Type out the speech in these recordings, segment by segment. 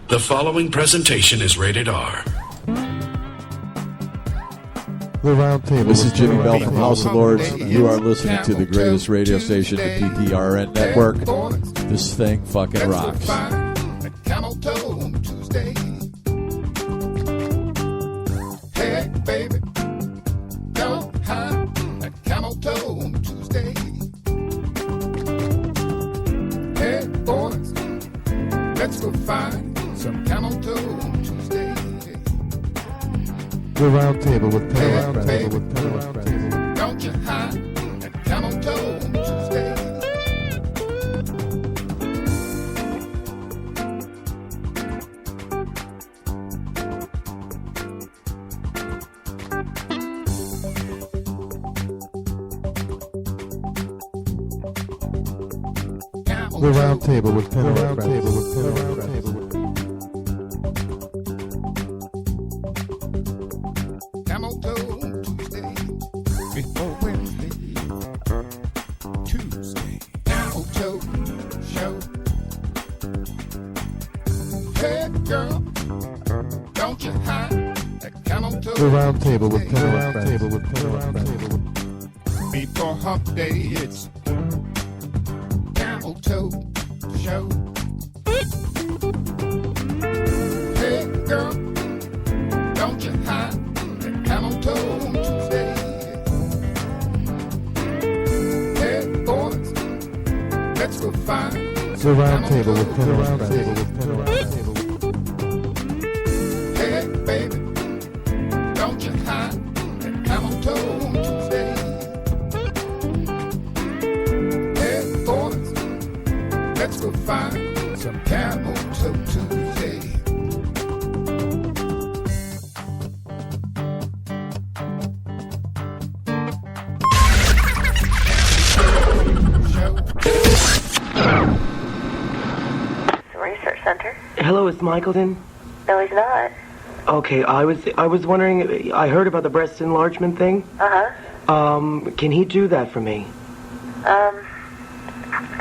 The following presentation is rated R. The round table. This is Jimmy Bell from House of Lords. You are listening to the greatest radio station, the PPRN network. This thing fucking rocks. Camel toe Tuesday. Hey, baby, don't hide that camel toe Tuesday. Hey, boys, let's go find some camel toe Tuesday. The round table with Pedal Hey, baby, Express. don't you hide that camel toe Tuesday. The round table with Pedal Express. Camel toe Tuesday before Wednesday. Tuesday, camel toe show. Hey girl, don't you hide that camel toe. The round table with Pedal Tuesday. Express. Before hump day, it's camel toe show. Hey girl, don't you hide that camel toe Tuesday. Hey boys, let's go find The round camel table with toe Pedal Tuesday. Express. Hey baby, don't you hide that camel toe Tuesday. Hey boys, let's go find some camel toe Tuesday. Research Center. Hello, is Michaelton? No, he's not. Okay, I was wondering. I heard about the breast enlargement thing. Can he do that for me?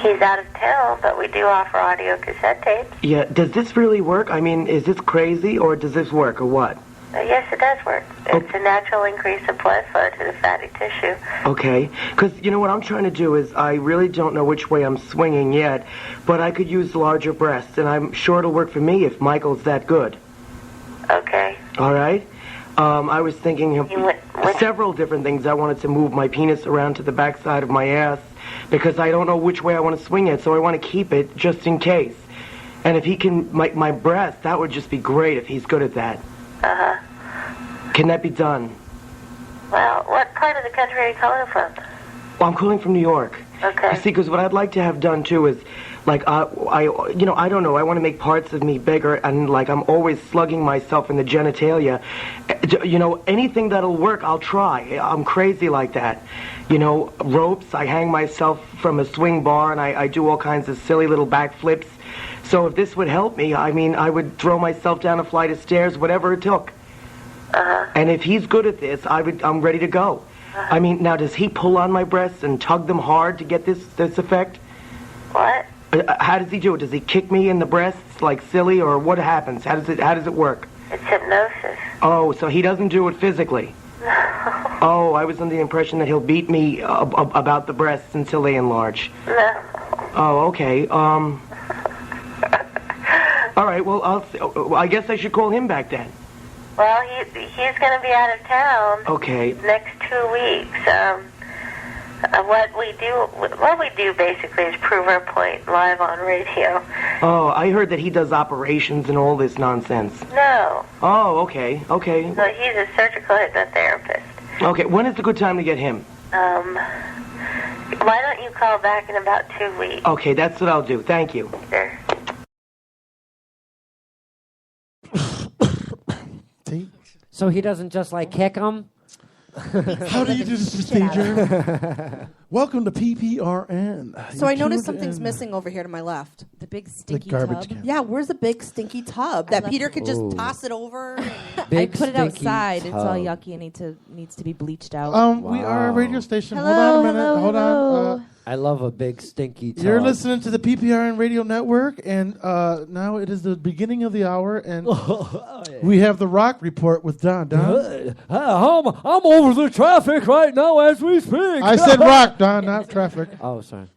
He's out of town, but we do offer audio cassette tapes. Yeah. Does this really work? I mean, is this crazy or does this work or what? Yes, it does work. It's a natural increase of blood flow to the fatty tissue. Okay. Because you know what I'm trying to do is I really don't know which way I'm swinging yet, but I could use larger breasts, and I'm sure it'll work for me if Michael's that good. Okay. All right. I was thinking of You went- several different things. I wanted to move my penis around to the backside of my ass because I don't know which way I want to swing it, so I want to keep it just in case. And if he can, my breast, that would just be great if he's good at that. Can that be done? Well, what part of the country are you calling from? Well, I'm calling from New York. Okay. You see, because what I'd like to have done too is, like, I don't know. I want to make parts of me bigger, and like I'm always slugging myself in the genitalia. You know, anything that'll work, I'll try. I'm crazy like that. You know, ropes. I hang myself from a swing bar, and I do all kinds of silly little backflips. So if this would help me, I mean, I would throw myself down a flight of stairs, whatever it took. And if he's good at this, I'm ready to go. I mean, now does he pull on my breasts and tug them hard to get this effect? What? How does he do it? Does he kick me in the breasts like silly, or what happens? How does it work? It's hypnosis. Oh, so he doesn't do it physically. Oh, I was under the impression that he'll beat me about the breasts until they enlarge. No. Oh, okay. All right. Well, I guess I should call him back then. Well, he's going to be out of town. Okay. Next 2 weeks. What we do basically is prove our point live on radio. Oh, I heard that he does operations and all this nonsense. No. Oh, okay. No, he's a surgical hypnotherapist. Okay, when is a good time to get him? Why don't you call back in about 2 weeks? Okay, that's what I'll do. Thank you. Sure. So he doesn't just like kick them? How do you do this procedure? Welcome to PPRN. So I noticed something's missing over here to my left. The big stinky garbage tub. can. Yeah, where's the big stinky tub that Peter could just toss it over? And I put it outside. It's all yucky and needs to be bleached out. We are a radio station. Hello, Hold on a minute. hello, Hold hello. on. I love a big stinky tub. You're listening to the PPRN Radio Network, and now it is the beginning of the hour, and we have the Rock Report with Don. Don? I'm over the traffic right now as we speak. I said rock, Don, not traffic. Oh, sorry.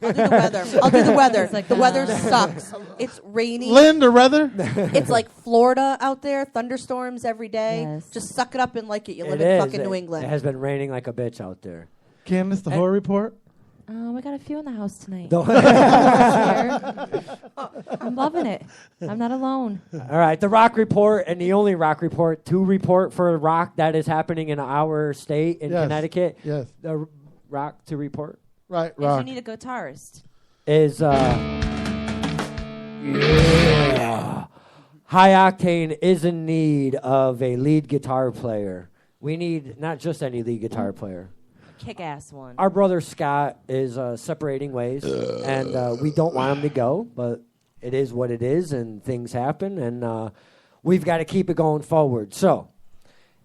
I'll do the weather. The weather sucks. It's rainy. Lynn, the weather? It's like Florida out there. Thunderstorms every day. Yes. Just suck it up and like it. You live It in is. fucking New England. It has been raining like a bitch out there. Candace, the horror report? We got a few in the house tonight. Don't- I'm loving it. I'm not alone. All right, the Rock Report and the only Rock Report to report for rock that is happening in our state in Yes. Connecticut. Yes. The Rock to report Right, If you rock. need a guitarist. is High Octane is in need of a lead guitar player. We need not just any lead guitar player. Kick-ass one. Our brother Scott is separating ways, and we don't want him to go, but it is what it is, and things happen, and we've got to keep it going forward. So,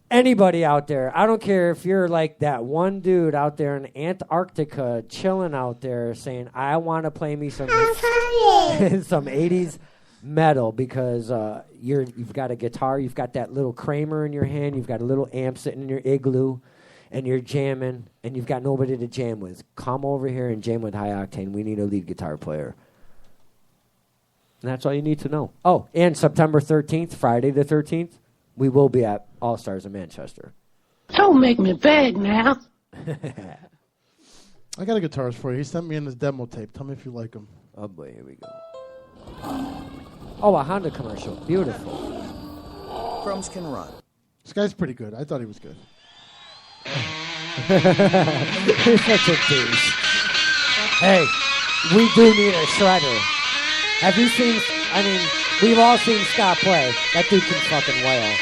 anybody out there, I don't care if you're like that one dude out there in Antarctica chilling out there saying, I want to play me some 80s metal because you've got a guitar, you've got that little Kramer in your hand, you've got a little amp sitting in your igloo, and you're jamming, and you've got nobody to jam with. Come over here and jam with High Octane. We need a lead guitar player. And that's all you need to know. Oh, and September 13th, Friday the 13th, we will be at All Stars in Manchester. Don't make me beg now. I got a guitarist for you. He sent me in his demo tape. Tell me if you like him. Oh, boy, here we go. Oh, a Honda commercial. Beautiful. Crumbs can run. This guy's pretty good. I thought he was good. He's such a douche. Hey, we do need a shredder. Have you seen, I mean, we've all seen Scott play. That dude can fucking wail.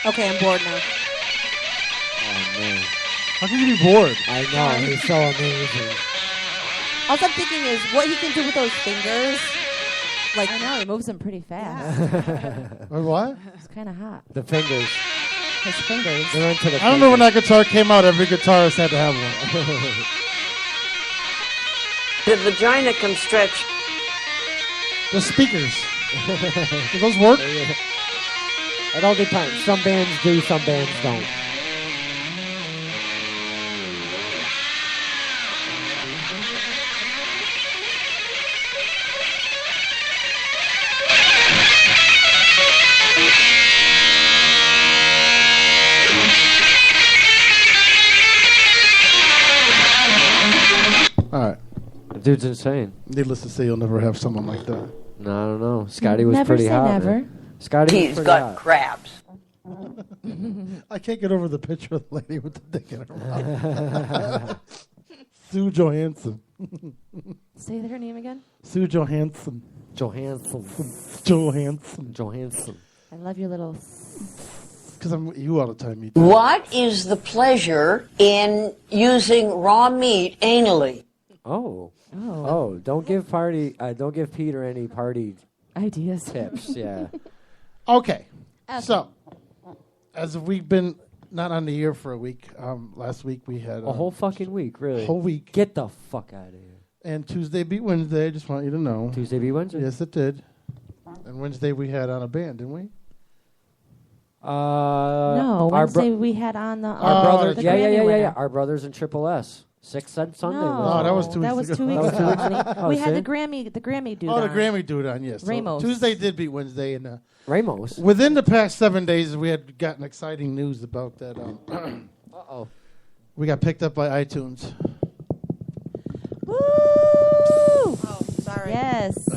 Okay, I'm bored now. Oh, man. How can you be bored? I know, he's so amazing. All I'm thinking is what he can do with those fingers. Like, I know, he moves them pretty fast. Or what? It's kind of hot. The fingers. His fingers. They're into the I remember when that guitar came out, every guitarist had to have one. The vagina can stretch. The speakers. Do those work? It all depends. Some bands do, some bands don't. All right. The dude's insane. Needless to say, you'll never have someone like that. No, I don't know. Scotty was Never pretty say hot. never. Man. Scotty was He's pretty got hot. crabs. I can't get over the picture of the lady with the dick in her mouth. Sue Johansson. Say her name again. Sue Johansson. Johansson. Johansson. I love your little... Because I'm with you all the time. You do. What is the pleasure in using raw meat anally? Oh. Oh, don't give Peter any party ideas. tips. Yeah. Okay. So, as we've been not on the air for a week, last week we had... A whole fucking week, really. Whole week. Get the fuck out of here. And Tuesday beat Wednesday, I just want you to know. Tuesday beat Wednesday? Yes, it did. And Wednesday we had on a band, didn't we? No, Wednesday we had on the... Our brothers, the yeah. Grammy winner. Our brothers in Triple S. Sixth Sunday. No, that was 2 weeks That was ago. 2 weeks ago. Oh, We had see? the Grammy dude Oh, the on. Grammy dude on, yes. So Ramos. Tuesday did beat Wednesday. And Ramos. within the past 7 days, we had gotten exciting news about that. Uh-oh. We got picked up by iTunes. Woo! oh, sorry. Yes.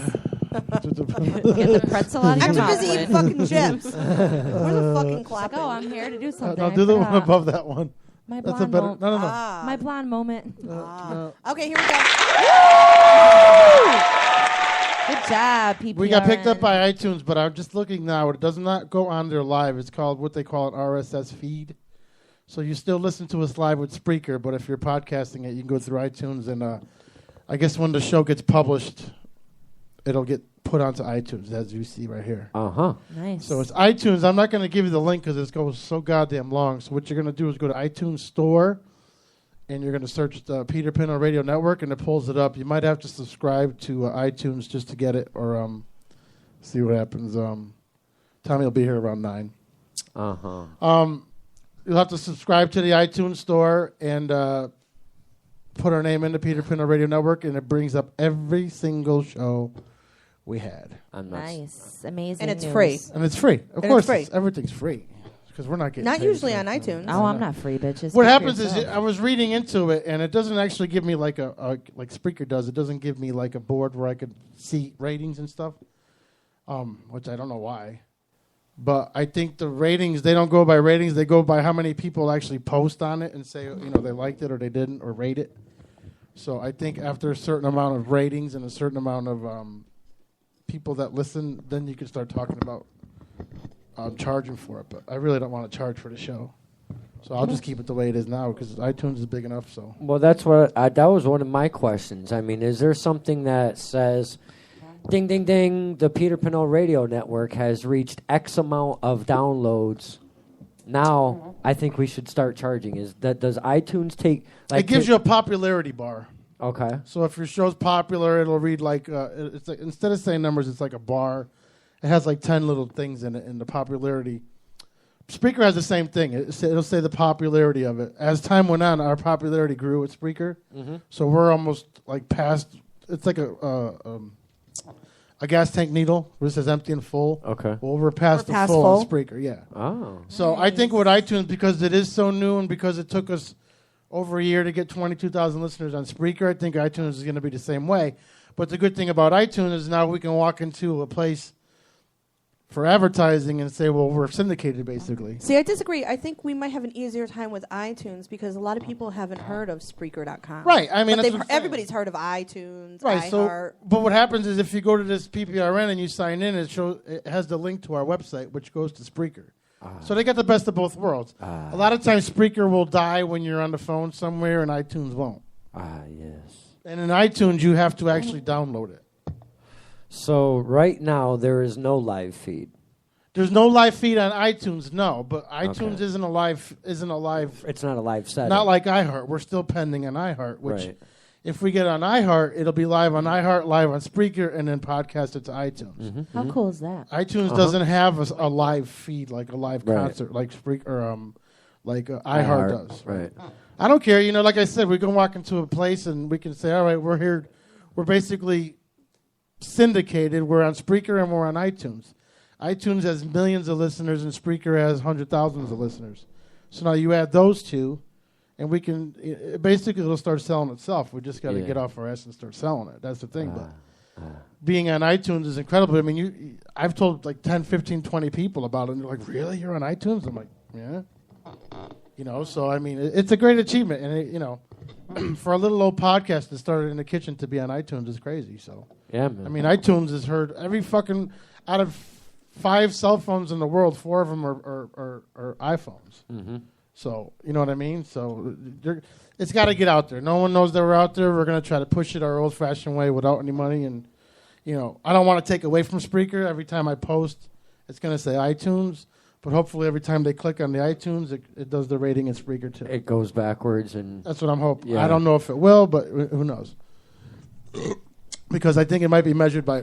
the pretzel out of I'm your too mouth. busy eating fucking chips. Where's the fucking clapping? Oh, I'm here to do something. No, I do the one forgot. above that one. My That's blonde a better. moment. No. My blonde moment. Okay, here we go. Good job, people. We got picked up by iTunes, but I'm just looking now. It does not go on there live. It's called what they call an RSS feed. So you still listen to us live with Spreaker, but if you're podcasting it, you can go through iTunes, and I guess when the show gets published, it'll get put onto iTunes, as you see right here. Nice. So it's iTunes. I'm not going to give you the link because it goes so goddamn long. So what you're going to do is go to iTunes Store, and you're going to search the Peter Pinto Radio Network, and it pulls it up. You might have to subscribe to iTunes just to get it, or see what happens. Tommy will be here around 9. You'll have to subscribe to the iTunes Store and put our name into Peter Pinto Radio Network, and it brings up every single show we had. Nice. Amazing. And it's news. free. And it's free. Of And course, it's free. everything's free because we're not getting Not paid usually for on it. iTunes. Oh, I'm not free, bitches. What Speak for happens is yourself. I was reading into it, and it doesn't actually give me like like Spreaker does. It doesn't give me like a board where I could see ratings and stuff, which I don't know why. But I think the ratings, they don't go by ratings. They go by how many people actually post on it and say, they liked it or they didn't or rate it. So I think after a certain amount of ratings and a certain amount of people that listen, then you can start talking about charging for it. But I really don't want to charge for the show. So I'll just keep it the way it is now because iTunes is big enough. So Well, that's what that was one of my questions. I mean, is there something that says, ding, ding, ding, the Peter Pinto Radio Network has reached X amount of downloads. Now, I think we should start charging. Does iTunes take... it gives you a popularity bar. Okay. So if your show's popular, it'll read like, it's like instead of saying numbers, it's like a bar. It has like 10 little things in it, and the popularity. Spreaker has the same thing. It'll say the popularity of it. As time went on, our popularity grew with Spreaker. So we're almost like past. It's like a gas tank needle where it says empty and full. Okay. Well, we're past the full on Spreaker. Yeah. Oh. So I think with iTunes, because it is so new and because it took us over a year to get 22,000 listeners on Spreaker, I think iTunes is going to be the same way. But the good thing about iTunes is now we can walk into a place for advertising and say, well, we're syndicated, basically. See, I disagree. I think we might have an easier time with iTunes because a lot of people haven't heard of Spreaker.com. Right. I mean, but that's what I'm saying. everybody's heard of iTunes, Right. iHeart. But what happens is if you go to this PPRN and you sign in, it has the link to our website, which goes to Spreaker. So they got the best of both worlds. A lot of times Spreaker will die when you're on the phone somewhere and iTunes won't. Yes. And in iTunes, you have to actually download it. So right now, there is no live feed. There's no live feed on iTunes, no. But iTunes isn't a live. It's not a live set. Not like iHeart. We're still pending on iHeart, which Right. if we get on iHeart, it'll be live on iHeart, live on Spreaker, and then podcast it to iTunes. How cool is that? iTunes doesn't have a live feed, like a live Right. concert, like Spreaker or iHeart does. Right. I don't care. Like I said, we can walk into a place and we can say, all right, we're here. We're basically syndicated. We're on Spreaker and we're on iTunes. iTunes has millions of listeners and Spreaker has hundreds of thousands of listeners. So now you add those two, and we can basically it'll start selling itself. We just got to get off our ass and start selling it. That's the thing. But being on iTunes is incredible. I mean, I've told like 10, 15, 20 people about it, and they're like, really? You're on iTunes? I'm like, yeah. So I mean, it's a great achievement. And, for a little old podcast that started in the kitchen to be on iTunes is crazy. So, yeah, man. I mean, iTunes is heard every fucking out of 5 cell phones in the world, 4 of them are iPhones. So, you know what I mean? So, it's got to get out there. No one knows that we're out there. We're going to try to push it our old-fashioned way without any money. And, I don't want to take away from Spreaker. Every time I post, it's going to say iTunes. But hopefully every time they click on the iTunes, it does the rating in Spreaker, too. It goes backwards. And that's what I'm hoping. Yeah. I don't know if it will, but who knows? Because I think it might be measured by,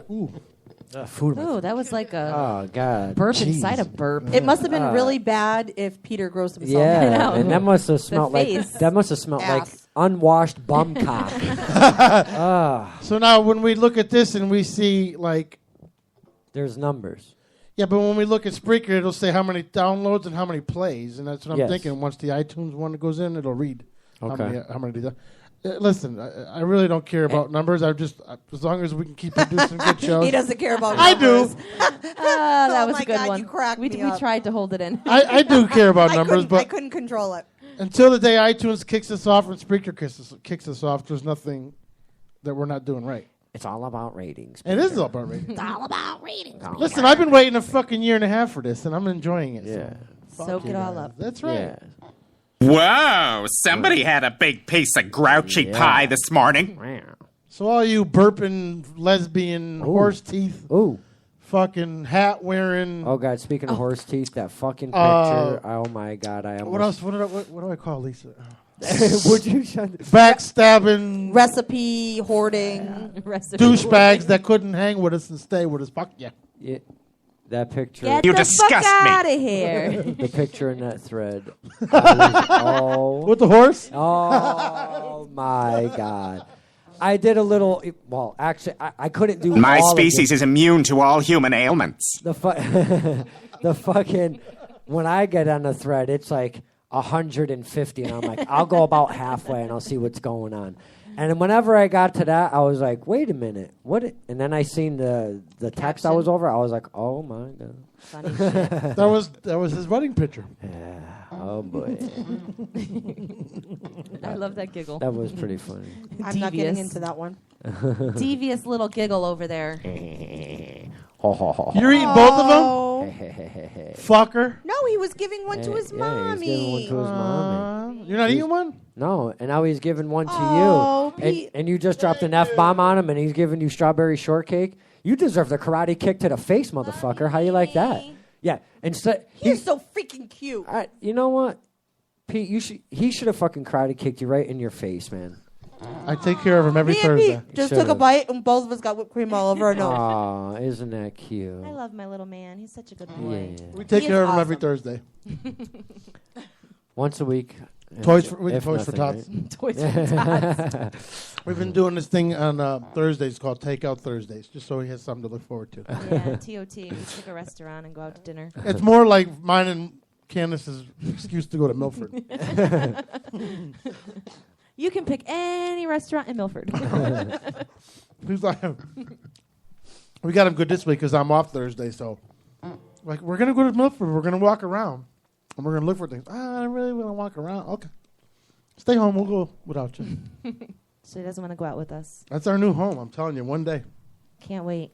food. Oh, that was like a God. burp Jeez. inside a burp. It must have been really bad if Peter grows himself. Yeah, and that must have smelled like face. like unwashed bum cock. So now when we look at this and we see like there's numbers. Yeah, but when we look at Spreaker, it'll say how many downloads and how many plays, and that's what I'm Yes. thinking. Once the iTunes one goes in, it'll read Okay. how many. Listen, I really don't care about numbers. I just as long as we can keep producing good shows. He doesn't care about I numbers. do. That was my a good God, one. you cracked we me we up. tried to hold it in. I do care about numbers, I but couldn't control it. until the day iTunes kicks us off and Spreaker kicks us off, there's nothing that we're not doing right. It's all about ratings. It is all about ratings. It's all about ratings. Listen, I've been waiting a fucking year and a half for this, and I'm enjoying it. Yeah. So Soak fuck it you all guys. up. That's right. Yeah. Whoa, somebody had a big piece of grouchy pie this morning. So all you burping lesbian horse teeth, fucking hat wearing. Oh God! Speaking of horse teeth, that fucking picture. Oh my God! I almost. What else? What do I call Lisa? Would you shut? Backstabbing, Recipe hoarding, douchebags that couldn't hang with us and stay with us. Fuck yeah. Yeah. That picture. Get the fuck out of here. The picture in that thread. Oh. With the horse? Oh my God. I did a little. Well, actually, I couldn't do. My all species of is immune to all human ailments. the fucking. When I get on the thread, it's like 150, and I'm like, I'll go about halfway, and I'll see what's going on. And whenever I got to that, I was like, wait a minute, what? And then I seen the text I was over. I was like, oh my God. Funny shit. That was his wedding picture. Yeah. Oh boy. I love that giggle. That was pretty funny. I'm not getting into that one. Devious little giggle over there. You're eating both of them? Fucker. No, he was giving one to his mommy. He's giving one to his mommy. You're not eating one? No, and now he's giving one to Oh, you. Pete. And you just dropped an F-bomb on him, and he's giving you strawberry shortcake. You deserve the karate kick to the face, motherfucker. How you like that? Yeah. Instead, You're so freaking cute. you know what, Pete? He should have fucking karate kicked you right in your face, man. I take care of him every Me and Thursday. Pete just took a bite, and both of us got whipped cream all over our nose. Aw, isn't that cute? I love my little man. He's such a good boy. Yeah. We take He care is of him every awesome. Thursday. Once a week. Toys for nothing, Tots. right? Toys for Tots. We've been doing this thing on Thursdays called Takeout Thursdays, just so he has something to look forward to. Yeah, TOT. We pick a restaurant and go out to dinner. It's more like mine and Candace's excuse to go to Milford. You can pick any restaurant in Milford. He's like, we got him good this week because I'm off Thursday, so like we're gonna go to Milford. We're gonna walk around and we're gonna look for things. I really want to walk around. Okay, stay home. We'll go without you. So he doesn't want to go out with us. That's our new home. I'm telling you, one day. Can't wait.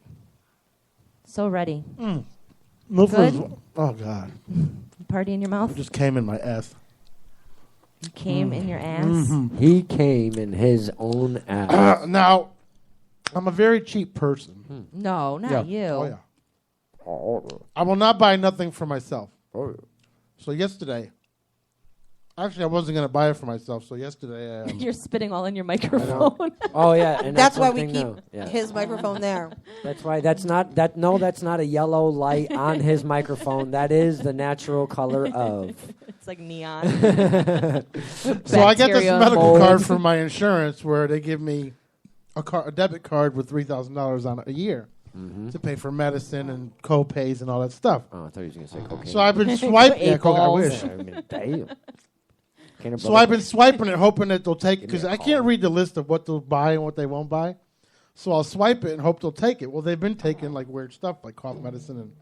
So ready. Milford. Good? Oh God, Party in your mouth? it just came in my ass. You came in your ass? Mm-hmm. He came in his own ass. Now, I'm a very cheap person. No, not you. Oh yeah. I will not buy nothing for myself. So yesterday, actually, I wasn't going to buy it for myself. So yesterday, You're spitting all in your microphone. Oh yeah, and That's why one we thing keep now. Yeah. his microphone there. That's why that's not that. No, that's not a yellow light on his microphone. That is the natural color of. It's like neon. So I get this Bacteria, medical mold. card from my insurance where they give me a debit card with $3,000 on it a year to pay for medicine and co-pays and all that stuff. Oh, I thought he was going to say cocaine. So I've been swiping. Eight I balls. wish. I mean, damn. Can't So I've been swiping it, hoping that they'll take it because I can't read the list of what they'll buy and what they won't buy. So I'll swipe it and hope they'll take it. Well, they've been taking like weird stuff like cough medicine and.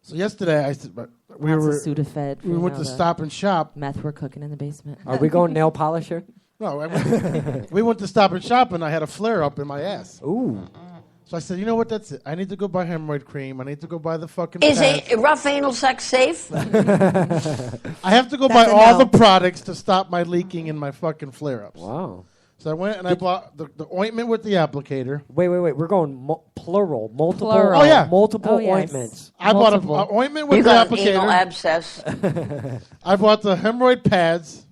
So yesterday I said, we Lots of Sudafed. we went to Stop and Shop. Meth we're cooking in the basement. Are we going nail polisher? No, we went to Stop and Shop and I had a flare up in my ass. Ooh. So I said, you know what? That's it. I need to go buy hemorrhoid cream. I need to go buy the fucking. Is pads. a rough anal sex safe? I have to go That's buy a all no. the products to stop my leaking and my fucking flare ups. Wow. So I went and I bought the ointment with the applicator. Wait. We're going plural, multiple. Plural. Oh, yeah. multiple Oh, yes. ointments. I bought Multiple. a ointment with You the got an applicator. anal abscess. I bought the hemorrhoid pads,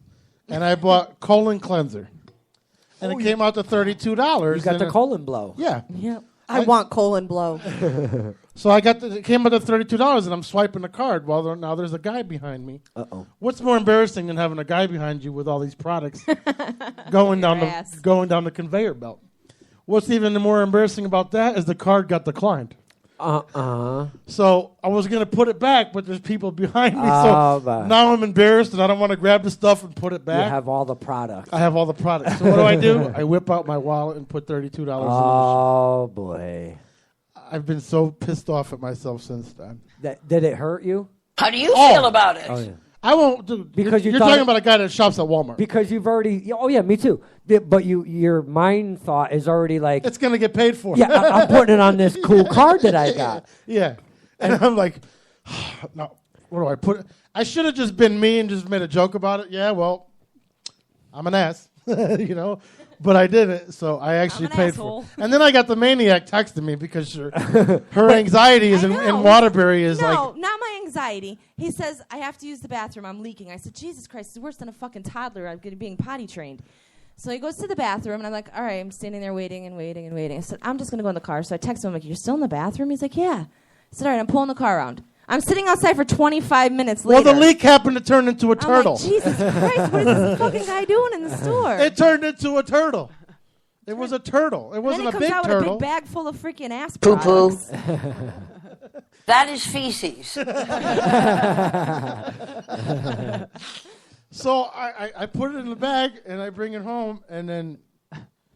and I bought colon cleanser, and it came out to $32. You got the colon blow. Yeah. Yep. I want colon blow. So I got it came out to $32, and I'm swiping the card while now there's a guy behind me. Uh-oh. What's more embarrassing than having a guy behind you with all these products going down ass. the conveyor belt? What's even more embarrassing about that is the card got declined. So I was going to put it back, but there's people behind me. Oh, So now I'm embarrassed and I don't want to grab the stuff and put it You back. have all the products. I have all the products. So what do? I whip out my wallet and put $32 Oh, boy. I've been so pissed off at myself since then. Did it hurt you? How do you feel about it? Oh, yeah. I won't do Because you're thought talking about a guy that shops at Walmart. Because you've already. Oh yeah, me too. But your mind thought is already like it's gonna get paid for. Yeah, I'm putting it on this cool card that I got. Yeah, and I'm like, no. What do I put? I should have just been me and just made a joke about it. Yeah, well, I'm an ass, you know. But I didn't, so I actually paid for it. And then I got the maniac texting me because her anxiety is in Waterbury is like... No, not my anxiety. He says, I have to use the bathroom. I'm leaking. I said, Jesus Christ, it's worse than a fucking toddler. I'm being potty trained. So he goes to the bathroom, and I'm like, all right, I'm standing there waiting and waiting and waiting. I said, I'm just going to go in the car. So I text him, I'm like, you're still in the bathroom? He's like, yeah. I said, all right, I'm pulling the car around. I'm sitting outside for 25 minutes later. Well, the leak happened to turn into a turtle. I'm like, Jesus Christ, what is this fucking guy doing in the store? It turned into a turtle. It was a turtle. It wasn't a big turtle. Then he comes out with a big bag full of freaking ass products. That is feces. So I put it in the bag and I bring it home and then...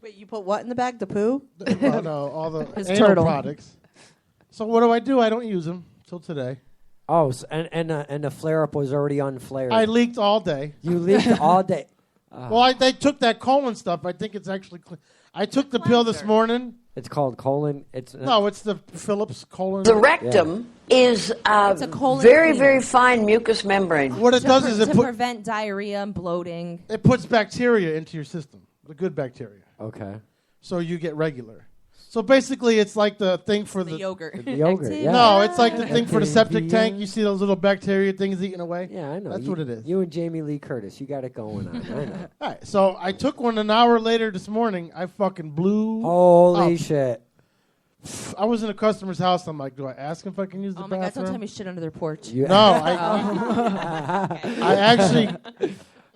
Wait, you put what in the bag? The poo? Well, no, all the His anal turtle. products. So what do? I don't use them till today. Oh, so, and the flare up was already unflared. I leaked all day. You leaked all day. Well, they took that colon stuff. I think it's actually clean. I took the pill this morning. It's called colon. No, it's the Phillips colon. The rectum is It's a colon very, cleaner. very fine mucus membrane. What it does is to prevent diarrhea and bloating. it puts bacteria into your system, the good bacteria. Okay. So you get regular. So basically, it's like the thing for the yogurt. The yogurt, yeah. No, it's like the thing for the septic Activia. tank. You see those little bacteria things eating away? Yeah, I know. That's what it is. You and Jamie Lee Curtis, you got it going on. I know. All right, so I took one an hour later this morning. I fucking blew. Holy up. shit. I was in a customer's house. I'm like, do I ask him if I can use the Oh my God, don't bathroom? tell me shit under their porch. No, I actually,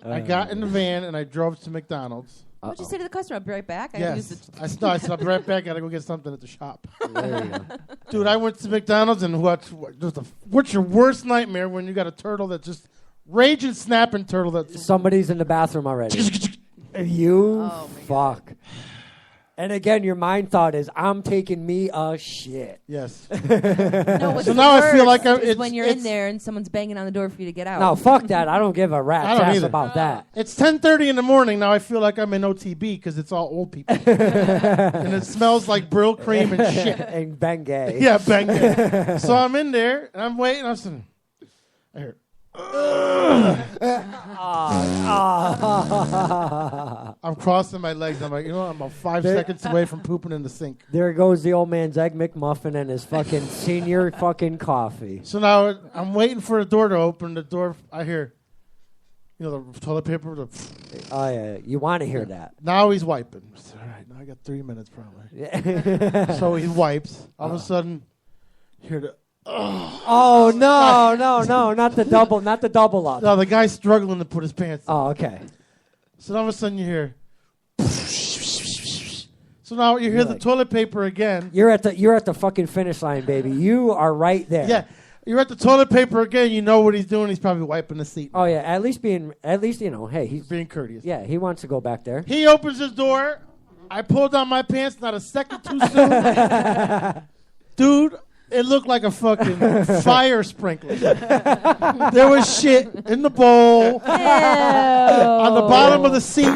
I got in the van and I drove to McDonald's. What'd you say to the customer? I'll be right back. I Yes. use the I said, I'll be right back. Gotta go get something at the shop. There you go. Dude, I went to McDonald's and what's your worst nightmare when you got a turtle that just raging, snapping turtle that's Somebody's in the bathroom already. You fuck. And again, your mind thought is, I'm taking me a shit. Yes. No, what's So the now I feel worst like is when you're in there and someone's banging on the door for you to get out. No, fuck that. I don't give a I rat's don't ass either. about that. It's 10:30 in the morning. Now I feel like I'm in OTB because it's all old people. And it smells like Brill cream and shit. And Bengay. Yeah, bang. So I'm in there and I'm waiting. I'm sitting. I hear. I'm crossing my legs. I'm like, you know, I'm about 5 seconds away from pooping in the sink. There goes the old man's Egg McMuffin and his fucking senior fucking coffee. So now I'm waiting for the door to open. The door, I hear, you know, the toilet paper. Oh, yeah. You want to hear that. Now he's wiping. All right, now I got 3 minutes probably. So he wipes. All of a sudden, you hear the. Oh, no, not the double up. No, the guy's struggling to put his pants on. Oh, okay. So all of a sudden you hear. So now you hear the toilet paper again. You're at the fucking finish line, baby. You are right there. Yeah, you're at the toilet paper again. You know what he's doing. He's probably wiping the seat. Oh yeah, at least you know, hey, he's being courteous. Yeah, he wants to go back there. He opens his door. I pulled down my pants. Not a second too soon, dude. It looked like a fucking fire sprinkler. There was shit in the bowl, on the bottom of the seat.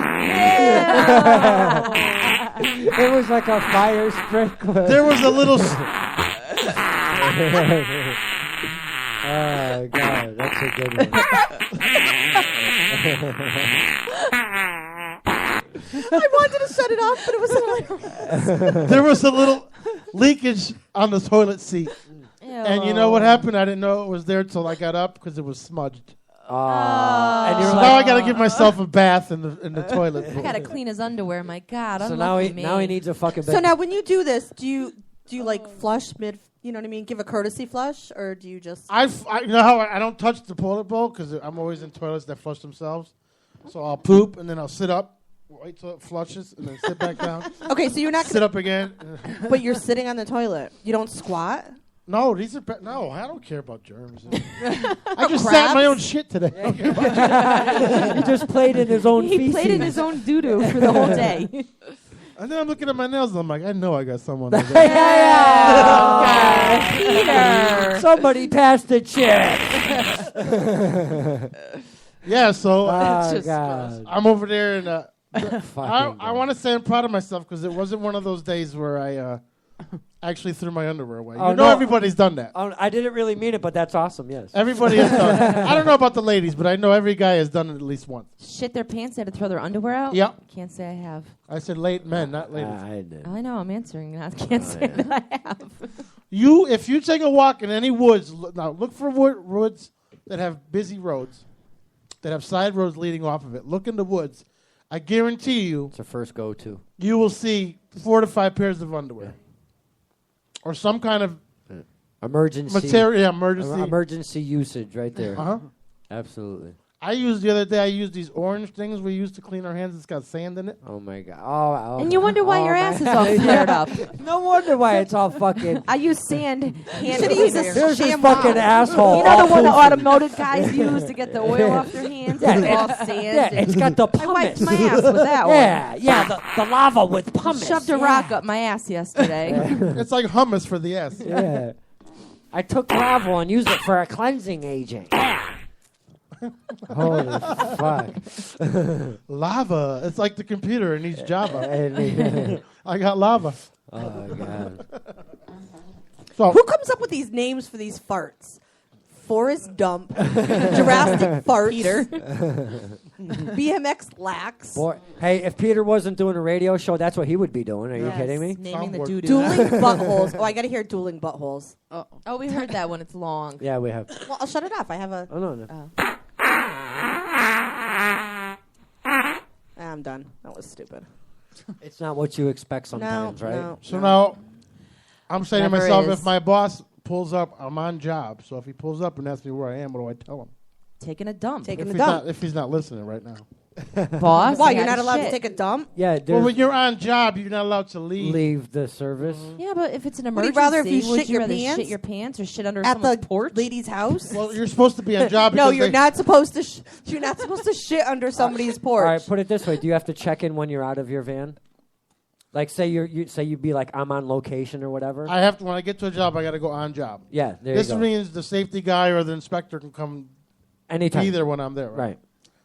It was like a fire sprinkler. There was a little. Oh God, that's a good one. I wanted to shut it off, but it was hilarious. There was a little leakage on the toilet seat. And you know what happened? I didn't know it was there till I got up because it was smudged. And you're So like, now I got to give myself a bath in the toilet. I gotta clean his underwear. My God, so unlucky now he needs a fucking. So now, when you do this, do you like flush mid? You know what I mean? Give a courtesy flush, or do you just? I you know how I don't touch the toilet bowl because I'm always in toilets that flush themselves. So I'll poop and then I'll sit up, wait till it flushes, and then sit back down. Okay, so you're not sit up again. But you're sitting on the toilet. You don't squat. No, these are no. I don't care about germs. I just sat in my own shit today. He just played in his own He feces. played in his own doo-doo for the whole day. And then I'm looking at my nails and I'm like, I know I got someone. Peter. Somebody passed the check. Yeah, so God. I'm over there and Fucking I want to say I'm proud of myself because it wasn't one of those days where I actually threw my underwear away. Oh, you know no. everybody's done that. I didn't really mean it, but that's awesome, yes. Everybody has done it. I don't know about the ladies, but I know every guy has done it at least once. Shit their pants, they had to throw their underwear out? Yep. Can't say I have. I said late men, not ladies. I did. I know, I'm answering. I can't say that I have. If you take a walk in any woods, now look for woods that have busy roads, that have side roads leading off of it. Look in the woods. I guarantee you, it's a first go-to. You will see 4 to 5 pairs of underwear, or some kind of emergency material. Yeah, emergency. Emergency usage, right there. Absolutely. I used the other day. I used these orange things we use to clean our hands. It's got sand in it. Oh my god! Oh, And you wonder why your ass is all flared up. No wonder why it's all fucking. I use sand. Hand Should've used this Here's this shampoo. fucking asshole. You know the one the all automotive guys use to get the oil off their hands? Yeah, It's all it's- sand. yeah, and it's got the I wiped pumice. my ass with that one. Yeah, the lava with pumice. Shoved a rock up my ass yesterday. It's like hummus for the ass. Yeah. I took lava and used it for a cleansing agent. Holy fuck. Lava. It's like the computer. It needs Java. I got lava. Oh, God. So Who comes up with these names for these farts? Forest Dump, Jurassic Fart, Peter. BMX Lax, Boy, hey, if Peter wasn't doing a radio show, that's what he would be doing. Are you Yes, kidding me? Naming the Soundboard. doo-doo. Dueling Buttholes. Oh, I got to hear Dueling Buttholes. Oh, we heard that one. It's long. Yeah, we have. Well, I'll shut it off. I have a... Oh, no. I'm done. That was stupid. It's not what you expect sometimes, right? No. So now I'm saying Never to myself, is. if my boss pulls up, I'm on job. So if he pulls up and asks me where I am, what do I tell him? Taking a dump. Taking If a he's dump. not, if he's not listening right now. Boss. Why, I you're got not allowed shit. to take a dump? Yeah, Well, there's when you're on job, you're not allowed to leave. the service. Yeah, but if it's an Would you emergency, rather if you would shit you your rather pants? shit your pants or shit under At someone's the porch? lady's house? Well, you're supposed to be on job. No, because you're they- not supposed to. You're not supposed to shit under somebody's porch. All right, put it this way: do you have to check in when you're out of your van? Like, say you'd be like, I'm on location or whatever. I have to when I get to a job, I got to go on job. Yeah, there This you go. means the safety guy or the inspector can come Anytime. be there when I'm there. Right.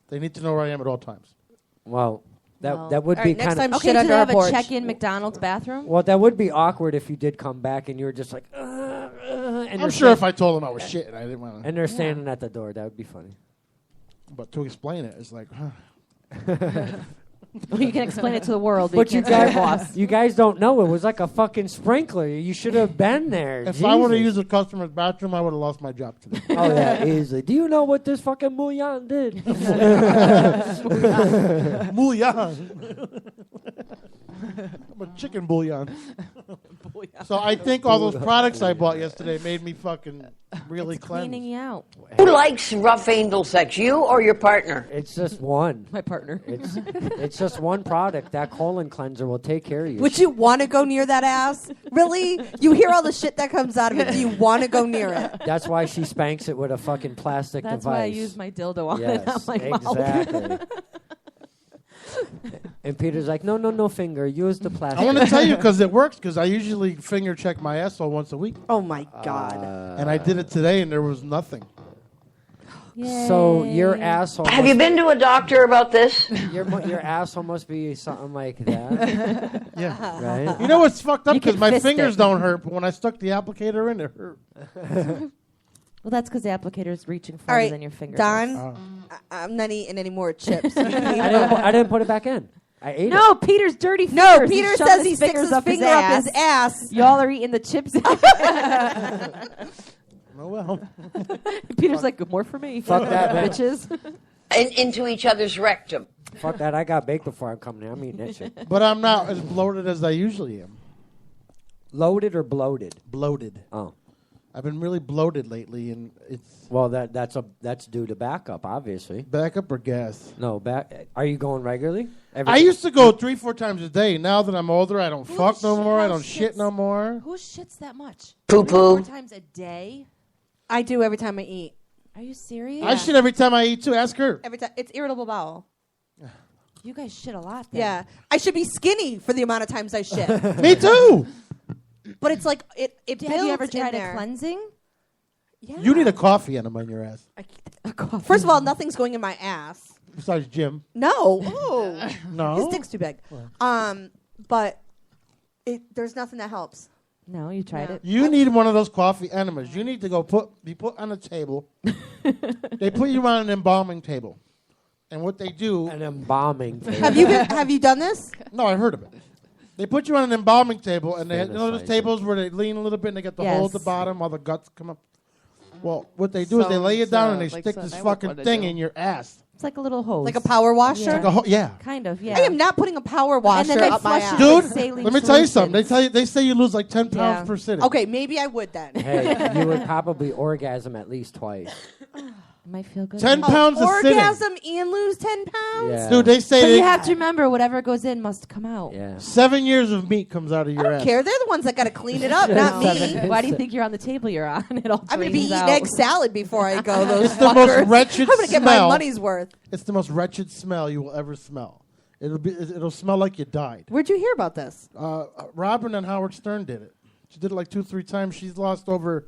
They need to know where I am at all times. Well, that Well, that would all be right, next kind of time Okay, shit do under they our have a porch. check-in McDonald's bathroom? well, that would be awkward if you did come back and you were just like, and I'm they're sure if sta- I told them I was shitting, I didn't want to. and they're standing at the door. That would be funny. But to explain it, it's like, huh. Well, you can explain it to the world, But you can't tell your guys, boss. you guys don't know. It was like a fucking sprinkler. You should have been there. If I would have Jesus. used a customer's bathroom, I would have lost my job today. Oh yeah, easily. Do you know what this fucking Mouillon did? Bouillon. I'm a chicken bouillon. So I think all those products I bought yesterday made me fucking really Cleaning cleanse. you out. Who likes rough anal sex, you or your partner? It's just one. My partner. It's just one product. That colon cleanser will take care of you. Would you want to go near that ass? Really? You hear all the shit that comes out of it. Do you want to go near it? That's why she spanks it with a fucking plastic That's device. why I use my dildo on it. Yes, I'm like, exactly. And Peter's like, no, finger. Use the plastic. I want to tell you because it works. Because I usually finger check my asshole once a week, Oh my god. and I did it today, and there was nothing. So your asshole. Have you been to a doctor about this? Your asshole must be something like that, Yeah. right? You know what's fucked up? You can Because my fist fingers it. don't hurt, but when I stuck the applicator in, it hurt. Well, that's because the applicator is reaching All farther right, than your finger. Don, I'm not eating any more chips. I didn't put it back in. I ate No, Peter's dirty fingers. No, He Peter shoved says his he sticks fingers his finger up his ass. Y'all are eating the chips. Oh well. Peter's like, more for me. Fuck that, man. bitches. And into each other's rectum. it. Fuck that. I got baked before I'm coming here. I'm eating that shit. But I'm not as bloated as I usually am. Loaded or bloated? Bloated. Oh. I've been really bloated lately, and it's Well, that's due to backup, obviously. backup or gas. No, Are you going regularly? I used to go 3-4 times a day. Now that I'm older, I don't Who fuck the no shit- more. I how don't shit shits- no more. Who shits that much? Poo-poo. 4 times a day? I do every time I eat. Are you serious? I shit every time I eat too. Ask her. Every time. It's irritable bowel. You guys shit a lot then. Yeah. I should be skinny for the amount of times I shit. Me too. But it's like it Have builds you ever in tried a there. cleansing? Yeah. You need a coffee enema in your ass. First of all, nothing's going in my ass. Besides Jim. No. Ooh. No? His dick's too big. But there's nothing that helps. No, you tried it. You need one of those coffee enemas. You need to go be put on a table. They put you on an embalming table. And what they do... An embalming table. Have you done this? No, I heard of it. They put you on an embalming table, and they those Fantasizing. tables where they lean a little bit and they got the hole at the Yes. bottom, all the guts come up. Well, what they do is they lay you down and they stick this fucking thing in your ass. It's like a little hose. Like a power washer? Yeah. Like a yeah. Kind of, yeah. I am not putting a power washer then they up my flush ass. it Dude, with saline let me tell you solution. something. They say you lose like 10 pounds Yeah. per sitting. Okay, maybe I would then. Hey, you would probably orgasm at least twice. It might feel good. 10 pounds a sitting. Orgasm and lose 10 pounds? Yeah. Dude, they say But they- you have to remember, whatever goes in must come out. Yeah. 7 years of meat comes out of your I don't ass. care. They're the ones that got to clean it up, not me. Why do you think you're on the table you're on? It all I'm going to be drains eating out. egg salad before I go. Those It's the most fuckers. wretched I'm going to get my smell. money's worth. It's the most wretched smell you will ever smell. It'll smell like you died. Where'd you hear about this? Robin and Howard Stern did it. She did it like 2-3 times. She's lost over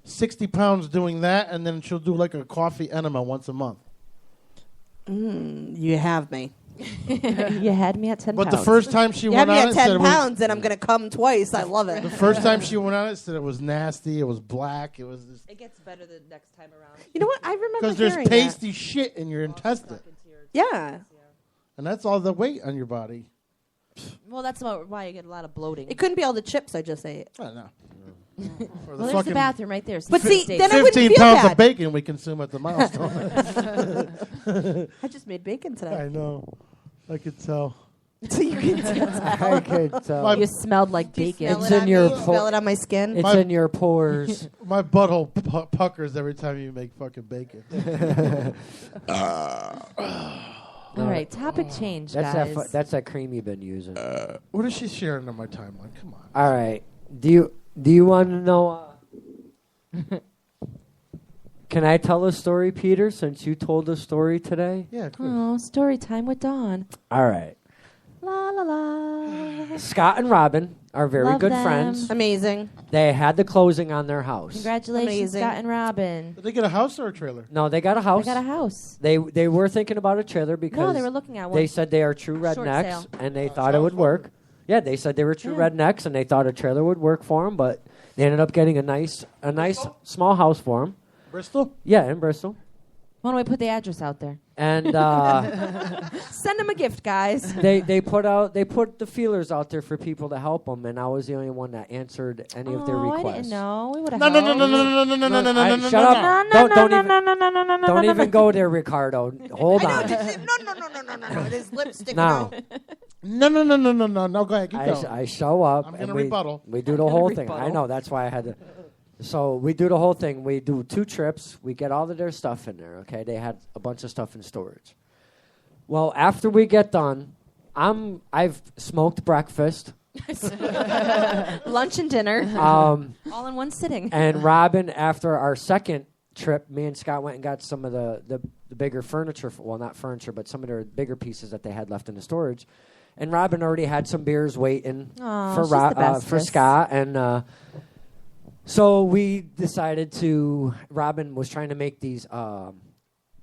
60 pounds doing that, and then she'll do like a coffee enema once a month. You have me. You had me at 10 But pounds. the first time she You went have me on at it, said 10 it was, pounds, and I'm going to come twice. I love it. the first time she went on it, said it was nasty. It was black. It was just, It gets better the next time around. You know what? I remember because there's hearing pasty shit in your intestine, that. Yeah. and that's all the weight on your body. Well, that's why you get a lot of bloating. It couldn't be all the chips I just ate. I know. For the Well, there's fucking the bathroom right there. But see, Steak. then I wouldn't 15 feel pounds bad. of bacon we consume at the milestone. I just made bacon today. I know. I could tell. So you can tell. I could tell. My- You smelled like bacon. Smell It's it in on your me? po- Smell it on my skin? It's in your pores. My butthole puckers every time you make fucking bacon. All right, topic change, That's guys. that's that cream you've been using. What is she sharing on my timeline? Come on. All right. Do you want to know? Can I tell a story, Peter? Since you told a story today. Yeah. Good. Oh, story time with Dawn. All right. La la la. Scott and Robin are very Love good them. friends. Amazing. They had the closing on their house. Congratulations, Amazing. Scott and Robin. Did they get a house or a trailer? No, they got a house. They got a house. They were thinking about a trailer because No, they were looking at one. they said they are true Short rednecks sale. and they thought it would work. Yeah, they said they were true Yeah. rednecks and they thought a trailer would work for them, but they ended up getting a nice small house for them. Bristol? Yeah, in Bristol. Why don't we put the address out there? And Send them a gift, guys. they put the feelers out there for people to help them, and I was the only one that answered any of their requests. I didn't know. We would have No, no, no, no, no, no, no, no, no, no, no, Shut no, up! no. Don't even go there, Ricardo. Hold on. No. His lips sticking Now, out. No, no, no, no, no, no, no. Go ahead. Keep going. I show up. I'm and gonna we, rebuttal. We do the whole thing. I know. That's why I had to. So we do the whole thing. We do 2 trips. We get all of their stuff in there. Okay, they had a bunch of stuff in storage. Well, after we get done, I've smoked breakfast. Lunch and dinner. All in one sitting. And Robin, after our second trip, me and Scott went and got some of the bigger furniture. Well, not furniture, but some of their bigger pieces that they had left in the storage. And Robin already had some beers waiting Aw, for she's the bestest. for Scott. And so we decided to. Robin was trying to make these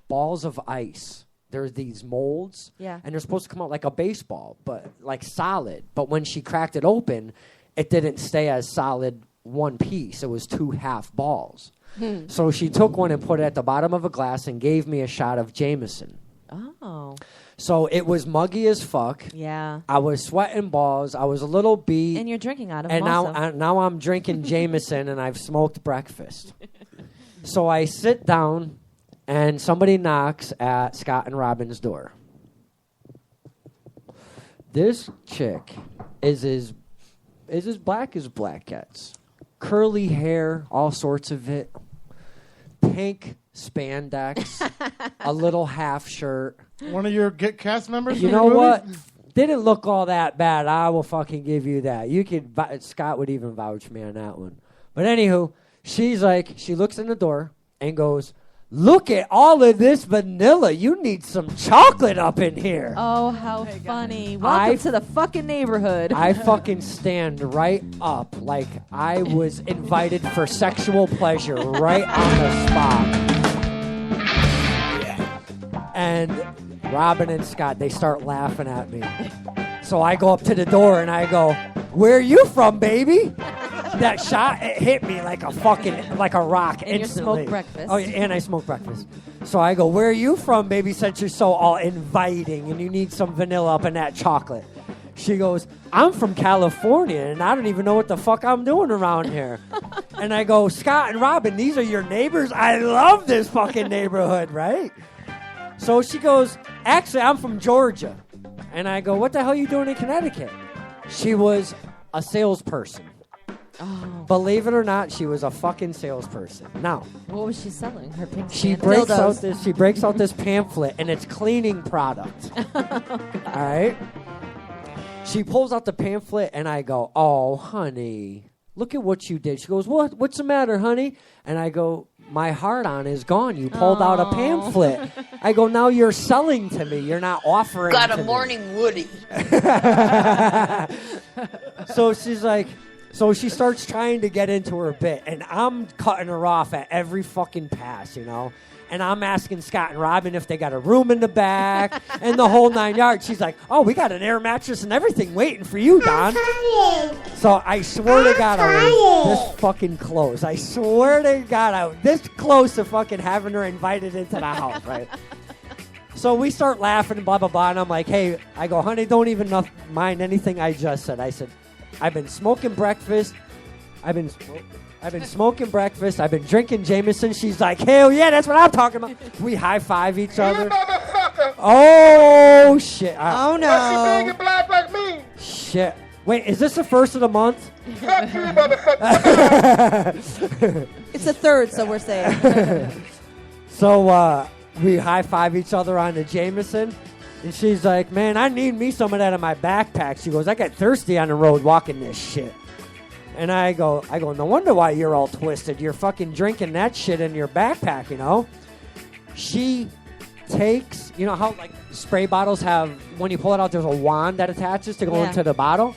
balls of ice. There's these molds, Yeah. and they're supposed to come out like a baseball, but like solid. But when she cracked it open, it didn't stay as solid one piece. It was 2 half balls. So she took one and put it at the bottom of a glass and gave me a shot of Jameson. Oh. So it was muggy as fuck. Yeah. I was sweating balls. I was a little beat. And you're drinking out of And them also. now I'm drinking Jameson and I've smoked breakfast. So I sit down and somebody knocks at Scott and Robin's door. This chick is as black as black gets. curly hair, all sorts of it, pink spandex, a little half shirt. One of your cast members? You from know your what? movie? Didn't look all that bad. I will fucking give you that. You could. Scott would even vouch me on that one. But anywho, she's like, she looks in the door and goes, "Look at all of this vanilla. You need some chocolate up in here." Oh, how funny. Welcome to the fucking neighborhood. I fucking stand right up like I was invited for sexual pleasure right on the spot. And Robin and Scott, they start laughing at me. So I go up to the door and I go, "Where are you from, baby?" That shot, it hit me like a rock And instantly. you smoked breakfast. Oh, yeah, and I smoked breakfast. So I go, "Where are you from, baby, since you're so all inviting and you need some vanilla up in that chocolate?" She goes, "I'm from California and I don't even know what the fuck I'm doing around here." And I go, "Scott and Robin, these are your neighbors? I love this fucking neighborhood, right?" So she goes, "Actually, I'm from Georgia." And I go, "What the hell are you doing in Connecticut?" She was a salesperson. Oh. Believe it or not, she was a fucking salesperson. Now, What was she selling? Her pink she spandex? breaks Dildos. out this. She breaks out this pamphlet, and it's cleaning product. All right. She pulls out the pamphlet, and I go, "Oh, honey, look at what you did." She goes, What's the matter, honey?" And I go, "My heart-on is gone. You pulled out a pamphlet." I go, "Now you're selling to me. You're not offering." Got to a me." morning woody. So she's like, so she starts trying to get into her bit, and I'm cutting her off at every fucking pass, you know? And I'm asking Scott and Robin if they got a room in the back and the whole 9 yards. She's like, "Oh, we got an air mattress and everything waiting for you, Don." So I swear to God, I was this fucking close. I swear to God, I was this close to fucking having her invited into the house, right? So we start laughing and blah, blah, blah. And I'm like, "Hey," I go, "Honey, don't even mind anything I just said." I said, "I've been smoking breakfast. I've been smoking breakfast. I've been drinking Jameson." She's like, "Hell yeah, that's what I'm talking about." We high five each other. Oh shit! Oh no! Big and black like me. Shit! Wait, is this the first of the month? Fuck you, motherfucker. It's the third, so we're saying. So we high five each other on the Jameson. And she's like, "Man, I need me some of that in my backpack." She goes, "I get thirsty on the road walking this shit." And I go, "No wonder why you're all twisted. You're fucking drinking that shit in your backpack, you know?" She takes, you know how like spray bottles have, when you pull it out, there's a wand that attaches to go into the bottle?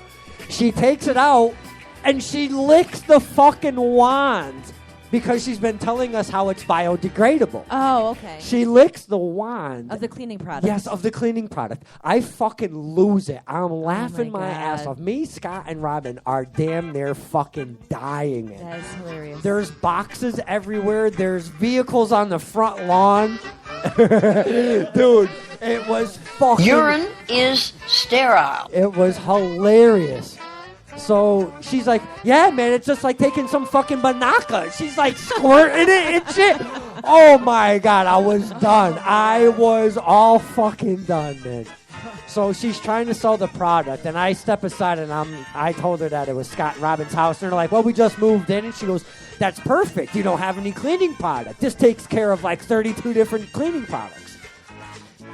She takes it out and she licks the fucking wand because she's been telling us how it's biodegradable. Oh, okay. She licks the wand. Of the cleaning product. Yes, of the cleaning product. I fucking lose it. I'm laughing my ass God. off. Me, Scott, and Robin are damn near fucking dying. That is hilarious. There's boxes everywhere. There's vehicles on the front lawn. Dude, it was fucking... Urine is sterile. It was hilarious. So she's like, "Yeah, man, it's just like taking some fucking banaka." She's like squirting it and shit. Oh my God, I was done. I was all fucking done, man. So she's trying to sell the product, and I step aside, and I told her that it was Scott and Robin's house, and they're like, "Well, we just moved in," and she goes, "That's perfect. You don't have any cleaning product. This takes care of like 32 different cleaning products."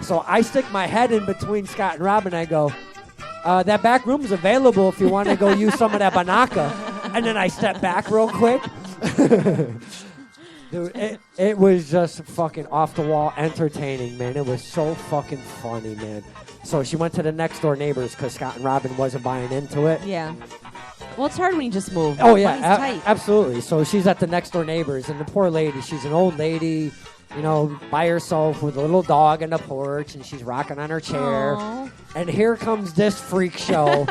So I stick my head in between Scott and Robin, and I go, "That back room is available if you want to go use some of that banaka." And then I step back real quick. Dude, it was just fucking off the wall entertaining, man. It was so fucking funny, man. So she went to the next door neighbors because Scott and Robin wasn't buying into it. Yeah. Well, it's hard when you just move. Oh yeah, Money's tight. absolutely. So she's at the next door neighbors, and the poor lady, she's an old lady, you know, by herself with a little dog in the porch, and she's rocking on her chair. Aww. And here comes this freak show.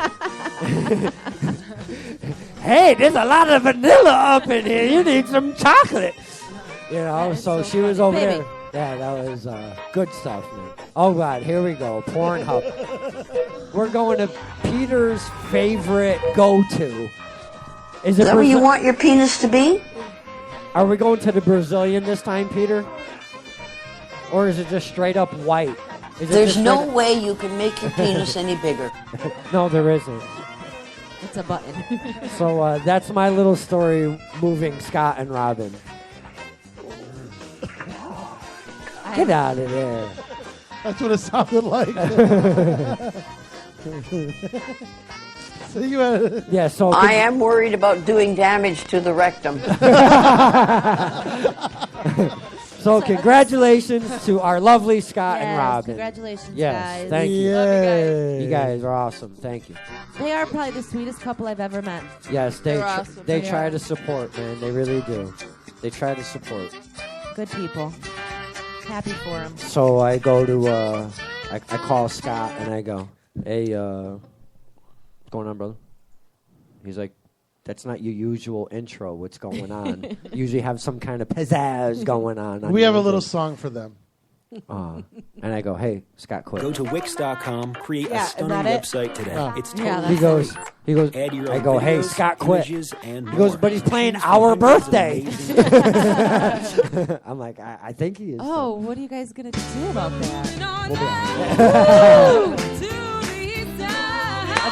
"Hey, there's a lot of vanilla up in here. You need some chocolate." You know, so she was over Baby. there. Yeah, that was good stuff, man. Oh, God, here we go. Pornhub. We're going to Peter's favorite go-to. Is that where you want your penis to be? Are we going to the Brazilian this time, Peter? Or is it just straight up white? Is it There's just no straight way you can make your penis any bigger. No, there isn't. It's a button. So that's my little story moving Scott and Robin. Get out of there. That's what it sounded like. So you had Yeah, so I am worried about doing damage to the rectum. So congratulations to our lovely Scott and Yes, Robin. congratulations, yes, guys. Thank you. Love you guys. You guys are awesome. Thank you. They are probably the sweetest couple I've ever met. Yes, they They're awesome. they They try are. to support, man. They really do. They try to support. Good people. Happy for them. So I go to I call Scott and I go, "Hey, what's going on, brother?" He's like, "That's not your usual intro. What's going on? You usually have some kind of pizzazz going on." we have a your little intro." song for them. And I go, "Hey, Scott, quit." Go to Wix.com, create Yeah, a is stunning that it? website today. Oh. It's Yeah, totally He goes, free. he goes. Add your I own go, "Hey, videos, Scott, quit." images, and He goes, more. "But he's playing Choose from our hundreds of birthday." amazing- I'm like, I think he is. Oh, what are you guys going to do about that?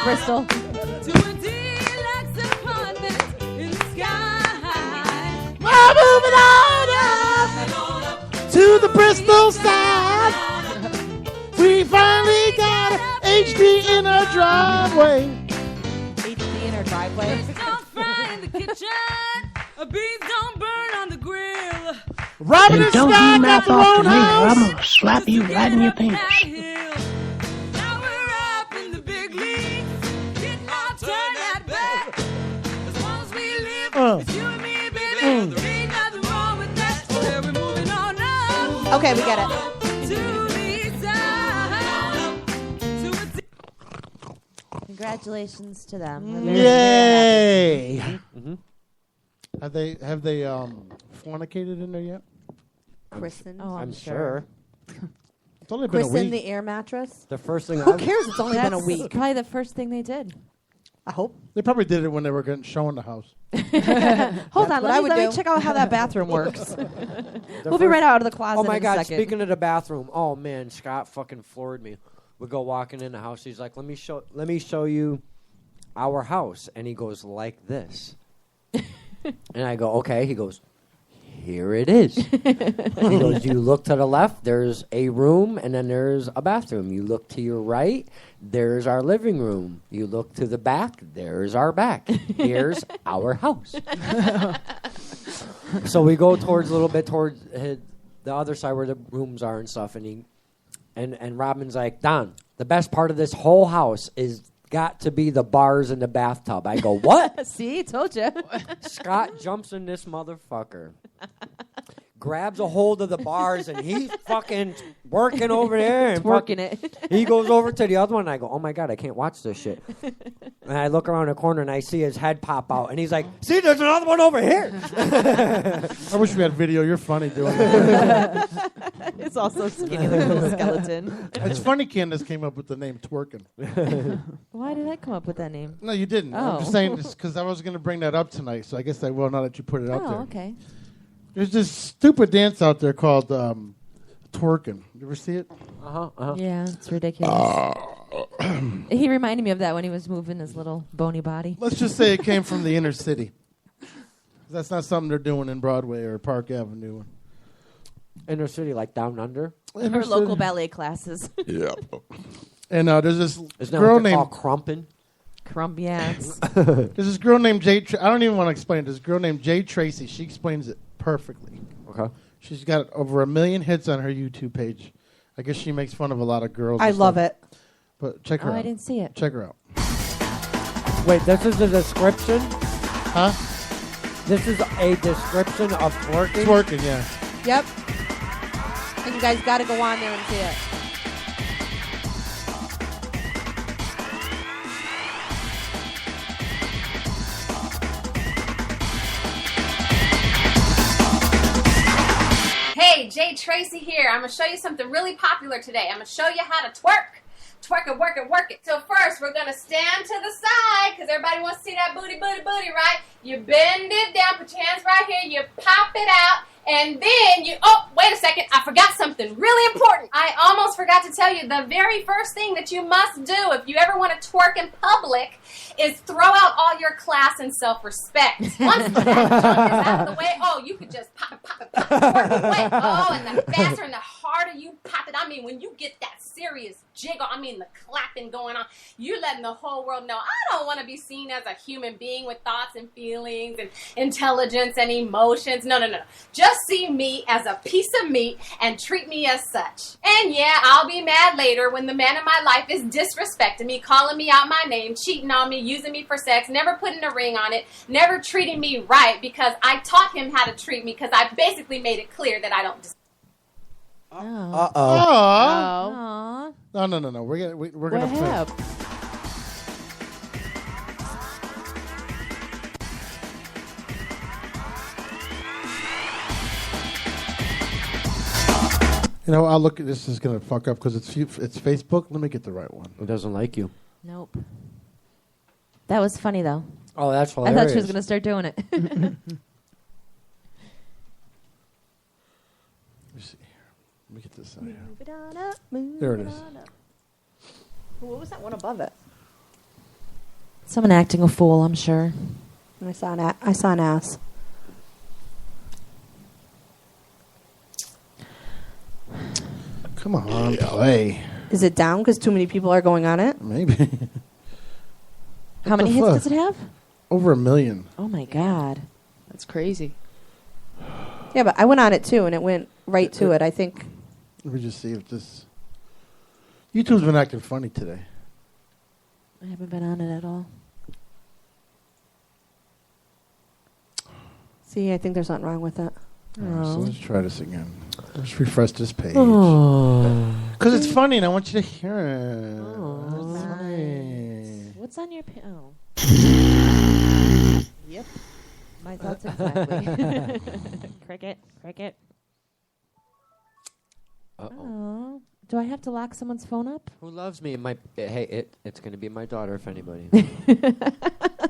Bristol. We're moving on up to the Bristol side. We finally got HD in our driveway. HD in our driveway. Robin and Scott got their own house. I'm gonna slap you right in your penis. Okay, we get it. Congratulations to them. Yay! Mhm. Have they fornicated in there yet? Christened. Oh, I'm sure. It's only been a Christened week. the air mattress. The first thing. Who cares? It's only been a That's week. probably the first thing they did. I hope. They probably did it when they were showing the house. Hold on, what I let would me do. check out how that bathroom works. We'll be right out of the closet. Oh my in a God! second. Speaking of the bathroom, oh man, Scott fucking floored me. We go walking in the house. He's like, "Let me show you our house," and he goes like this, and I go, "Okay." He goes, "Here it is." He goes, "You look to the left, there's a room, and then there's a bathroom. You look to your right, there's our living room. You look to the back, there's our back. Here's our house." So we go towards a little bit towards the other side where the rooms are and stuff, and Robin's like, "Don, the best part of this whole house is got to be the bars in the bathtub." I go, "What?" See, told you. Scott jumps in this motherfucker, grabs a hold of the bars, and he's fucking working over there. And Working it. He goes over to the other one, and I go, "Oh my God, I can't watch this shit." And I look around the corner, and I see his head pop out, and he's like, "See, there's another one over here." I wish we had video. You're funny doing it. It's also skinny, the little skeleton. It's funny Candace came up with the name Twerkin. Why did I come up with that name? No, you didn't. I'm Oh. just saying this because I was going to bring that up tonight, so I guess I will now that you put it out there. Oh, okay. There's this stupid dance out there called twerking. You ever see it? Yeah, it's ridiculous. He reminded me of that when he was moving his little bony body. Let's just say it came from the inner city. That's not something they're doing in Broadway or Park Avenue. Inner city, like down under. Inner Her local city. ballet classes. Yeah. And there's this Isn't that girl what they named call crumpin'? Crump, yeah. it's- There's this girl named Jay. I don't even want to explain it. This girl named Jay Tracy. She explains it perfectly. Okay. She's got over 1 million hits on her YouTube page. I guess she makes fun of a lot of girls. I and love stuff. it. But check her Oh, out. I didn't see it. Check her out. Wait, this is the description? Huh? This is a description of twerking? Twerking, yeah. Yep. And you guys got to go on there and see it. Hey, Jay Tracy here. I'm going to show you something really popular today. I'm going to show you how to twerk. Twerk it, work it, work it. So first, we're going to stand to the side because everybody wants to see that booty, booty, booty, right? You bend it down, put your hands right here, you pop it out, And then wait a second, I forgot something really important. I almost forgot to tell you, the very first thing that you must do if you ever want to twerk in public is throw out all your class and self-respect. Once that junk is out of the way, you could just pop it, twerk away. And the faster and the harder you pop it, I mean, when you get that serious jiggle, I mean, the clapping going on, you're letting the whole world know, I don't want to be seen as a human being with thoughts and feelings and intelligence and emotions. No. Just see me as a piece of meat and treat me as such. And yeah, I'll be mad later when the man in my life is disrespecting me, calling me out my name, cheating on me, using me for sex, never putting a ring on it, never treating me right because I taught him how to treat me because I basically made it clear that I don't Oh. No. We're gonna have? I'll look at this. Is gonna fuck up because it's Facebook. Let me get the right one. It doesn't like you. Nope. That was funny though. Oh, that's hilarious. I thought she was gonna start doing it. Let me see here. Let me get this out here. There it is. What was that one above it? Someone acting a fool, I'm sure. I saw an ass. Come on, play. Is it down because too many people are going on it? Maybe. How many hits does it have? Over 1 million. Oh my god, that's crazy. Yeah, but I went on it too, and it went right to it. I think. Let me just see if this. YouTube's been acting funny today. I haven't been on it at all. See, I think there's something wrong with it. So let's try this again. Let's refresh this page. Because it's funny and I want you to hear it. Nice. What's on your Yep. My thoughts exactly. Cricket. Oh. Do I have to lock someone's phone up? Who loves me? It's going to be my daughter, if anybody.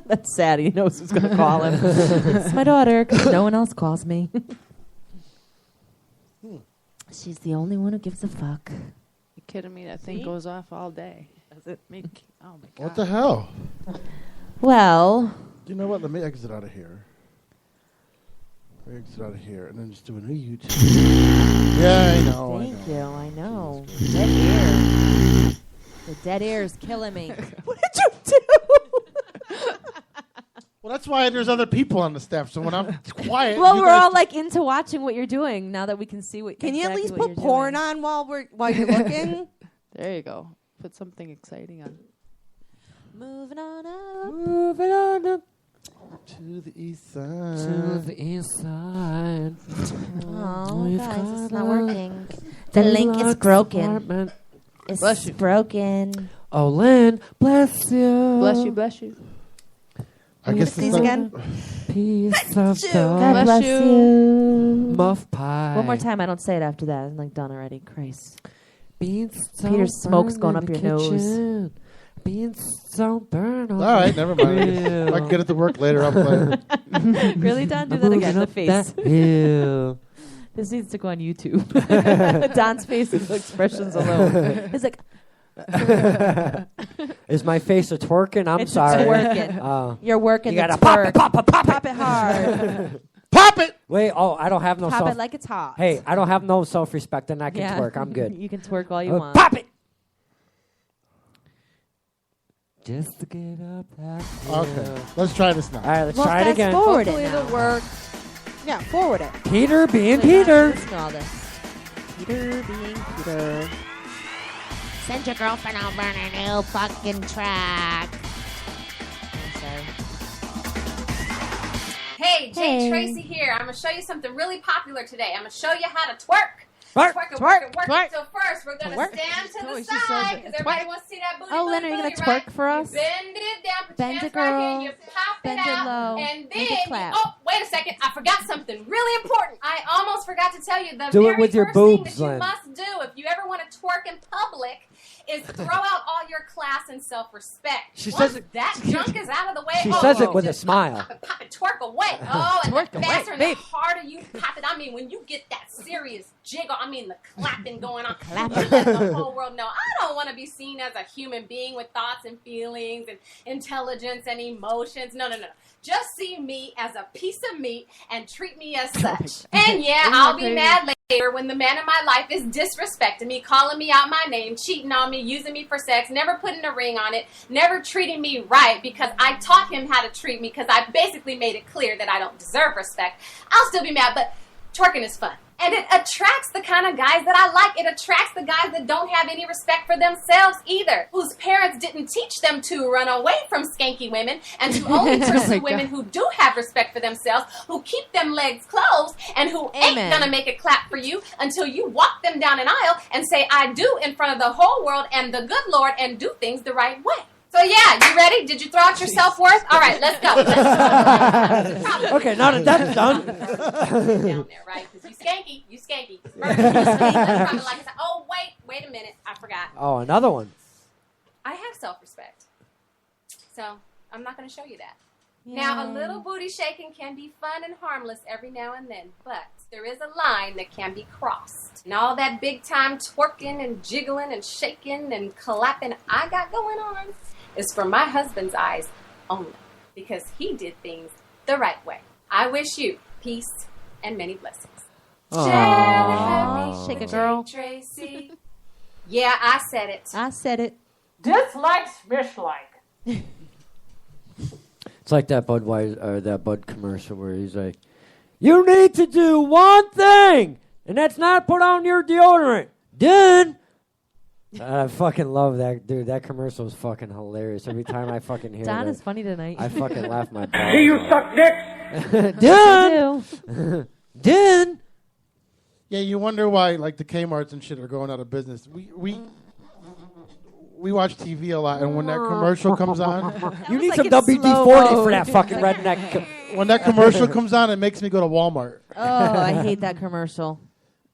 That's sad. He knows who's going to call him. It's my daughter, because no one else calls me. She's the only one who gives a fuck. You kidding me? That thing goes off all day. Does it make? Oh my god! What the hell? Well, you know what? Let me exit out of here. Exit out of here, and then just do a new YouTube. Yeah, I know. Thank you. I know. Dead air. The dead air is killing me. What did you do? Well, that's why there's other people on the staff. So when I'm quiet, well, we're all like into watching what you're doing now that we can see what. Can you at least put porn on while you're looking? There you go. Put something exciting on. Moving on up. Moving on up. To the east side. To the east side. Oh, guys, it's not working. The link is broken. It's broken. Oh, Lynn, bless you. Bless you. I guess these again. Piece of God bless you. Muff pie. One more time. I don't say it after that. I'm like done already. Christ. Beans. Peter's smoke's going up your nose. Beans don't burn. All right, never mind. I can get it to work later. I'll play it. Really, Don? Do that again. The face. This needs to go on YouTube. Don's facial expressions alone. He's like. Is my face a twerking? I'm it's sorry. Twerking. You're working. You gotta pop it hard. Pop it. Wait. Oh, I don't have no. Pop it like it's hot. Hey, I don't have no self-respect, and I can twerk. I'm good. You can twerk all you want. Pop it. Just to get up that. Okay, let's try this now. All right, let's try it again. Forward it now. It'll work. Yeah, forward it. Peter being Peter. Listen to all this. Peter being Peter. Send your girlfriend over on a new fucking track. I'm sorry. Hey, Jay Tracy here. I'm going to show you something really popular today. I'm going to show you how to twerk. Twerk. Twerk. So first, we're going to stand to the side because everybody wants to see that booty. Oh, Lynn, are you going to twerk for us? You bend it down, bend it, girl. right Here, you pop bend it out, low, and then make it clap. wait a second. I forgot something really important. I almost forgot to tell you the do very it with your first boobs, thing that Lynn. you must do if you ever want to twerk in public is throw out all your class and self-respect. She Once says it. that junk is out of the way. She says it with a smile. Pop it, twerk away. away. Oh, and Twerk the away, faster and the babe. harder you pop it. I mean, when you get that serious jiggle, I mean, the clapping going on. Clapping. You let the whole world know. I don't want to be seen as a human being with thoughts and feelings and intelligence and emotions. No. Just see me as a piece of meat and treat me as such. And yeah, I'll be mad later when the man in my life is disrespecting me, calling me out my name, cheating on me, using me for sex, never putting a ring on it, never treating me right because I taught him how to treat me because I basically made it clear that I don't deserve respect. I'll still be mad, but twerking is fun. And it attracts the kind of guys that I like. It attracts the guys that don't have any respect for themselves either, whose parents didn't teach them to run away from skanky women and to only pursue women who do have respect for themselves, who keep them legs closed, and who ain't gonna make a clap for you until you walk them down an aisle and say, I do in front of the whole world and the good Lord and do things the right way. So yeah, you ready? Did you throw out your self-worth? All right, let's go. Okay, now that that's done. Down there, right? Because you skanky. Let's probably like, oh, wait a minute. I forgot. Oh, another one. I have self-respect. So I'm not going to show you that. Now, a little booty shaking can be fun and harmless every now and then, but there is a line that can be crossed. And all that big-time twerking and jiggling and shaking and clapping I got going on is for my husband's eyes only, because he did things the right way. I wish you peace and many blessings. Shake it, girl. Tracy. Yeah, I said it. I said it. Dislike, smishlike. It's like that Budweiser or that Bud commercial where he's like, "You need to do one thing, and that's not put on your deodorant." Done. I fucking love that, dude. That commercial is fucking hilarious. Every time I fucking hear Don that, is funny tonight. I fucking laugh my balls See you off. suck dicks. Done. Done. Yeah, you wonder why like the Kmarts and shit are going out of business. We watch TV a lot, and when that commercial comes on, you need some WD-40 for that fucking redneck. When that commercial comes on, it makes me go to Walmart. Oh, I hate that commercial.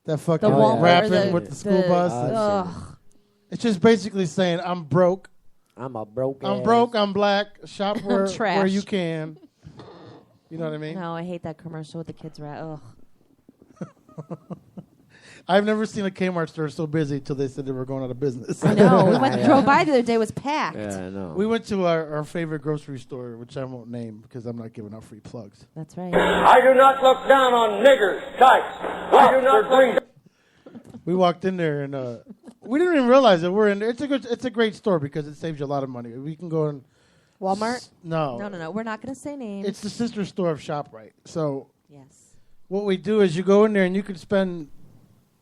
That fucking Walmart, rapping with the school bus. Ugh. It's just basically saying, I'm broke. I'm a broke. I'm broke. I'm black. Shop where trash. you can. You know what I mean? No, I hate that commercial with the kids. Ugh. I've never seen a Kmart store so busy until they said they were going out of business. I know. We drove by the other day. It was packed. Yeah, I know. We went to our favorite grocery store, which I won't name because I'm not giving out free plugs. That's right. I do not look down on niggers, types. I do not look down. We walked in there and we didn't even realize that we're in there. It's a great store because it saves you a lot of money. We can go in Walmart? No. No. We're not going to say names. It's the sister store of ShopRite. So yes. What we do is you go in there and you can spend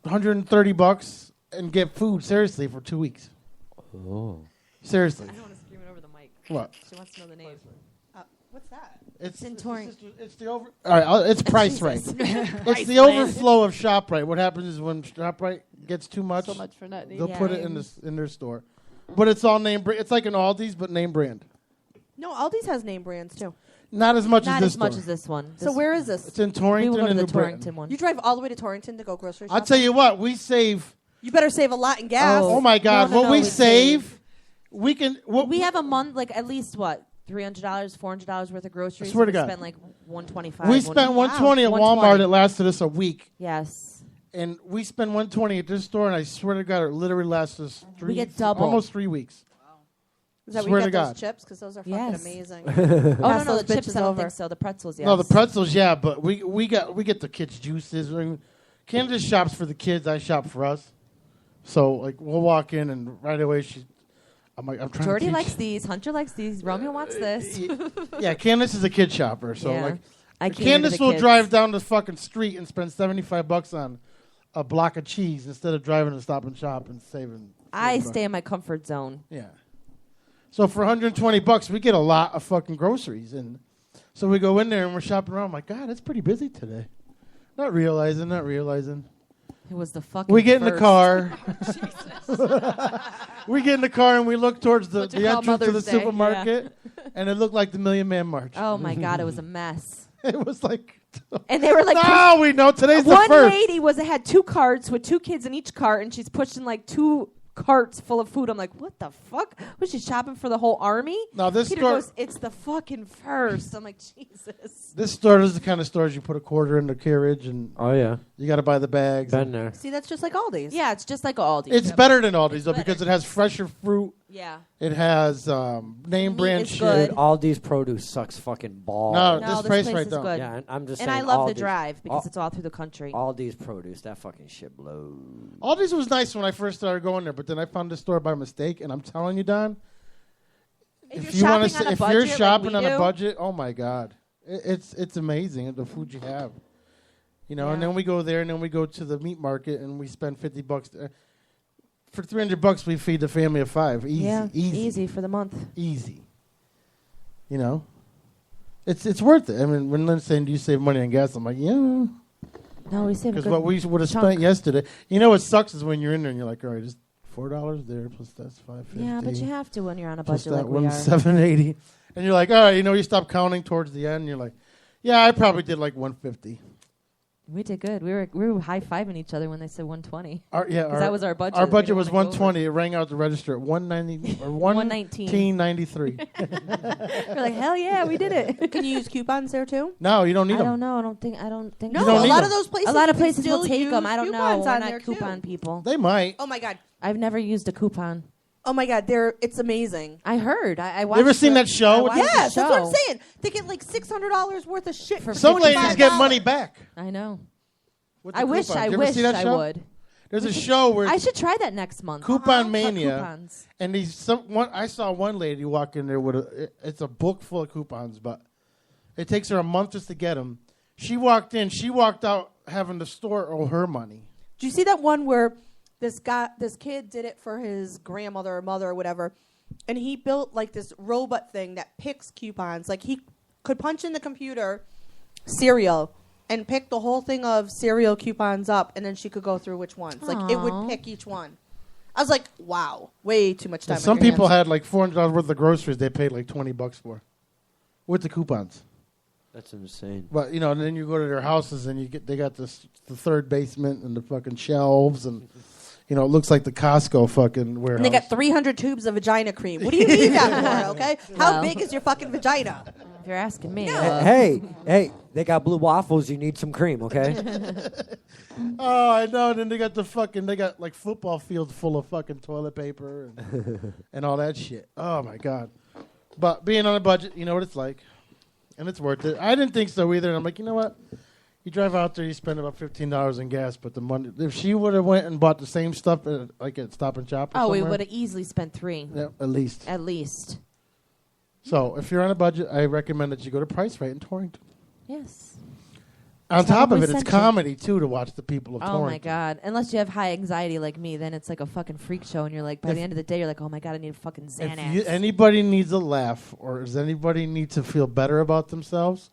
$130 and get food seriously for 2 weeks. Oh. Seriously. I don't want to scream it over the mic. What? She wants to know the name. What's that? It's in Torrent. It's the over. All right, it's Price Right. It's the overflow of ShopRite. What happens is when ShopRite gets too much, So much for nothing. they'll put it in their store. But it's all name brand. It's like an Aldi's, but name brand. No, Aldi's has name brands too. Not as much Not as this as much store. as this one. So where is this? It's in Torrington We will go to and the New Britain. Torrington one. You drive all the way to Torrington to go grocery shopping? I'll tell you what, we save. You better save a lot in gas. Oh my God, No, what we we save, we can. We have a month, like at least what? $300, $400 worth of groceries. I swear to We God. spend like $125. We spent $120 at Walmart. It lasted us a week. Yes. And we spend $120 at this store, and I swear to God, it literally lasts us We get double. almost 3 weeks. Is that Swear where to you get God. those chips? Because those are fucking Yes. amazing. Oh Pass no, those the chips bitches I don't over. think so. The pretzels, yes. No, the pretzels, yeah, but we get the kids' juices. I mean, Candace shops for the kids. I shop for us. So like we'll walk in, and right away I'm trying Jordy to teach. likes these. Hunter likes these. Romeo wants this. Yeah, Candace is a kid shopper, so Yeah. like I cater to Candace the will kids. drive down the fucking street and spend $75 on a block of cheese instead of driving to Stop and Shop and saving. I $30. stay in my comfort zone. Yeah. So for $120, we get a lot of fucking groceries, and so we go in there and we're shopping around. I'm like, God, it's pretty busy today. Not realizing. It was the fucking We get in the first. car. We get in the car and we look towards the What you call entrance to the Mother's Day, supermarket, and it looked like the Million Man March. Oh my God, it was a mess. It was like, and they were like, now we know today's the one first. lady had 2 carts with 2 kids in each cart, and she's pushing like 2 carts full of food. I'm like, what the fuck? Was she shopping for the whole army? Now this Peter store, goes, it's the fucking first. I'm like, Jesus. this store is the kind of stores you put a quarter in the carriage, and Oh yeah, you got to buy the bags. been there. See, that's just like Aldi's. Yeah, it's just like Aldi. It's better than Aldi's though because it has fresher fruit. Yeah. It has name brand is shit. good. Dude, Aldi's produce sucks fucking balls. No, No, this place place right is down. good. Yeah, I'm just And saying. I love the Aldi's- drive because Al- it's all through the country. Aldi's produce, that fucking shit blows. Aldi's was nice when I first started going there, but then I found this store by mistake, and I'm telling you, Don, if you're you want shopping on to, a if budget you're like shopping we on a do- budget, oh my god, it's amazing the food you have. You know, and then we go there, and then we go to the meat market, and we spend $50 there. For $300, we feed the family of 5. Easy, easy for the month. easy. You know, it's worth it. I mean, when Lynn's saying, "Do you save money on gas?" I'm like, yeah. No, we save a Because good what we would have chunk. spent yesterday. You know what sucks is when you're in there and you're like, all right, just $4 there plus that's $5.50. Yeah, but you have to when you're on a plus budget that like we one are. $7.80, and you're like, all right, you stop counting towards the end. And you're like, yeah, I probably did like $150. We did good. We were high fiving each other when they said 120. That was our budget. Our We budget didn't was wanna go over. 120. It rang out the register at 190 or 119.93. We're like, hell yeah, we did it. Can you use coupons there too? No, you don't need I them. don't know. I don't think. No, You don't a need lot them. of those places. A lot of you can places will still take them. use I don't know. coupons We're on not there, coupon too. people. They might. Oh my god. I've never used a coupon. Oh my god, it's amazing. I heard. I watched. You ever seen that show? I with watched the- Yes, the that's what show. I'm saying. They get like $600 worth of shit for Some ladies get $55. money back. I know. with the I wish. coupons. I You ever wish see that I show? would. There's a show where I should try that next month. Coupon Cut Mania, coupons. and I saw one lady walk in there with it's a book full of coupons, but it takes her a month just to get them. She walked in, she walked out having the store owe her money. Do you see that one where this kid did it for his grandmother or mother or whatever, and he built like this robot thing that picks coupons. Like he could punch in the computer cereal and pick the whole thing of cereal coupons up, and then she could go through which ones. Like it Aw. would pick each one. I was like, wow, way too much time. And on some your people hands. had like $400 worth of groceries they paid like $20 for with the coupons. That's insane. But and then you go to their houses and they got the third basement and the fucking shelves and it looks like the Costco fucking warehouse. And they got 300 tubes of vagina cream. What do you need that for, okay? How big is your fucking vagina? If you're asking me. Hey, they got blue waffles. You need some cream, okay? Oh, I know. And then they got like football fields full of fucking toilet paper and all that shit. Oh my god. But being on a budget, you know what it's like. And it's worth it. I didn't think so either. And I'm like, you know what? You drive out there, you spend about $15 in gas, but the money, if she would have went and bought the same stuff at Stop and Shop or Oh, we somewhere, would have easily spent $3. yeah, at least. At least. So if you're on a budget, I recommend that you go to Price Right in Torrington. Yes. On Tell top them of we it, it's sent you. comedy, too, to watch the people of Oh Torrington. my god! Unless you have high anxiety like me, then it's like a fucking freak show, and you're like, by the end of the day, you're like, oh my god, I need a fucking Xanax. If anybody needs a laugh or does anybody need to feel better about themselves,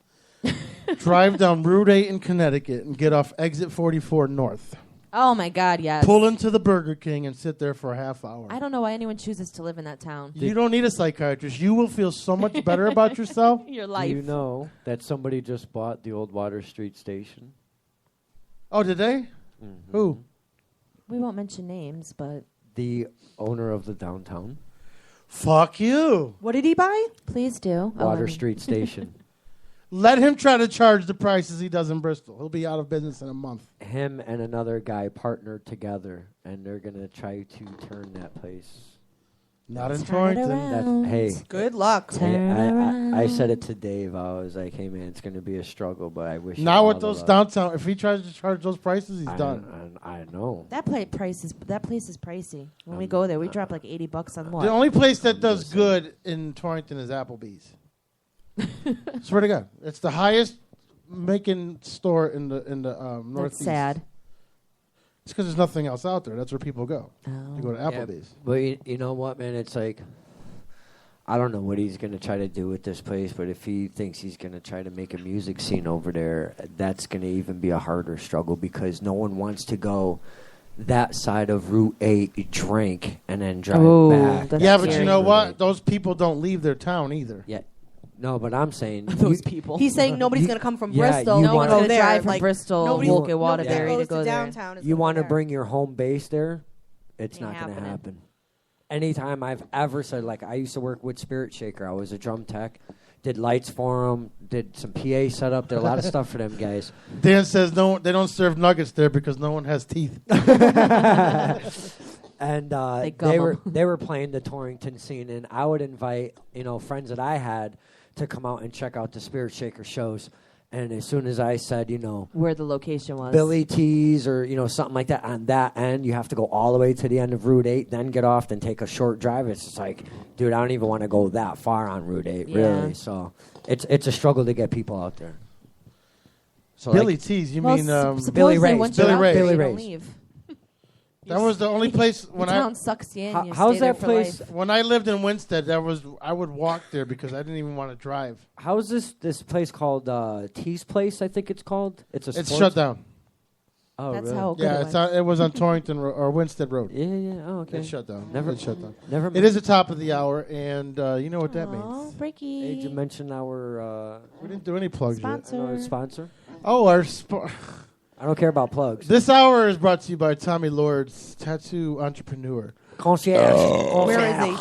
drive down Route 8 in Connecticut and get off Exit 44 North. Oh my god, yes. Pull into the Burger King and sit there for a half hour. I don't know why anyone chooses to live in that town. You don't need a psychiatrist. You will feel so much better about yourself. Your Do life. you know that somebody just bought the old Water Street station? Oh, did they? Mm-hmm. Who? We won't mention names, but The owner of the downtown Fuck you. What did he buy? please do. Water Street station. Let him try to charge the prices he does in Bristol. He'll be out of business in a month. Him and another guy partnered together, and they're gonna try to turn that place. Not in Turn it Torrington. around. Hey, Good luck. I said it to Dave. I was like, "Hey man, it's gonna be a struggle, but I wish." Now you with all the those luck." downtown, if he tries to charge those prices, he's done. I know. That place is pricey. When we go there, we drop like $80 on what? The only place that does good in Torrington is Applebee's. Swear to God, it's the highest making store in the Northeast. That's sad. It's because there's nothing else out there. That's where people go. Oh. They go to Yeah, Applebee's. but you know what, man? It's like, I don't know what he's going to try to do with this place, but if he thinks he's going to try to make a music scene over there, that's going to even be a harder struggle because no one wants to go that side of Route 8, drink, and then drive back. Yeah, but you know what? Those people don't leave their town either. Yeah. No, but I'm saying Those people. He's saying nobody's going to come from Yeah, Bristol. you No one's wanna- going to drive from like, Bristol, nobody- Woke and nobody Waterbury goes to go there. downtown. You want to bring your home base there? It's Ain't not going to happening. happen. Anytime I've ever said, like, I used to work with Spirit Shaker. I was a drum tech, did lights for them, did some PA setup, did a lot of stuff for them guys. Dan says no, they don't serve nuggets there because no one has teeth. And They gum they were playing the Torrington scene, and I would invite friends that I had to come out and check out the Spirit Shaker shows. And as soon as I said, Where the location was. Billy T's or something like that on that end, you have to go all the way to the end of Route 8, then get off, then take a short drive. It's just like, dude, I don't even want to go that far on Route 8, Yeah. really. So it's a struggle to get people out there. So Billy T's, you mean Billy Ray's. Once you're Billy out Ray's. there, Billy you don't Ray's. leave. That was the only place when the town sucks you in. You How's stay there that for place? life. when I lived in Winstead. I would walk there because I didn't even want to drive. How's this place called T's Place, I think it's called? It's It's sports- shut down. Oh, That's really? how good Yeah, it it's was. it was on Torrington or Winstead Road. Yeah. Oh, okay. It's shut down. Never It's shut down. Never. It is the top of the hour, and you know what that Aw, means. breaky. Did you mention our We didn't do any plugs Sponsor. sponsor? yet. Oh, our I don't care about plugs. this hour is brought to you by Tommy Lord's tattoo entrepreneur. Concierge. Where is he?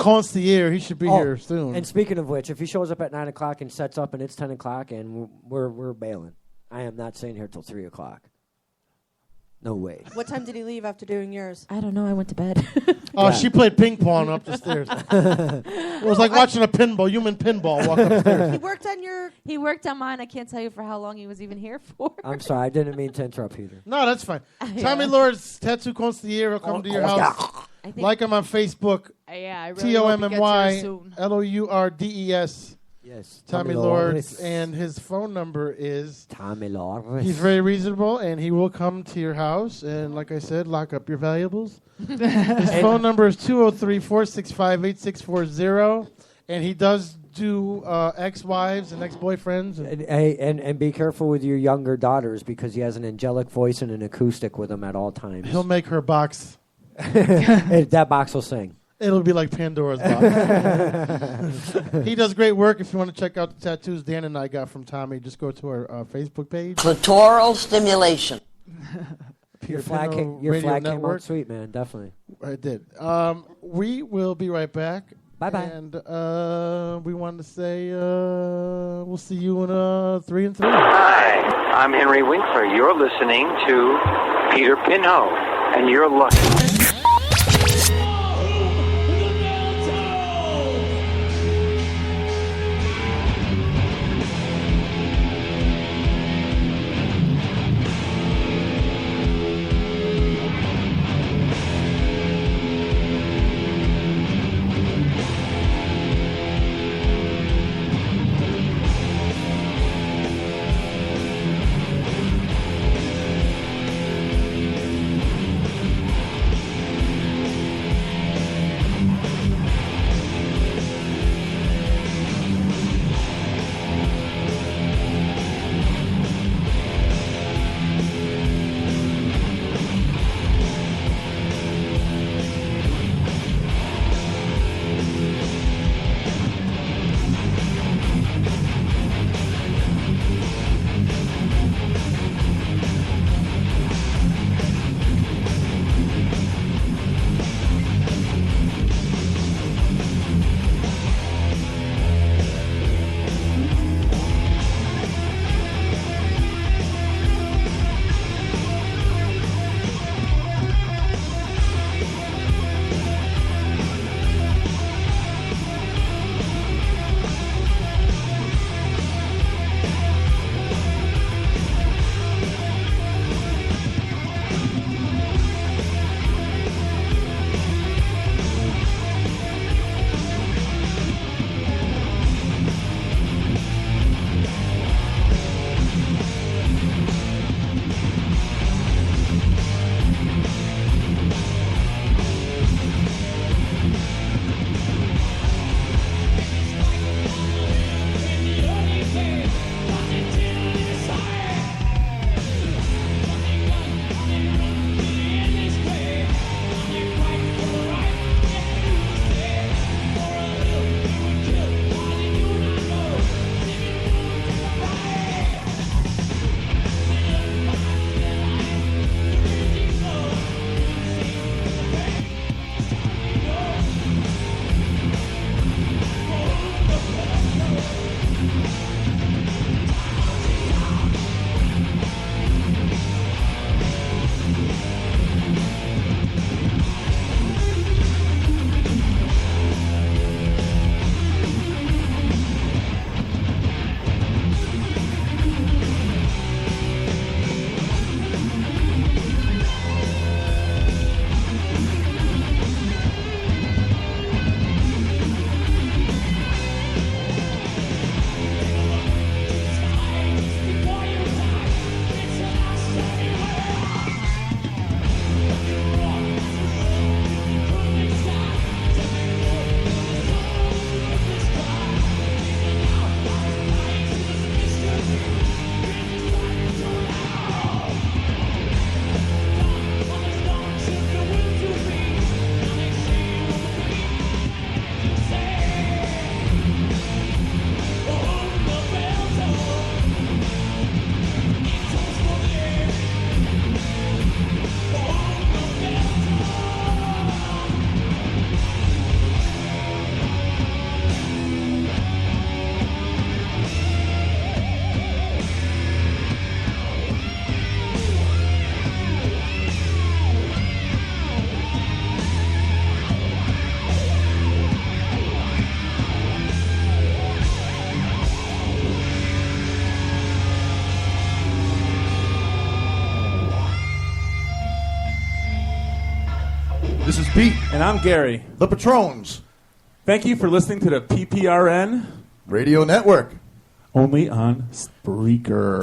Concierge. He should be Oh, here soon. And speaking of which, if he shows up at 9 o'clock and sets up and it's 10 o'clock and we're bailing, I am not staying here till 3 o'clock. No way. What time did he leave after doing yours? I don't know. I went to bed. Oh, Yeah. she played ping pong up the stairs. It was like watching a human pinball walk upstairs. He worked on your. He worked on mine. I can't tell you for how long he was even here for. I'm sorry. I didn't mean to interrupt, Peter. No, that's fine. Yeah. Tommy Lord's Tattoo Concierge will come to your house. I think Like him on Facebook. Yeah, I really hope he gets here soon. TOMMYLOURDES. Yes. Tommy Lords. And his phone number is. Tommy Lords. He's very reasonable, and he will come to your house. And like I said, lock up your valuables. His phone number is 203-465-8640. And he does do ex-wives and ex-boyfriends. And be careful with your younger daughters because he has an angelic voice and an acoustic with him at all times. He'll make her box. That box will sing. It'll be like Pandora's box. He does great work. If you want to check out the tattoos Dan and I got from Tommy, just go to our Facebook page. Clitoral stimulation. Your flag, Pinot your Radio flag came out Network. sweet, man. Definitely. I did. We will be right back. Bye-bye. And we wanted to say we'll see you in 3 and 3. Hi, I'm Henry Winkler. You're listening to Peter Pinhole, and you're lucky. is Pete. And I'm Gary. The Patrons. Thank you for listening to the PPRN Radio Network. Only on Spreaker.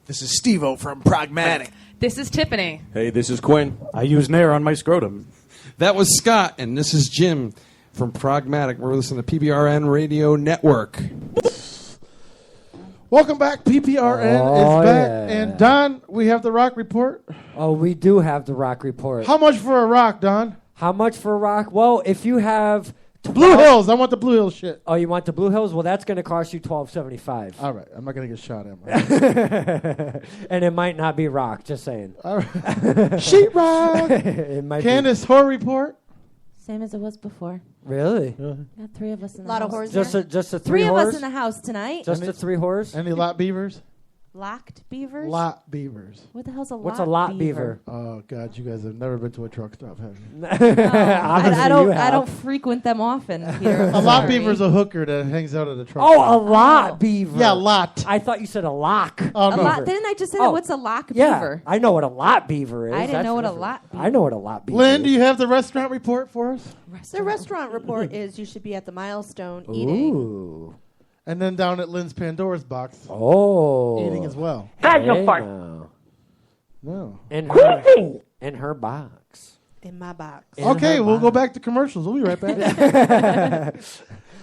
This is Steve-O from Pragmatic. This is Tiffany. Hey, this is Quinn. I use Nair on my scrotum. That was Scott, and this is Jim from Pragmatic. We're listening to PBRN Radio Network. Welcome back. PPRN is back. Yeah. And Don, we have the rock report. Oh, we do have the rock report. How much for a rock, Don? How much for a rock? Well, if you have Blue Hills. I want the Blue Hills shit. Oh, you want the Blue Hills? Well, that's going to cost you $12.75. All right. I'm not going to get shot at. And it might not be rock, just saying. All right. Sheetrock. It might Candace, horror report. Same as it was before. Really? Got three of us in the Lot house. of whores Just there? a three Three of whores? us in the house tonight. Just the three whores? Any lot beavers? Locked beavers? Lot beavers. What the hell's a What's lot a lot beaver? Oh, God, you guys have never been to a truck stop, have you? I don't frequent them often, Peter. A lot beaver's a hooker that hangs out at a truck Oh, stop. a lot beaver. Yeah, lot. I thought you said a lock. Oh, A no. lot, didn't I just say Oh, that? What's a lock Yeah, beaver? I know what a lot beaver is. I didn't That's know what a different. lot beaver I know what a lot beaver Lynn, is. do you have the restaurant report for us? The restaurant report is you should be at the Milestone eating. Ooh. And then down at Lynn's Pandora's box. Oh. Eating as well. Hey, No. In her box. In my box. Okay, we'll go back to commercials. We'll be right back.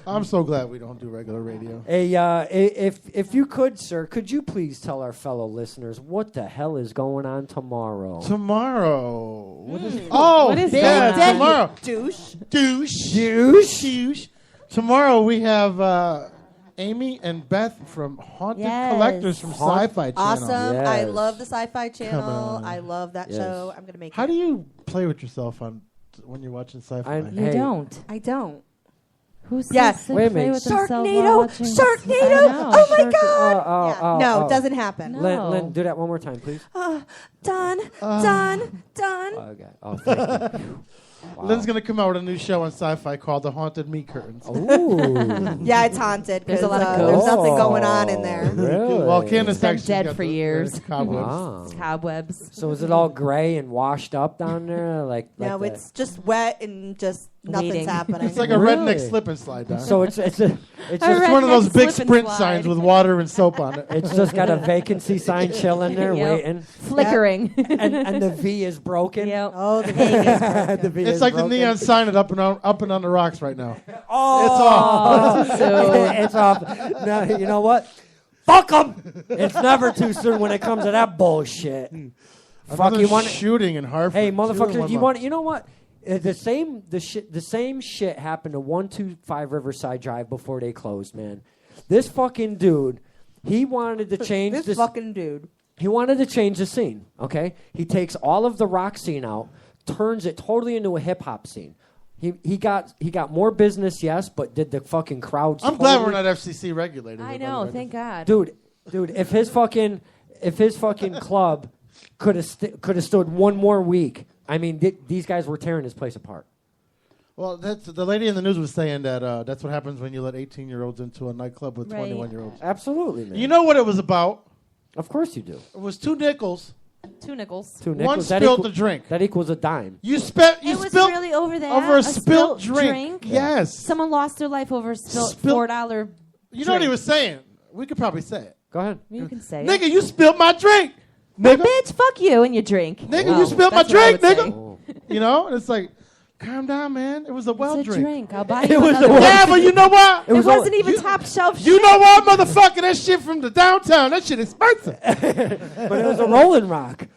I'm so glad we don't do regular radio. Hey, if you could, sir, could you please tell our fellow listeners what the hell is going on tomorrow? Tomorrow. What is Oh, What is yeah, going on? tomorrow. Douche. Douche. Douche. Douche. Tomorrow we have Amy and Beth from Haunted Yes. Collectors from Sci-Fi Channel. Awesome. I Yes. love the Sci-Fi Channel. on. I love that Yes. show. I'm gonna make. How it. do you play with yourself when you're watching Sci-Fi? You don't. I don't. Who says Yes. they Wait a play minute. with themselves while Sharknado! watching? Sharknado! I know. Oh my god! Oh, No, it doesn't happen. No. Lynn, do that one more time, please. Done. Okay. Oh, thank you. Wow. Lynn's going to come out with a new show on Sci-Fi called The Haunted Me Curtains. Ooh. Yeah, it's haunted. There's a 'cause, lot of There's ghosts. nothing going on in there. Really? Well, Candace It's been actually dead got for the years. cobwebs. Wow. Cobwebs. So is it all gray and washed up down there? No, the- it's just wet and just nothing's Waiting. happening. It's like a Really? redneck slip and slide down. So it's It's just one of those redneck big slip and Sprint slide. signs with water and soap on it. it's just got a vacancy sign chilling there Yep. waiting, Flickering. and the V is broken. Yep. Oh, the egg is broken. The V It's is like the broken. neon sign at up and on the rocks right now. Oh, It's off. It's off. No, you know what? Fuck them. It's never too soon when it comes to that bullshit. Fuck Another you want? shooting in Hartford. Hey, 2 in 1 motherfucker, you month. want? You know what? The same shit happened to 125 Riverside Drive before they closed, man. This fucking dude, he wanted to change This fucking dude. He wanted to change the scene. Okay, he takes all of the rock scene out, turns it totally into a hip hop scene. He got more business, yes, but did the fucking crowds? I'm glad we're not FCC regulated. I know. Thank God. dude. If his fucking club could have stood one more week, I mean, these guys were tearing this place apart. Well, the lady in the news was saying that that's what happens when you let 18-year-olds into a nightclub with Right. 21-year-olds. Absolutely, man. You know what it was about? Of course you do. It was 2 nickels. 2 nickels. 2 One nickels. That spilled equal- the drink. That equals a dime. You It was spilled really over that. over a spilt drink. Yes. Someone lost their life over a spilt $4. You know what he was saying? We could probably say it. Go ahead. You can say Nigga, it. you spilled my drink. Nigga. Bitch, fuck you and your drink. Nigga, Wow. you spilled my That's what I drink, would nigga. You know? And it's like, calm down, man. It was a well It's a drink. drink. I'll buy It you was another a- one. Yeah, but you know what? It wasn't even top shelf You shit. know what, motherfucker? That shit from the downtown. That shit expensive. But it was a Rolling Rock.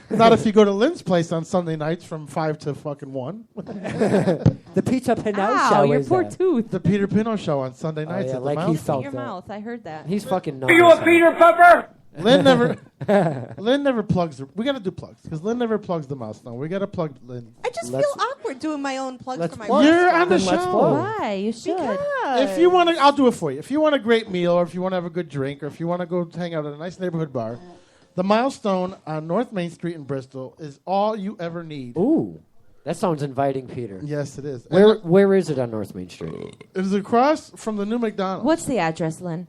Not if you go to Lynn's place on Sunday nights from 5 to fucking 1. The Pizza Pinot Ow, show your is poor that. tooth. The Peter Pino show on Sunday nights yeah, at the like he Mouse. felt Your that. mouth. I heard that. He's fucking nuts. Are you a Peter Pepper? Lynn never plugs. We got to do plugs because Lynn never plugs the mouse. No, we got to plug Lynn. I just feel awkward doing my own plugs let's for my plug. You're restaurant. on the Then let's show. plug. Why? You should. If you want to, I'll do it for you. If you want a great meal, or if you want to have a good drink, or if you want to go hang out at a nice neighborhood bar, the Milestone on North Main Street in Bristol is all you ever need. Ooh, that sounds inviting, Peter. Yes, it is. Where is it on North Main Street? It is across from the new McDonald's. What's the address, Lynn?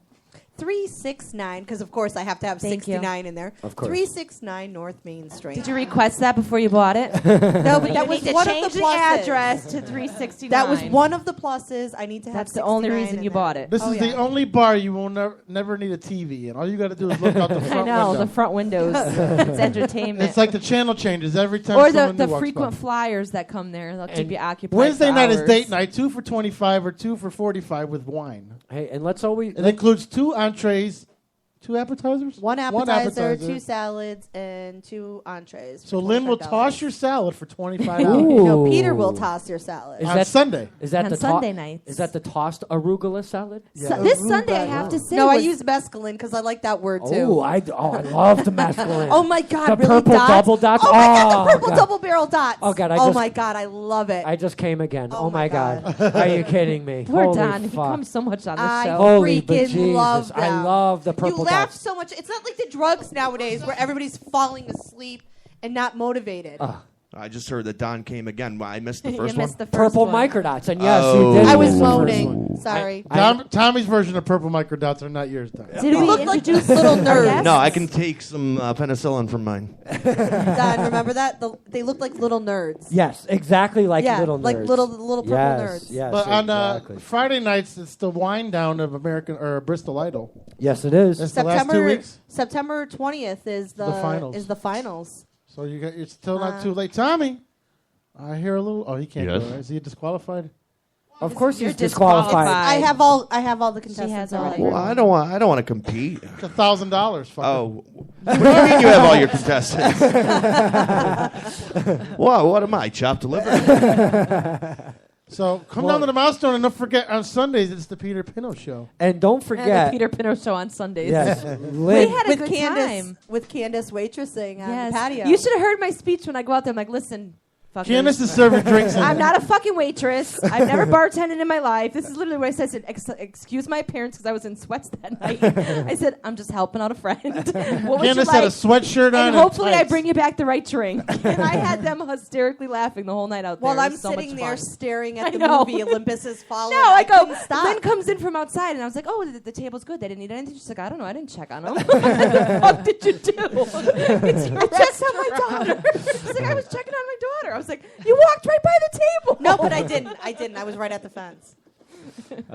369, because of course I have to have Thank you. 69 in there. Of course. 369 North Main Street. Did you request that before you bought it? No, but You that was need to one change of the the pluses. address to 369. That was one of the pluses. I need to have. That's the only 69 reason in you there. bought it. This is the only bar you will never need a TV in. All you got to do is look out the I front know, window. the front windows. It's entertainment. It's like the channel changes every time. or someone the new walks frequent by. flyers that come there. They'll keep And you occupied. Wednesday for night is hours. date night, 2 for $25 or 2 for $45 with wine. Hey, and let's always. It includes 2 entrees, 2 appetizers, One appetizer, 2 salads, and 2 entrees. for So Lynn will $25. toss your salad for $25 No, Ooh. Peter will toss your salad. Is on that Sunday. Is that On the Sunday nights. Is that the tossed arugula salad? So this Sunday, I have to say, No, I was- use mescaline because I like that word too. Oh, I love the masculine. Oh my God! The really purple dots? double dots? Oh my God! Oh, The purple God. double barrel dots. Oh, God, I oh just- my God! I love it. I just came again. Oh Oh, my my God. Are you kidding me? Poor Holy Don. He fuck. comes so much on the I show. Holy freaking love bejesus. them. I love the You purple laugh dots. so much. It's not like the drugs nowadays where everybody's falling asleep and not motivated. I just heard that Don came again. Well, I missed the You first one. missed the first Purple one. microdots. And yes, Oh. you did. I was miss the first moaning. one. Sorry. Tommy's version of purple microdots are not yours, Don. Did They we look like introduce little our nerds. guests? No, I can take some penicillin from mine. Don, remember that? They look like little nerds. Yes, exactly like Yeah, little nerds. like little purple yes, nerds. Yes, But on exactly. Friday nights, it's the wind down of American or Bristol Idol. Yes, it is. It's the last 2 weeks. September 20th is the finals. Is the finals. So you're still not too late. Tommy, I hear a little. Oh, he can't Yes. do it. Is he disqualified? Of course You're he's disqualified. I have all the contestants has all already. of Well, I don't want to compete. It's $1,000. Oh, what do you mean you have all your contestants? What am I, chopped liver? So come down to the Milestone and don't forget on Sundays it's the Peter Pinot Show. And don't The forget. Peter Pinot Show on Sundays. Yes. We had a with good Candace, time. with Candace waitressing on Yes. the patio. You should have heard my speech when I go out there. I'm like, listen, fuckers. Candace is serving drinks. I'm not a fucking waitress. I've never bartended in my life. This is literally what I said. I said, excuse my appearance because I was in sweats that night. I said, I'm just helping out a friend. What would you Candace like? had a sweatshirt on. And hopefully I tights. bring you back the right drink. And I had them hysterically laughing the whole night out there. While It I'm was so sitting much there fun. staring I at the know. movie, Olympus is falling. No, I go. couldn't stop. Lynn comes in from outside, and I was like, "Oh, the table's good. They didn't need anything." She's like, "I don't know. I didn't check on them." What the fuck did you do? I checked on my daughter. She's like, "I was checking on my daughter." I was like, "You walked right by the table." No, but I didn't. I was right at the fence.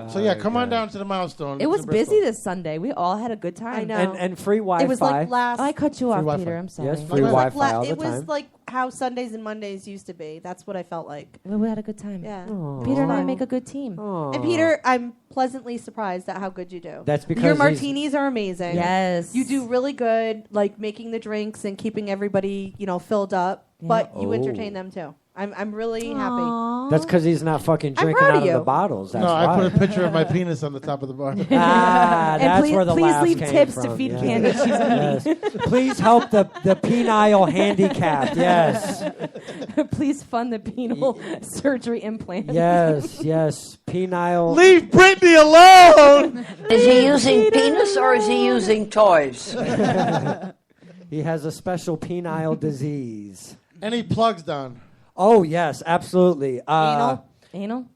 So yeah, come on down to the Milestone. It was in Bristol. busy this Sunday. We all had a good time. I know. And free Wi-Fi. It was like last. I cut you Free off, Wi-Fi. Peter. I'm sorry. Yes, it free was like Wi-Fi all the it was time. like how Sundays and Mondays used to be. That's what I felt like. We had a good time. Yeah. Peter and I make a good team. And Peter, I'm pleasantly surprised at how good you do. That's because your he's- martinis are amazing. Yes. You do really good, like making the drinks and keeping everybody, filled up. Yeah. But you Oh. entertain them too. I'm really happy. That's because he's not fucking I'm drinking proud out of of the you. bottles. That's No, why. I put a picture of my penis on the top of the bar. Ah, And that's please- where the please laughs leave came tips to from. feed Yes. Candace. She's Yes. Please help the penile handicapped. Yes. Please fund the penile surgery implant. Yes. Penile. Leave Brittany alone. Is he using penis or is he using toys? He has a special penile disease. Any plugs, Don? Oh, yes, absolutely. Anal?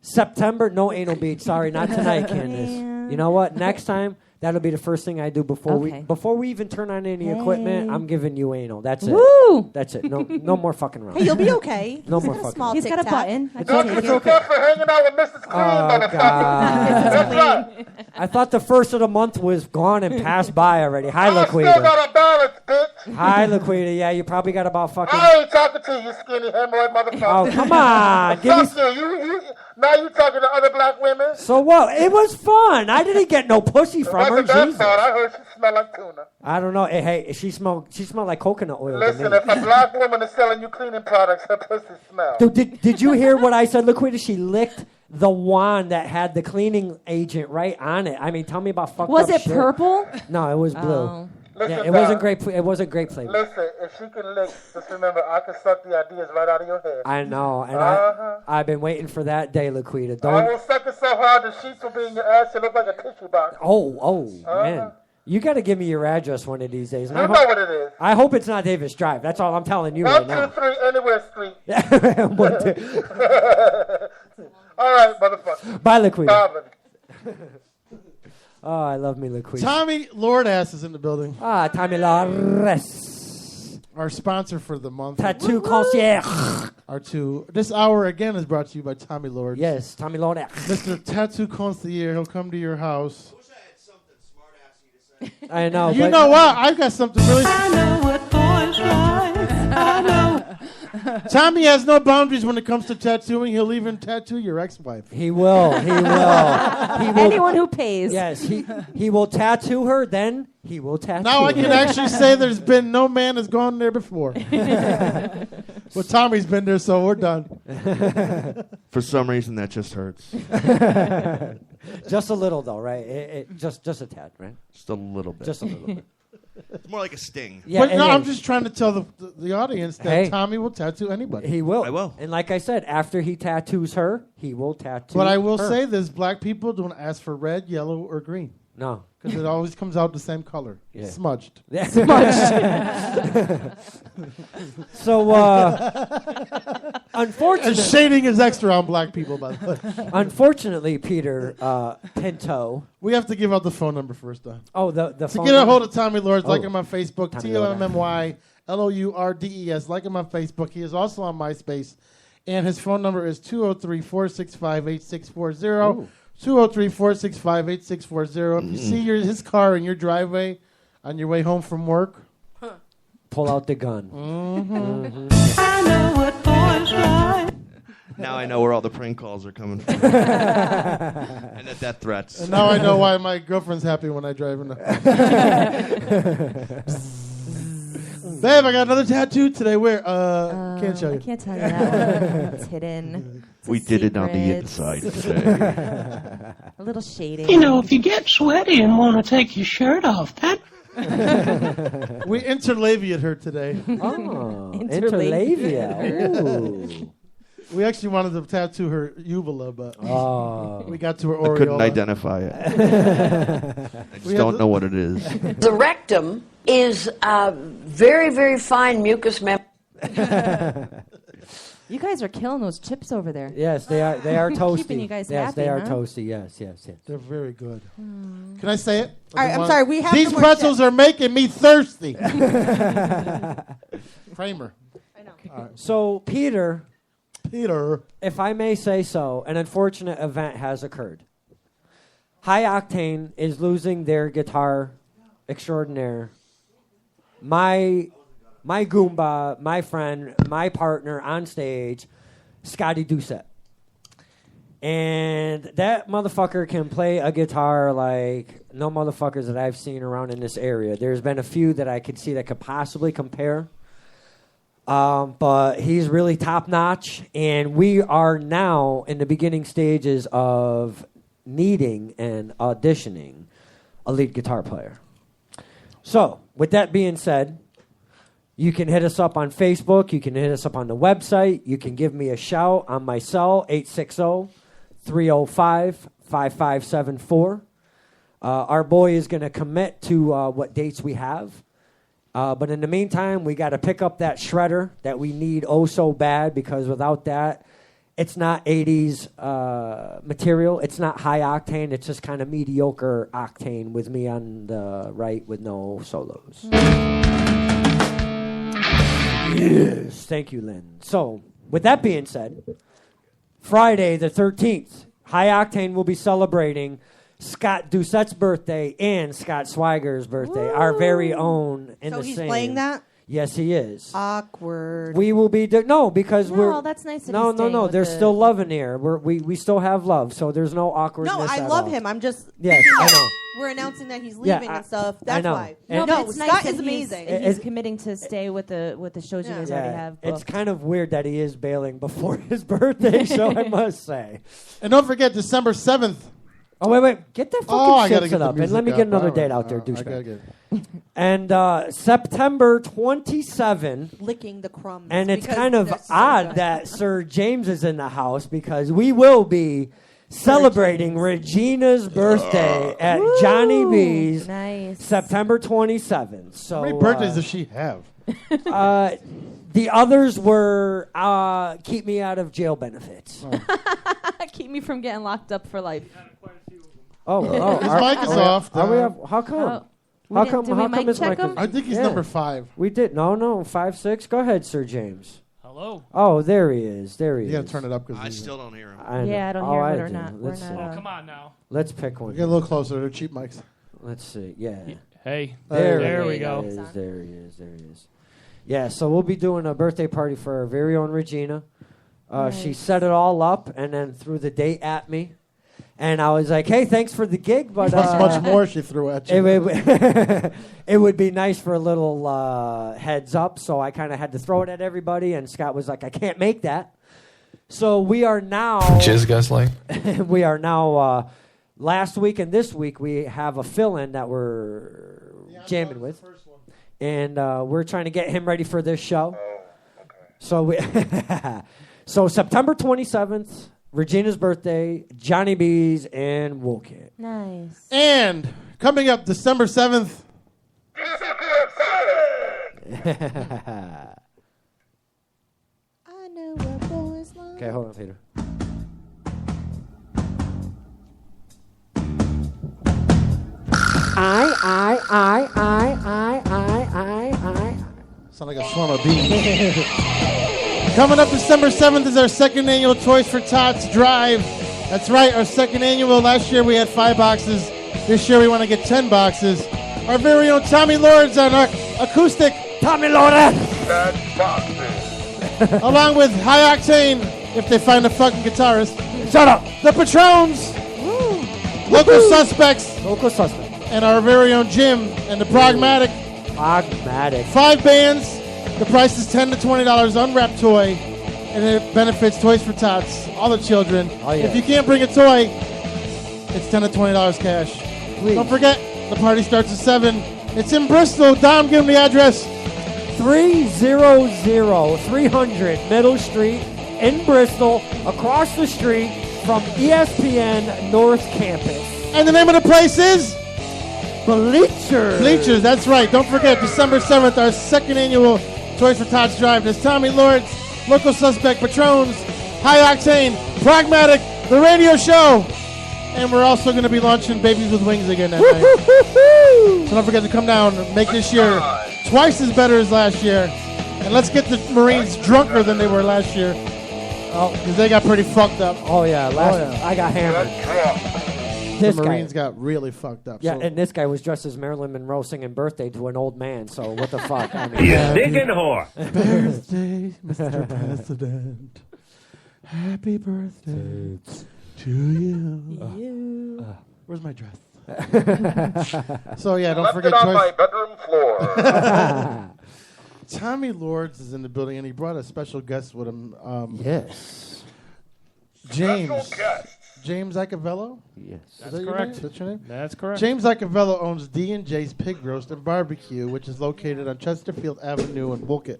September, no anal beach. Sorry, not tonight, Candace. You know what? Next time, that'll be the first thing I do before Okay. we even turn on any equipment. I'm giving you anal. That's it. Woo! That's it. No more fucking around. Hey, you'll be okay. No He's more got a fucking. small He's got a tic-tac. button. I It's can okay. take It's it. okay. for hanging out with Mrs. Clean, Oh, That's God. right. I thought the first of the month was gone and passed by already. Hi, I still Laquita. got a balance, bitch. Hi, Laquita. Yeah, you probably got about fucking. I ain't talking to you, skinny hemorrhoid motherfucker. Oh, come on. Give me. Fuck you. Now you talking to other black women? So what? It was fun. I didn't get no pussy from her. Wasn't that Jesus. fun? I heard she smelled like tuna. I don't know. Hey, she smelled like coconut oil. to Listen, me. if a black woman is selling you cleaning products, her pussy smells. Dude, did you hear what I said, Laquita? She licked the wand that had the cleaning agent right on it. I mean, tell me about fucked Was up it shit. purple? No, it was blue. Oh. Listen, Yeah, it wasn't Don, great. It wasn't great flavor. Listen, if she can lick, just remember, I can suck the ideas right out of your head. I know, and Uh-huh. I've been waiting for that day, Laquita. I Don't. will suck it so hard the sheets will be in your ass. You look like a tissue box. Oh, man. You got to give me your address one of these days. And You I know hope- what it is. I hope it's not Davis Drive. That's all I'm telling you right 123 now. Anywhere Street. What the- All right, motherfucker. Bye, Laquita. Bye, Oh, I love me, Laquita. Tommy Lordass is in the building. Ah, Tommy Lores. Our sponsor for the month. Tattoo concierge. This hour again is brought to you by Tommy Lord. Yes, Tommy Lordes. Mr. Tattoo Concierge. He'll come to your house. I know. You but know what? I've got something really. I know what boys like. I know. Tommy has no boundaries when it comes to tattooing. He'll even tattoo your ex-wife. He will. He will. He will. Anyone who pays. Yes, he will tattoo her. Then he will tattoo. Now I can her. actually say there's been no man has gone there before. Well, Tommy's been there, so we're done. For some reason, that just hurts. Just a little, though, right? Just a tad, right? Just a little bit. Just a little bit. It's more like a sting. Yeah, But it no, I'm is. just trying to tell the audience that Hey. Tommy will tattoo anybody. He will. I will. And like I said, after he tattoos her, he will tattoo. But I will her. say this: black people don't ask for red, yellow, or green no. because it always comes out the same color, Yeah. smudged. So, And unfortunately, shading is extra on black people, by the way. unfortunately, Peter Pinto. We have to give out the phone number first, though. Oh, the To phone get a number? hold of Tommy Lords, like Oh. him on Facebook, Tommy TOMMYLOURDES, like him on Facebook. He is also on MySpace. And his phone number is 203-465-8640. 203-465-8640. If you see his car in your driveway on your way home from work, Pull out the gun. I know what boys like. Now I know where all the prank calls are coming from. And the death threats. and now I know why my girlfriend's happy when I drive in the Babe, I got another tattoo today. Where? Can't show I you. can't tell you that one. It's hidden. We did it on the inside today. A little shady. You know, if you get sweaty and want to take your shirt off, that. We interlabiated her today. Oh, interlabia. Ooh. We actually wanted to tattoo her uvula, but we got to her I aureola. couldn't identify it. I just don't know what it is. The rectum is a very, very fine mucous membrane. You guys are killing those chips over there. Yes, they are. They are toasty. Keeping you guys yes, happy, they are huh? toasty. Yes. They're very good. Can I say it? All right, I'm sorry. We have These some more pretzels shit. are making me thirsty. Kramer. I know. So, Peter, Peter, if I may say so, an unfortunate event has occurred. High Octane is losing their guitar extraordinaire. My Goomba, my friend, my partner on stage, Scotty Doucette. And that motherfucker can play a guitar like no motherfuckers that I've seen around in this area. There's been a few that I could see that could possibly compare. But he's really top notch. And we are now in the beginning stages of needing and auditioning a lead guitar player. So, with that being said, you can hit us up on Facebook. You can hit us up on the website. You can give me a shout on my cell, 860-305-5574. Our boy is going to commit to what dates we have. But in the meantime, we got to pick up that shredder that we need oh so bad, because without that, it's not 80s material. It's not high octane. It's just kind of mediocre octane with me on the right with no solos. Yes. Thank you, Lynn. So, with that being said, Friday the 13th, High Octane will be celebrating Scott Doucette's birthday and Scott Swiger's birthday, our very own in So the he's same. playing that? Yes, he is. Awkward. We will be because we're No, that's nice that no, he's no, staying no. with There's the- still love in here. We still have love, so there's no awkwardness. No, I at love all. him. I'm just Yes, thinking I that know. we're announcing that he's Yeah, leaving I- and stuff. I That's know. why. And- No, No, but it's Scott nice is that amazing. He's committing to stay with the shows you guys already have. It's booked. kind of weird that he is bailing before his birthday show, I must say. And don't forget December 7th. Oh, wait. Get that fucking I gotta shit get set the up. And let me music get up. another All date right. out there, I gotta douchebag. get And September 27, Licking the crumbs. and it's because kind of they're so odd good. that Sir James is in the house, because we will be celebrating Regina's birthday at Johnny B's Nice. September 27th. So, How many birthdays does she have? The others were keep me out of jail benefits. Keep me from getting locked up for life. Oh, His mic is off. How come? We How didn't- come? did we How come mic his check mic him? is? I think he's number 5. We did. No, 5, 6. Go ahead, Sir James. Hello. Oh, there he is. You gotta turn it up because I still don't hear him. Yeah, I don't hear him or not. We're Let's not. see. Come on now. Let's pick one. Get a little closer. They're cheap mics. Let's see. Yeah. Hey. There we he go. is. There he is. Yeah, so we'll be doing a birthday party for our very own Regina. She set it all up and then threw the date at me. And I was like, hey, thanks for the gig, but... Plus much more she threw at you. It would be nice for a little heads up, so I kind of had to throw it at everybody, and Scott was like, I can't make that. So we are now... Jizz Gusling. We are now... last week and this week, we have a fill-in that we're jamming with. And we're trying to get him ready for this show. So we... So September 27th... Regina's birthday, Johnny B's, and Woolkit. Nice. And coming up December 7th. I know what boys love. Okay, hold on, Peter. I. Sound like a swarm of bees. Coming up December 7th is our second annual Toys for Tots Drive. That's right, our second annual. Last year we had 5 boxes. This year we want to get 10 boxes. Our very own Tommy Lord's on our acoustic. Tommy Lord! 10 boxes. Along with High Octane, if they find a fucking guitarist. Shut up! The Patrons. Local Suspects. Local Suspects. And our very own Jim and the Pragmatic. Pragmatic. 5 bands. The price is $10 to $20. Unwrapped toy. and it benefits Toys for Tots, all the children. Oh, yeah. If you can't bring a toy, it's $10 to $20 cash. Please. Don't forget, the party starts at 7. It's in Bristol. Dom, give them the address. 300 Middle Street in Bristol, across the street from ESPN North Campus. And the name of the place is? Bleachers. Bleachers, that's right. Don't forget, December 7th, our second annual Toys for Tots Drive. There's Tommy Lords, Local Suspect, Patrons, High Octane, Pragmatic, The Radio Show. And we're also going to be launching Babies with Wings again that night. So don't forget to come down and make this year twice as better as last year. And let's get the Marines drunker than they were last year. Oh, because they got pretty fucked up. Oh, yeah. I got hammered. The Marines got really fucked up. Yeah, so. and this guy was dressed as Marilyn Monroe singing Birthday to an old man, so what the fuck? I mean, You stinking whore. Birthday, Mr. President. Happy birthday to you. Where's my dress? So, yeah, don't forget. Left it on my bedroom floor. Tommy Lords is in the building, and he brought a special guest with him. Yes. James. Special guest. James Iacovello? Yes. Is that your name? That's your name? That's correct. James Iacovello owns D&J's Pig Roast and Barbecue, which is located on Chesterfield Avenue in Woolkit.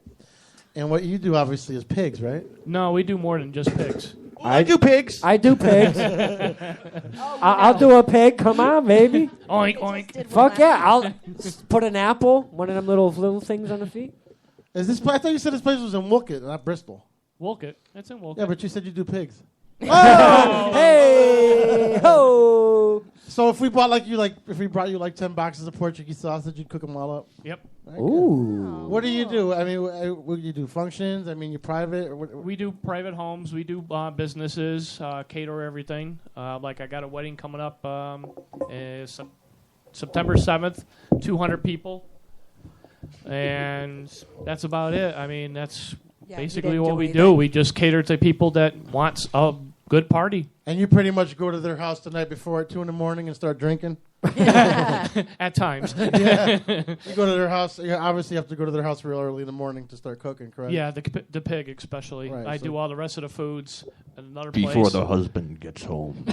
And what you do, obviously, is pigs, right? No, we do more than just pigs. I do pigs. I do pigs. I'll do a pig. Come on, baby. Oink, oink. Fuck yeah. I'll put an apple, one of them little things on the feet. Is this? I thought you said this place was in Woolkit, not Bristol. Woolkit. It's in Woolkit. Yeah, but you said you do pigs. Oh! Hey! Ho! So if we brought if we brought you 10 boxes of Portuguese sausage, you'd cook them all up. Yep. Okay. Ooh. What do you do? I mean, what do you do? Functions? I mean, you private? Or what? We do private homes. We do businesses, cater everything. Like I got a wedding coming up September 7th, 200 people. And that's about it. I mean, that's basically what we do. We just cater to people that want a good party. And you pretty much go to their house the night before at 2 in the morning and start drinking? At times. Yeah. You go to their house. You obviously have to go to their house real early in the morning to start cooking, correct? Yeah, the pig especially. Right, I so do all the rest of the foods at another Before place. the husband gets home.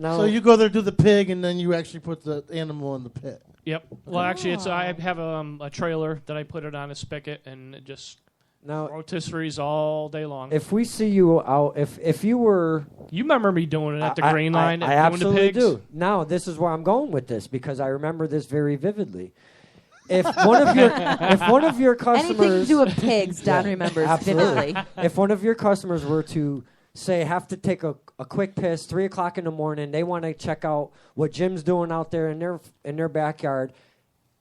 So you go there, do the pig, and then you actually put the animal in the pit. Yep. Well, actually, I have a trailer that I put it on a spigot and it just rotisseries all day long. If we see you out, if you were... You remember me doing it at the Green Line? I doing absolutely the pigs? do. Now, this is where I'm going with this, because I remember this very vividly. If one of your customers... Anything to do with pigs, Don remembers absolutely. vividly. If one of your customers were to say have to take a quick piss, 3 o'clock in the morning, they want to check out what Jim's doing out there in their backyard,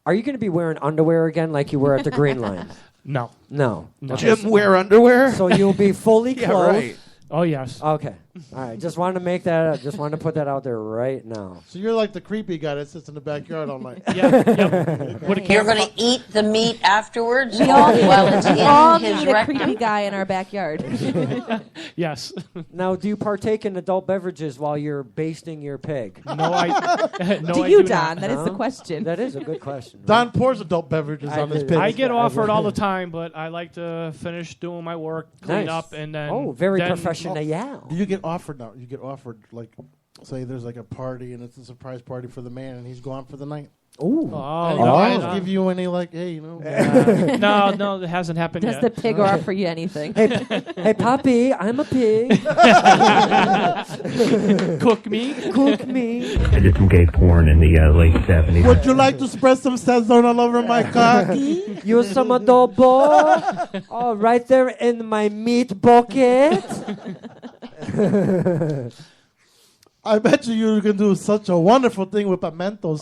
are you going to be wearing underwear again like you were at the Green Line? No. No. Jim wear underwear? So you'll be fully Yeah, clothed. right. Oh, yes. Okay. All right. Just wanted to make that. Just wanted to put that out there right now. So you're like the creepy guy that sits in the backyard all night. You're going to eat the meat afterwards? We all while it's we all in his need a rectum? creepy guy in our backyard. Yes. Now, do you partake in adult beverages while you're basting your pig? No, I Do you, Don? That is the question. That is a good question. Don pours adult beverages on his pig. I get offered all the time, but I like to finish doing my work, clean Nice. up, and then... Oh, very then- professional. Do you get offered now? You get offered, like, say there's like a party and it's a surprise party for the man and he's gone for the night. Ooh. Oh, And, guys give you any, like, hey, you know. No, that hasn't happened Does yet. the pig offer you anything? Hey, Poppy, I'm a pig. Cook me. Cook me. I did some gay porn in the late 70s. Would you like to spread some Sazon all over my cock? Use some adobo. Oh, right there in my meat bucket. I bet you can do such a wonderful thing with pimentos.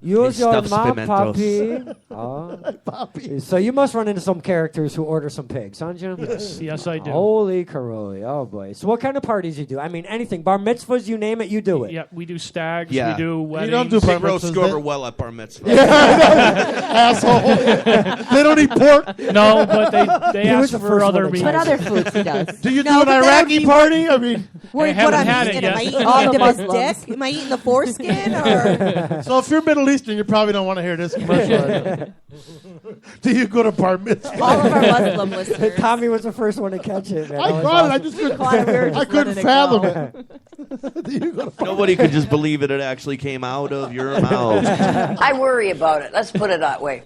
Use your stuffs mouth, pimentos. Poppy. Poppy. So you must run into some characters who order some pigs, huh, Jim? Yes, I do. Holy caroli. Oh, boy. So what kind of parties you do? I mean, anything. Bar mitzvahs, you name it, you do it. Yeah, we do stags, Yeah. we do weddings. You don't do bar Pig roast mitzvahs, go over then? well at bar mitzvah. Asshole. They don't eat pork. No, but they He was ask the for first other one to meats. But other foods he does. Do you No, do but an that would Iraqi be party? I mean, Where I you put haven't on had meat it in a yet. I eating the end of his dick? Am I eating the foreskin? Or? So if you're Middle Eastern, you probably don't want to hear this commercial. Do you go to bar mitzvah? All of our Muslim listeners. Tommy was the first one to catch it. Man. I That was caught it. I awesome. just couldn't, Caught it. We were just I couldn't letting it fathom go. it. Do you go to bar Nobody could just believe it actually came out of your mouth. I worry about it. Let's put it that way.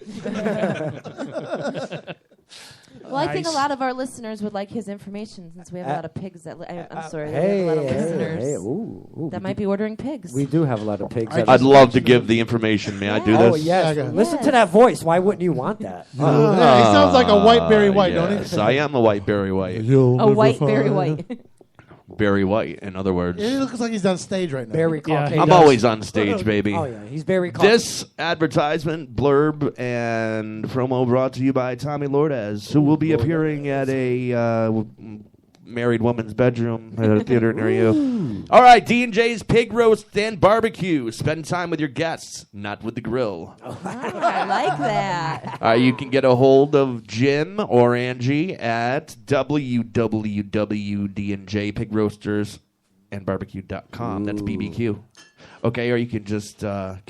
Well, I think a Nice. lot of our listeners would like his information since we have a lot of pigs that. I'm sorry, we Hey, have a lot of hey, listeners hey, ooh, that might be ordering pigs. We do have a lot of pigs. I'd love to give the information. May I do Oh, this? yes. Listen to that voice. Why wouldn't you want that? Yeah, he sounds like a white Barry White, don't he? Yes, I am a white Barry White. A white Barry White. Barry White, in other words. He looks like he's on stage right now. Barry Caucasian. I'm always on stage, baby. Oh, yeah. He's Barry Caucasian. This advertisement, blurb, and promo brought to you by Tommy Lourdes, who will be appearing at a married woman's bedroom at a theater near you. All right, D&J's Pig Roast and Barbecue. Spend time with your guests, not with the grill. I like that. You can get a hold of Jim or Angie at www.dnjpigroastersandbarbecue.com. That's BBQ. Okay, or you can just give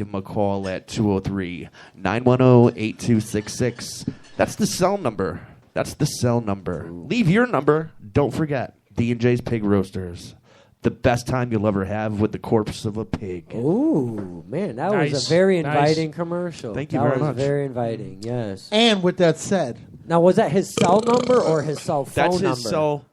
them a call at 203-910-8266. That's the cell number. That's the cell number. Leave your number. Don't forget, D&J's Pig Roasters. The best time you'll ever have with the corpse of a pig. Ooh, man, that was Nice. a very Nice. inviting commercial. Thank you that very was much. very inviting, yes. And with that said, Now, was that his cell number or his cell phone That's number? his cell.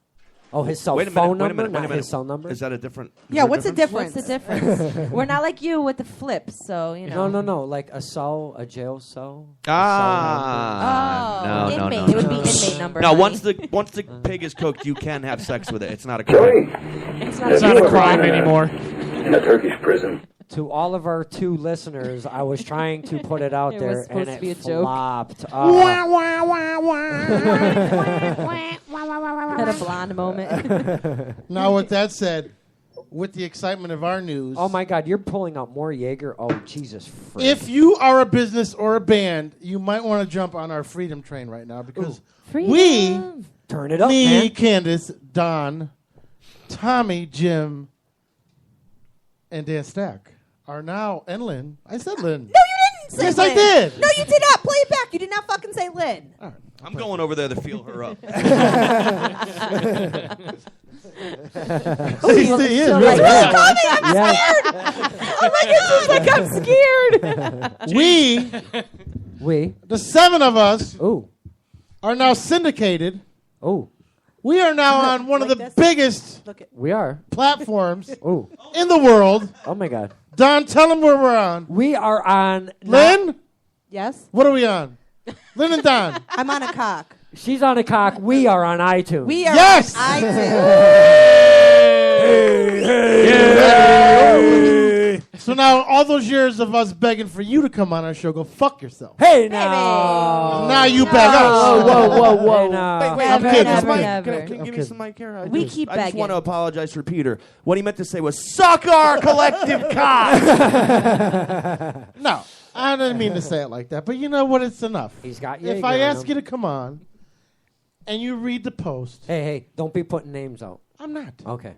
Oh, his cell Wait a phone minute, number, wait a minute, not his cell number? Is that a different? Yeah, what's the What's the difference? We're not like you with the flips, so you know. No, like a cell, a jail cell. Ah, Oh, no, inmate. no, It would no, be no. inmate number. No, honey. once the pig is cooked, you can have sex with it. It's not a crime. It's not It's not a crime anymore. In a Turkish prison. To all of our 2 listeners, I was trying to put it out It there, was supposed and to be it a joke. flopped. Had a blonde moment. now with that said, with the excitement of our news, Oh my God, you're pulling out more Jaeger. Oh Jesus! Frick. if you are a business or a band, you might want to jump on our freedom train right now because we, turn it up, me, man. Candace, Don, Tommy, Jim, and Dan Stack are now, and Lynn. I said Lynn. No, you didn't say Yes, Lynn. I did. No, you did not. Play it back. You did not fucking say Lynn. I'm going over there to feel her up. He is. So Really. like, I'm scared. Oh my goodness, like I'm scared. We, the 7 of us, are now syndicated. Oh. We are now on one of the biggest We are platforms Oh. in the world. Oh my God. Don, tell them where we're on. We are on. Lynn? Yes. What are we on? Lynn and Don. I'm on a cock. She's on a cock. We are on iTunes. We are Yes! on iTunes. So now all those years of us begging for you to come on our show, go fuck yourself. Hey now. Now you beg us. Whoa. Hey, now. Wait, I'm can kidding. this mic- Never. Can you give me some mic here? We keep I just begging. want to apologize for Peter. What he meant to say was, suck our collective cock. No, I didn't mean to say it like that. But you know what? It's enough. He's got If Jaeger I in ask him. you to come on and you read the post, Hey, don't be putting names out. I'm not. Okay.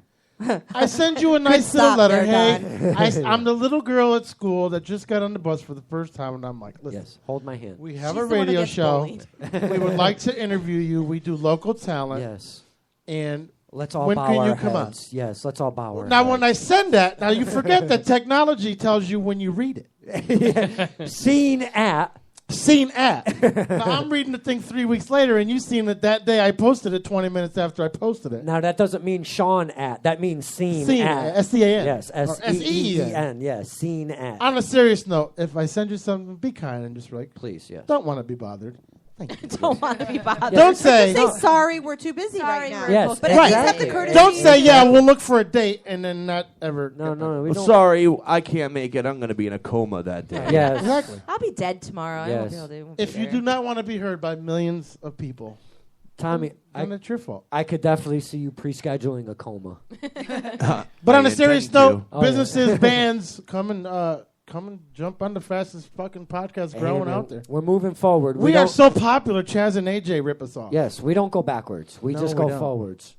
I send you a nice little stop letter. there, Hey, I'm the little girl at school that just got on the bus for the first time, and I'm like, listen, Yes. Hold my hand. we have She's a the one that radio gets show. bullied. We would like to interview you. We do local talent. Yes. And Let's all when bow can our you come on? heads. Yes. Let's all bow our Now, heads. when I send that, now you forget that technology tells you when you read it. Seen at. Seen at. Now, I'm reading the thing 3 weeks later, and you seen it that day. I posted it 20 minutes after I posted it. Now that doesn't mean Sean at. That means seen Seen at. at. S-E-A-N. Yes. Or S-E-E-N. Yes. Seen at. On a serious note, if I send you something, be kind and just write. Please. Yes. Don't want to be bothered. Don't want to be bothered. Don't say. Say sorry, we're too busy right now. Yes. But at least have the courtesy. Don't say, yeah, we'll look for a date and then not ever. No. We Well, don't. sorry, I can't make it. I'm going to be in a coma that day. Yes. Exactly. I'll be dead tomorrow. I won't Yes. be able to. won't be If you there. do not want to be heard by millions of people, Tommy, then it's your fault. I could definitely see you pre-scheduling a coma. But on I a serious intend to. note, Oh, yeah. businesses, bands, come and jump on the fastest fucking podcast growing Hey, man, out there. We're moving forward. We are don't- so popular. Chaz and AJ rip us off. Yes, we don't go backwards. We No, just we go don't. forwards.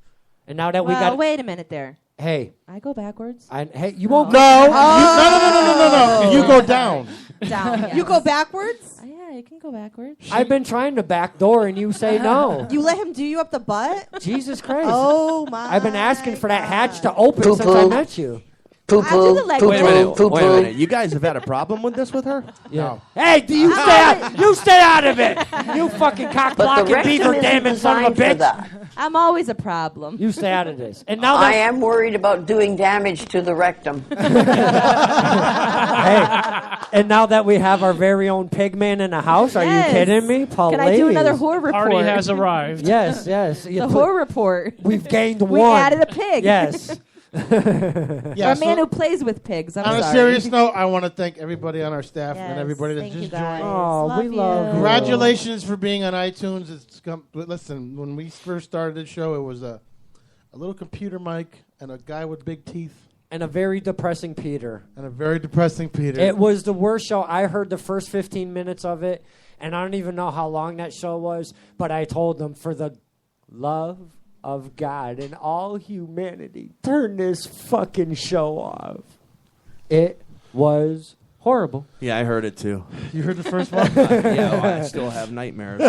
And now that we Well, got wait a minute there. Hey. I go backwards. Hey, you won't No. go. No. You go down. Down. Yes. You go backwards? Yeah, you can go backwards. I've been trying to backdoor and you say no. You let him do you up the butt? Jesus Christ. Oh, my. I've been asking for that hatch to open since I met you. I'll do the leg Wait a minute. roll. Wait a minute. You guys have had a problem with this with her? Yeah. Hey, do you stay out of it? You fucking cock blocking beaver damming son of a bitch. I'm always a problem. You stay out of this. And now I am worried about doing damage to the rectum. Hey, and now that we have our very own pig man in the house, are Yes. you kidding me? Can I do another whore report? Party has arrived. Yes. The whore report. We've gained We one. added a pig. Yes. Yeah, a man who plays with pigs. I'm on sorry. a serious note, I want to thank everybody on our staff and Yes, everybody that thank just you guys. joined. Oh, we love you. Congratulations for being on iTunes. Listen, when we first started the show, it was a little computer mic and a guy with big teeth. And a very depressing Peter. It was the worst show. I heard the first 15 minutes of it, and I don't even know how long that show was, but I told them, for the love of God and all humanity, turn this fucking show off. It was horrible. Yeah, I heard it too. You heard the first one? Yeah, well, I still have nightmares.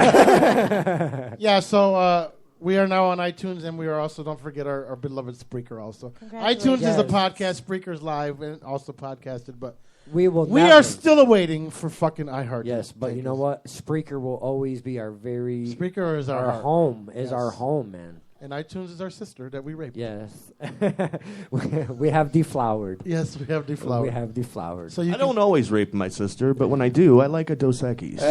Yeah, so we are now on iTunes, and we are also, don't forget, our beloved Spreaker also. iTunes is a podcast, Spreaker's live, and also podcasted, but we are still awaiting for fucking iHeart. Yes, but you know what? Spreaker will always be our Spreaker is our home. Is Yes. our home, man. And iTunes is our sister that we raped. Yes. we have deflowered. Yes, we have deflowered. We have deflowered. So I don't always rape my sister, but when I do, I like a Dos Equis.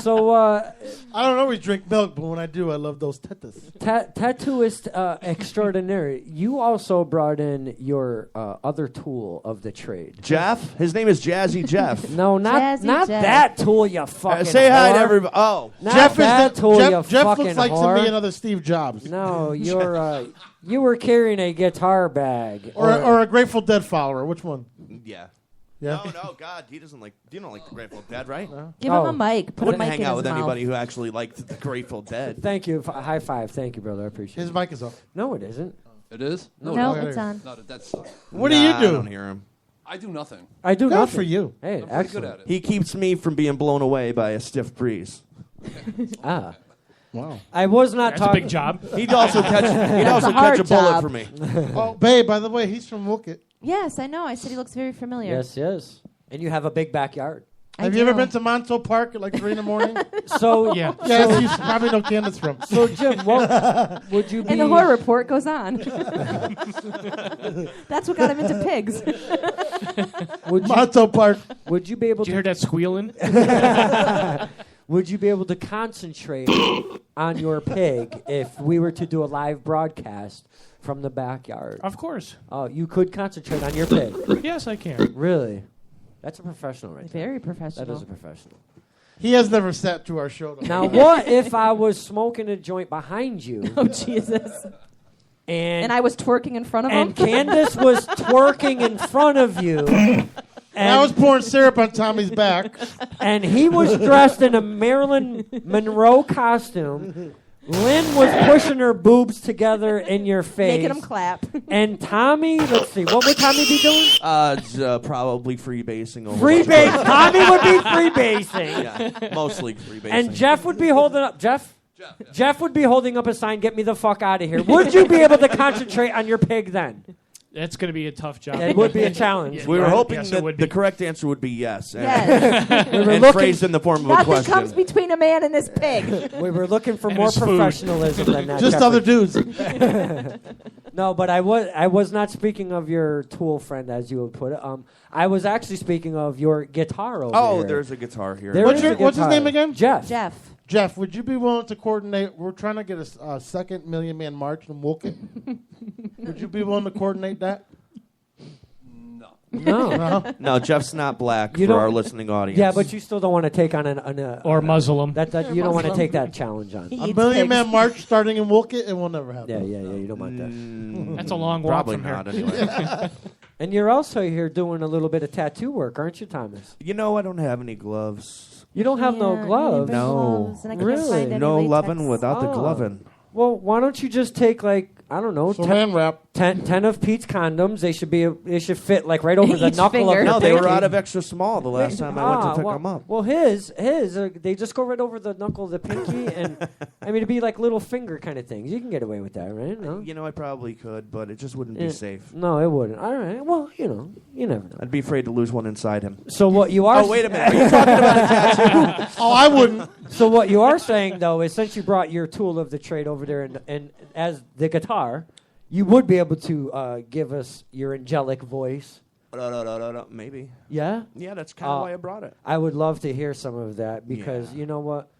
So, I don't always drink milk, but when I do, I love those tetas. Tattooist extraordinaire, you also brought in your other tool of the trade. Jeff? His name is Jazzy Jeff. No, not Jeff. that tool, you fucking say hi to whore. everybody. Oh. Not Jeff that tool, you Jeff fucking looks like whore. to me another Steve Jobs. No, you were carrying a guitar bag. Or a Grateful Dead follower. Which one? Yeah. Yeah. No, God, he doesn't like. You don't like the Grateful Dead, right? No. Give him a mic. I Put a wouldn't mic hang in out his with mouth. anybody who actually liked the Grateful Dead. Thank you. High five. Thank you, brother. I appreciate His it. mic is off. No, it isn't. It is? No, it's on. No, that sucks. What do you do? I don't hear him. I do nothing. I do Good nothing. for you. Hey, I'm pretty excellent. good at it. He keeps me from being blown away by a stiff breeze. Ah. Wow. I was not That's a talking. big job. He'd also catch. He'd That's also a hard catch a bullet job. for me. Oh, babe, by the way, he's from Wookett. Yes, I know. I said he looks very familiar. Yes. And you have a big backyard. Have you ever been to Montauk Park at like 3 in the morning? So Yeah. Yes, you probably know Candace from. So Jim, what would you be? And the horror report goes on. That's what got him into pigs. Would you, Montauk Park. would you be able Did you hear to? that squealing? Would you be able to concentrate on your pig if we were to do a live broadcast from the backyard? Of course. Oh, you could concentrate on your pig. Yes, I can. Really? That's a professional, right there. Very professional. That is a professional. He has never sat through our show. Though. Now, what if I was smoking a joint behind you? Oh, Jesus. And I was twerking in front of him? And Candace was twerking in front of you. And I was pouring syrup on Tommy's back. And he was dressed in a Marilyn Monroe costume. Lynn was pushing her boobs together in your face. Making him clap. And Tommy, let's see, what would Tommy be doing? Probably freebasing. Freebase. Tommy would be freebasing. Yeah, mostly freebasing. And Jeff would be holding up. Jeff would be holding up a sign, "Get me the fuck out of here." Would you be able to concentrate on your pig then? That's going to be a tough job. It would be a challenge. Yeah, We were hoping yes, it that would the be. correct answer would be yes. Yes. And phrased in the form of a Nothing question. comes between a man and his pig. We were looking for And more his food. professionalism than that. Just Jeffrey. other dudes. No, but I was not speaking of your tool friend, as you would put it. I was actually speaking of your guitar over Oh, here. there's a guitar here. There What's is a what's his guitar. name again? Jeff. Jeff, would you be willing to coordinate? We're trying to get a second Million Man March in Wookett. Would you be willing to coordinate that? No. No, Jeff's not black You for don't- our listening audience. Yeah, but you still don't want to take on Or Muslim. That you don't want to take that challenge on. A Million Man March starting in Wookett, it will never happen. Yeah. You don't want that. That's a long walk Probably from here. not, anyway. And you're also here doing a little bit of tattoo work, aren't you, Thomas? You know, I don't have any gloves. You don't have no gloves. No. And I can't find any No latex. lovin' without the Oh. glovin'. Well, why don't you just take like I don't know, Saran wrap. 10 of Pete's condoms. They should fit like right over the Each knuckle finger. of your No, they were pinky. out of extra small the last time I went to pick them up. Well, his they just go right over the knuckle of the pinky, and I mean it'd be like little finger kind of things. You can get away with that, right? No, You know, I probably could, but it just wouldn't be safe. No, it wouldn't. All right. Well, you know, you never know. I'd be afraid to lose one inside him. So what you are? Oh, wait a minute. Are you talking about a tattoo? Oh, I wouldn't. So what you are saying though is since you brought your tool of the trade over there and as the guitar, you would be able to give us your angelic voice. No, maybe. Yeah? Yeah, that's kind of why I brought it. I would love to hear some of that because you know what?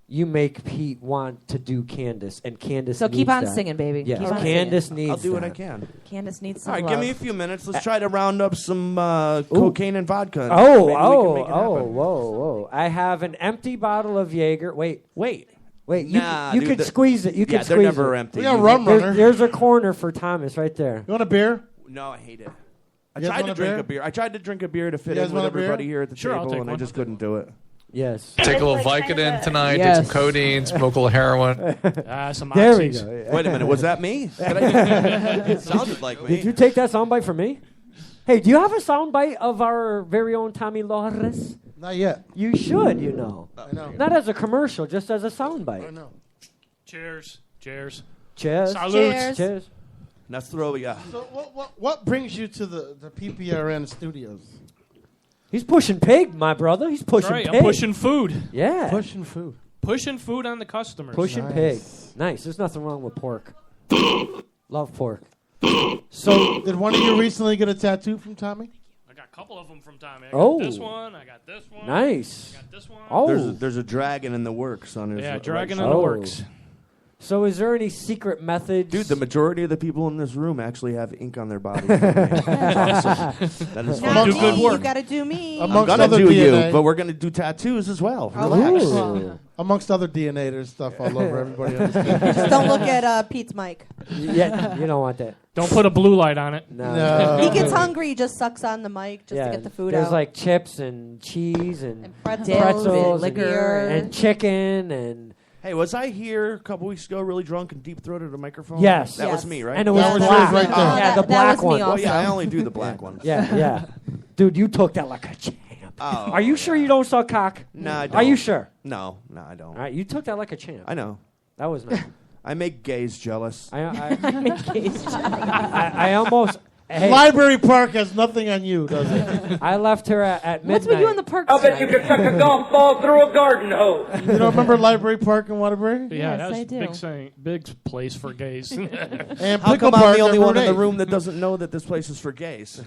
You make Pete want to do Candace, and Candace So needs keep on that. singing, baby. Yeah, Keep on Candace singing. needs I'll do what I that. can. Candace needs All some right, give love. me a few minutes. Let's try to round up some cocaine and vodka. Oh, Maybe we can make it happen. whoa. I have an empty bottle of Jaeger. Wait. Nah, you dude, could squeeze it. You yeah, could they're squeeze never it. empty. We got rum runner. There's a corner for Thomas right there. You want a beer? No, I hate it. I You guys tried to want a drink beer? a beer. I tried to drink a beer to fit You guys in with want a beer? everybody here at the Sure, I'll table, take and I one. just couldn't do it. Yes. Take a little Vicodin tonight, Yes. do some codeine, smoke a little heroin. Some There we oxys. go. Wait a minute, was that me? It sounded like me. Did you take that soundbite from me? Hey, do you have a soundbite of our very own Tommy Lawrence? Not yet. You should, you know. I know. Not as a commercial, just as a soundbite. I know. Cheers. Cheers. Salute. Cheers. Let's throw ya. So what brings you to the PPRN studios? He's pushing pig, my brother. He's pushing That's right, pig. I'm pushing food. Yeah. Pushing food. Pushing food on the customers. Pushing Nice. pig. Nice. There's nothing wrong with pork. Love pork. So, Did one of you recently get a tattoo from Tommy? I got a couple of them from Tommy. I Oh. got this one. I got this one. nice. I got this one. Oh. There's a dragon in the works on his Yeah, right dragon shoulder. in the Oh. works. So, is there any secret methods? Dude, the majority of the people in this room actually have ink on their bodies. That's awesome. That is Not do me. good work. You got to do me. I'm Amongst gonna other do DNA. you, but we're gonna do tattoos as well. Oh, Relax. Ooh. Amongst other DNA, there's stuff all over everybody on the Just don't look at Pete's mic. Yeah, you don't want that. Don't put a blue light on it. No. He gets hungry, he just sucks on the mic just to get the food There's out. like chips and cheese and pretzels and liquor and chicken and Hey, was I here a couple weeks ago really drunk and deep-throated a microphone? Yes. That was Yes. me, right? And it was That was black. yours right there. Yeah, that- the that black was me one. Well, also. yeah, I only do the black ones. Yeah. Dude, you took that like a champ. Oh, Are you sure you don't suck cock? No, I don't. Are you sure? No, I don't. All right, you took that like a champ. I know. That was nice. I make gays jealous. I almost. Hey, Library Park has nothing on you, does it? I left her at midnight. What's with you in the park I'll bet you could chuck a golf ball through a garden hose. You don't remember Library Park in Waterbury? Yeah, Yes, that was I a do. big place for gays. And How Pickle come I'm Park the only on one in Route the 8. room that doesn't know that this place is for gays?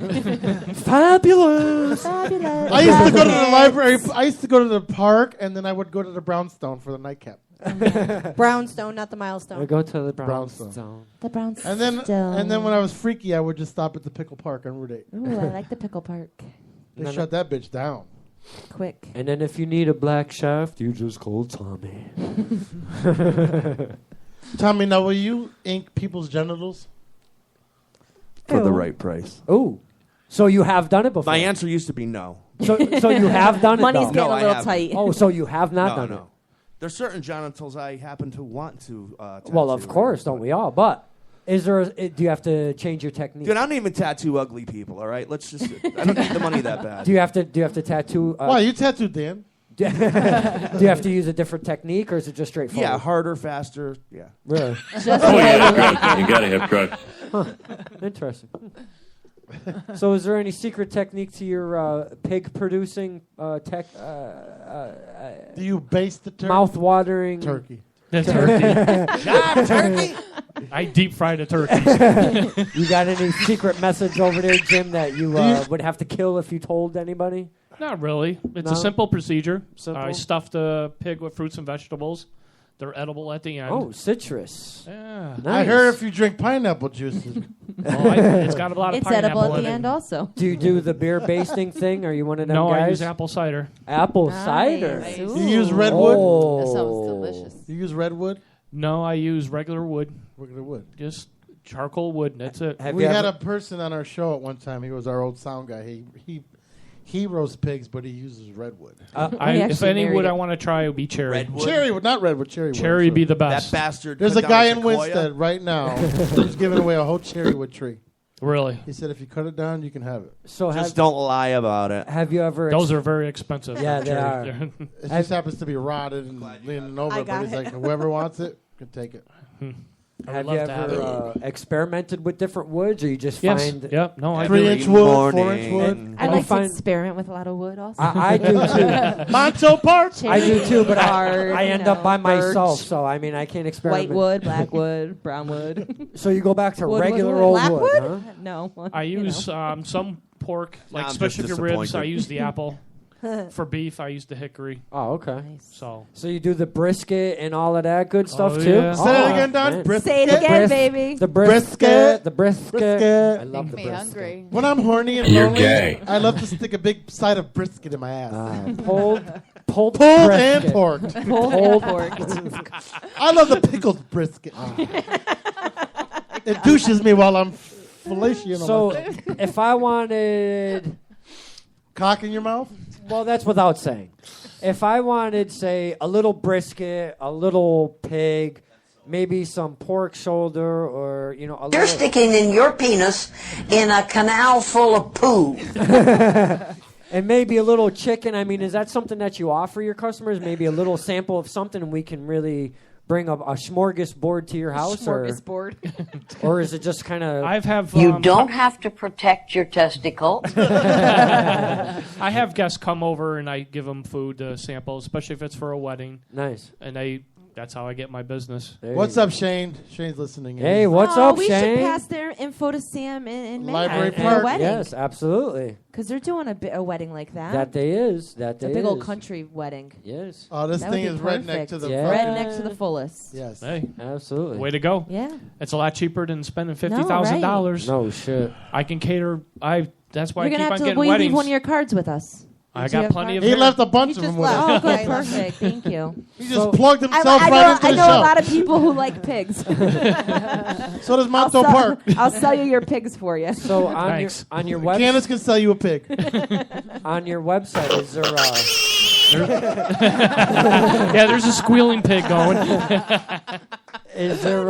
Fabulous. I used to go to the library. I used to go to the park, and then I would go to the Brownstone for the nightcap. Brownstone, not the I milestone. go to the Brownstone. brownstone. The brown And then stone. when I was freaky, I would just stop at the Pickle Park on Route 8. Ooh, I like the pickle park. They shut that bitch down. Quick. And then if you need a black shaft, you just call Tommy. Tommy, now will you ink people's genitals? For the Ew. right price. Ooh. So you have done it before? My answer used to be no. So you have done it, Money's though? getting No, a I little haven't. tight. Oh, so you have not No, done no. There's certain genitals I happen to want to it? Well, of tattoo, course, right? don't we all? But is there? Do you have to change your technique? Dude, I don't even tattoo ugly people, all right? Let's just... I don't need the money that bad. Do you have to tattoo? Why, you tattooed Dan? Do you have to use a different technique, or is it just straightforward? Yeah, harder, faster, yeah. Really? You gotta have trust. Huh. Interesting. So, is there any secret technique to your pig producing tech? Do you baste the turkey? Mouth-watering turkey. The turkey. Job turkey. I deep fried a turkey. You got any secret message over there, Jim, that you would have to kill if you told anybody? Not really. It's No? a simple procedure. Simple? I stuffed the pig with fruits and vegetables. They're edible at the end. Oh, citrus. Yeah. Nice. I heard if you drink pineapple juices. It's got a lot of It's pineapple edible at in the it. end also. Do you do the beer basting thing? Are you one of them No, guys? I use apple cider. Apple Nice. cider. Nice. You use redwood? Oh. That sounds delicious. You use redwood? No, I use regular wood. Regular wood. Just charcoal wood. That's it. Have We you had ever- a person on our show at one time. He was our old sound guy. He He roasts pigs, but he uses redwood. If any wood I want to try, it would be cherry. Redwood? Cherry wood, not redwood. Cherry wood. Cherry would be the best. That bastard. There's cut a down guy a in sequoia? Winstead right now who's giving away a whole cherry wood tree. Really? He said if you cut it down, you can have it. So Just don't lie about it. Have you ever? Those are very expensive. Yeah, they cherry. are. It just happens to be rotted and leaning over, but he's like, whoever wants it can take it. Have love you to have ever experimented with different woods, or you just Yes. find? Yep. No, I 3-inch wood, 4-inch wood. I like to experiment with a lot of wood also. I do too. Monto Park. I do too, but hard, I you end up know, by birch, myself, so I mean I can't experiment. White wood, black wood, brown wood. So you go back to Wood, regular wood, old black wood, wood? huh? No. I you use know. some pork, like I'm especially just for ribs. I disappointed. use the apple. For beef, I use the hickory. Oh, okay. So you do the brisket and all of that good stuff Oh, too. yeah. Say that again, Don. man. Brisket. Say it again, baby. The brisket. The brisket. Brisket. I love the Me brisket. hungry. When I'm horny and You're lonely, gay. I love to stick a big side of brisket in my ass. Pulled and brisket. pork. Pulled pork. I love the pickled brisket. It douches me while I'm fellatio. So if I wanted cock in your mouth, well, that's without saying. If I wanted, say, a little brisket, a little pig, maybe some pork shoulder, or a You're little. sticking in your penis in a canal full of poo. And maybe a little chicken. I mean, is that something that you offer your customers? Maybe a little sample of something, and we can really bring a smorgasbord to your house, Smorgasbord. or is it just kind of? I have. You don't have to protect your testicles. I have guests come over and I give them food to sample, especially if it's for a wedding. Nice. And that's how I get my business. what's up, Shane? Shane's listening. in. Hey, what's up, we Shane? should pass their info to Sam in May Library for Park. a wedding. Yes, absolutely. Because they're doing a wedding like that. That they is. a big old country wedding. Yes. Oh, this That would thing be is redneck perfect. to the Redneck to the fullest. Yes. Hey, absolutely. Way to go. Yeah. It's a lot cheaper than spending No, $50,000. No shit. I can cater. That's why You're I keep gonna on have to. getting Will you weddings. leave one of your cards with us? I Do you got have plenty of. cards? He left a bunch of them with Oh, us. good, perfect. Thank you. He just plugged himself I right into know the a show. lot of people who like pigs. So does Monto Park. I'll sell you your pigs for you. So on your website, Candace can sell you a pig. on your website, is there? Yeah, there's a squealing pig going. Is there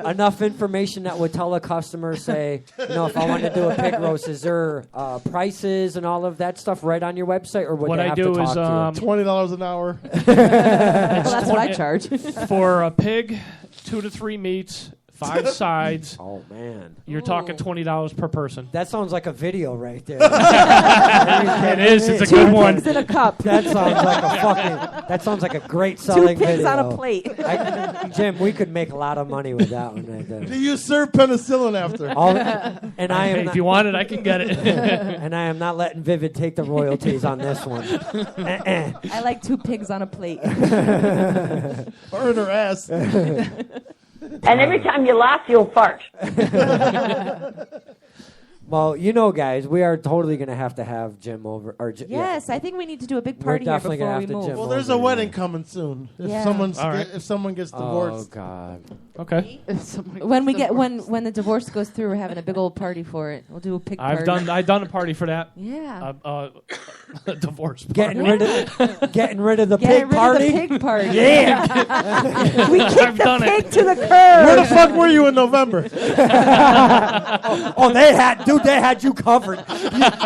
enough information that would tell a customer, say, if I want to do a pig roast, is there prices and all of that stuff right on your website, or would What they I have do to is, talk to you? $20 an hour. Well, that's what I charge. For a pig, 2 to 3 meats, 5 sides. Oh man, You're talking $20 per person. that sounds like a video right there. It is. It's a good one. Pigs in a cup. That sounds like a fucking. That sounds like a great selling Two pigs video. on a plate. Jim, we could make a lot of money with that one right there. Do you serve penicillin after? And I am Hey, not, if you want it, I can get it. and I am not letting Vivid take the royalties on this one. I like 2 pigs on a plate. Burn her ass. And every time you laugh, you'll fart. Well, guys, we are totally going to have Jim over. Or Yes, I think we need to do a big We're party here definitely before gonna we have to move. Jim Well, there's a wedding coming soon. If Yeah. someone gets Oh divorced, God. Okay. When when the divorce goes through, we're having a big old party for it. We'll do a pig party. I've done a party for that. Yeah. A divorce party. Getting rid of the Getting pig rid party. of the pig party. Yeah. We kicked I've the done pig it. to the curb. where the fuck were you in November? They had you covered.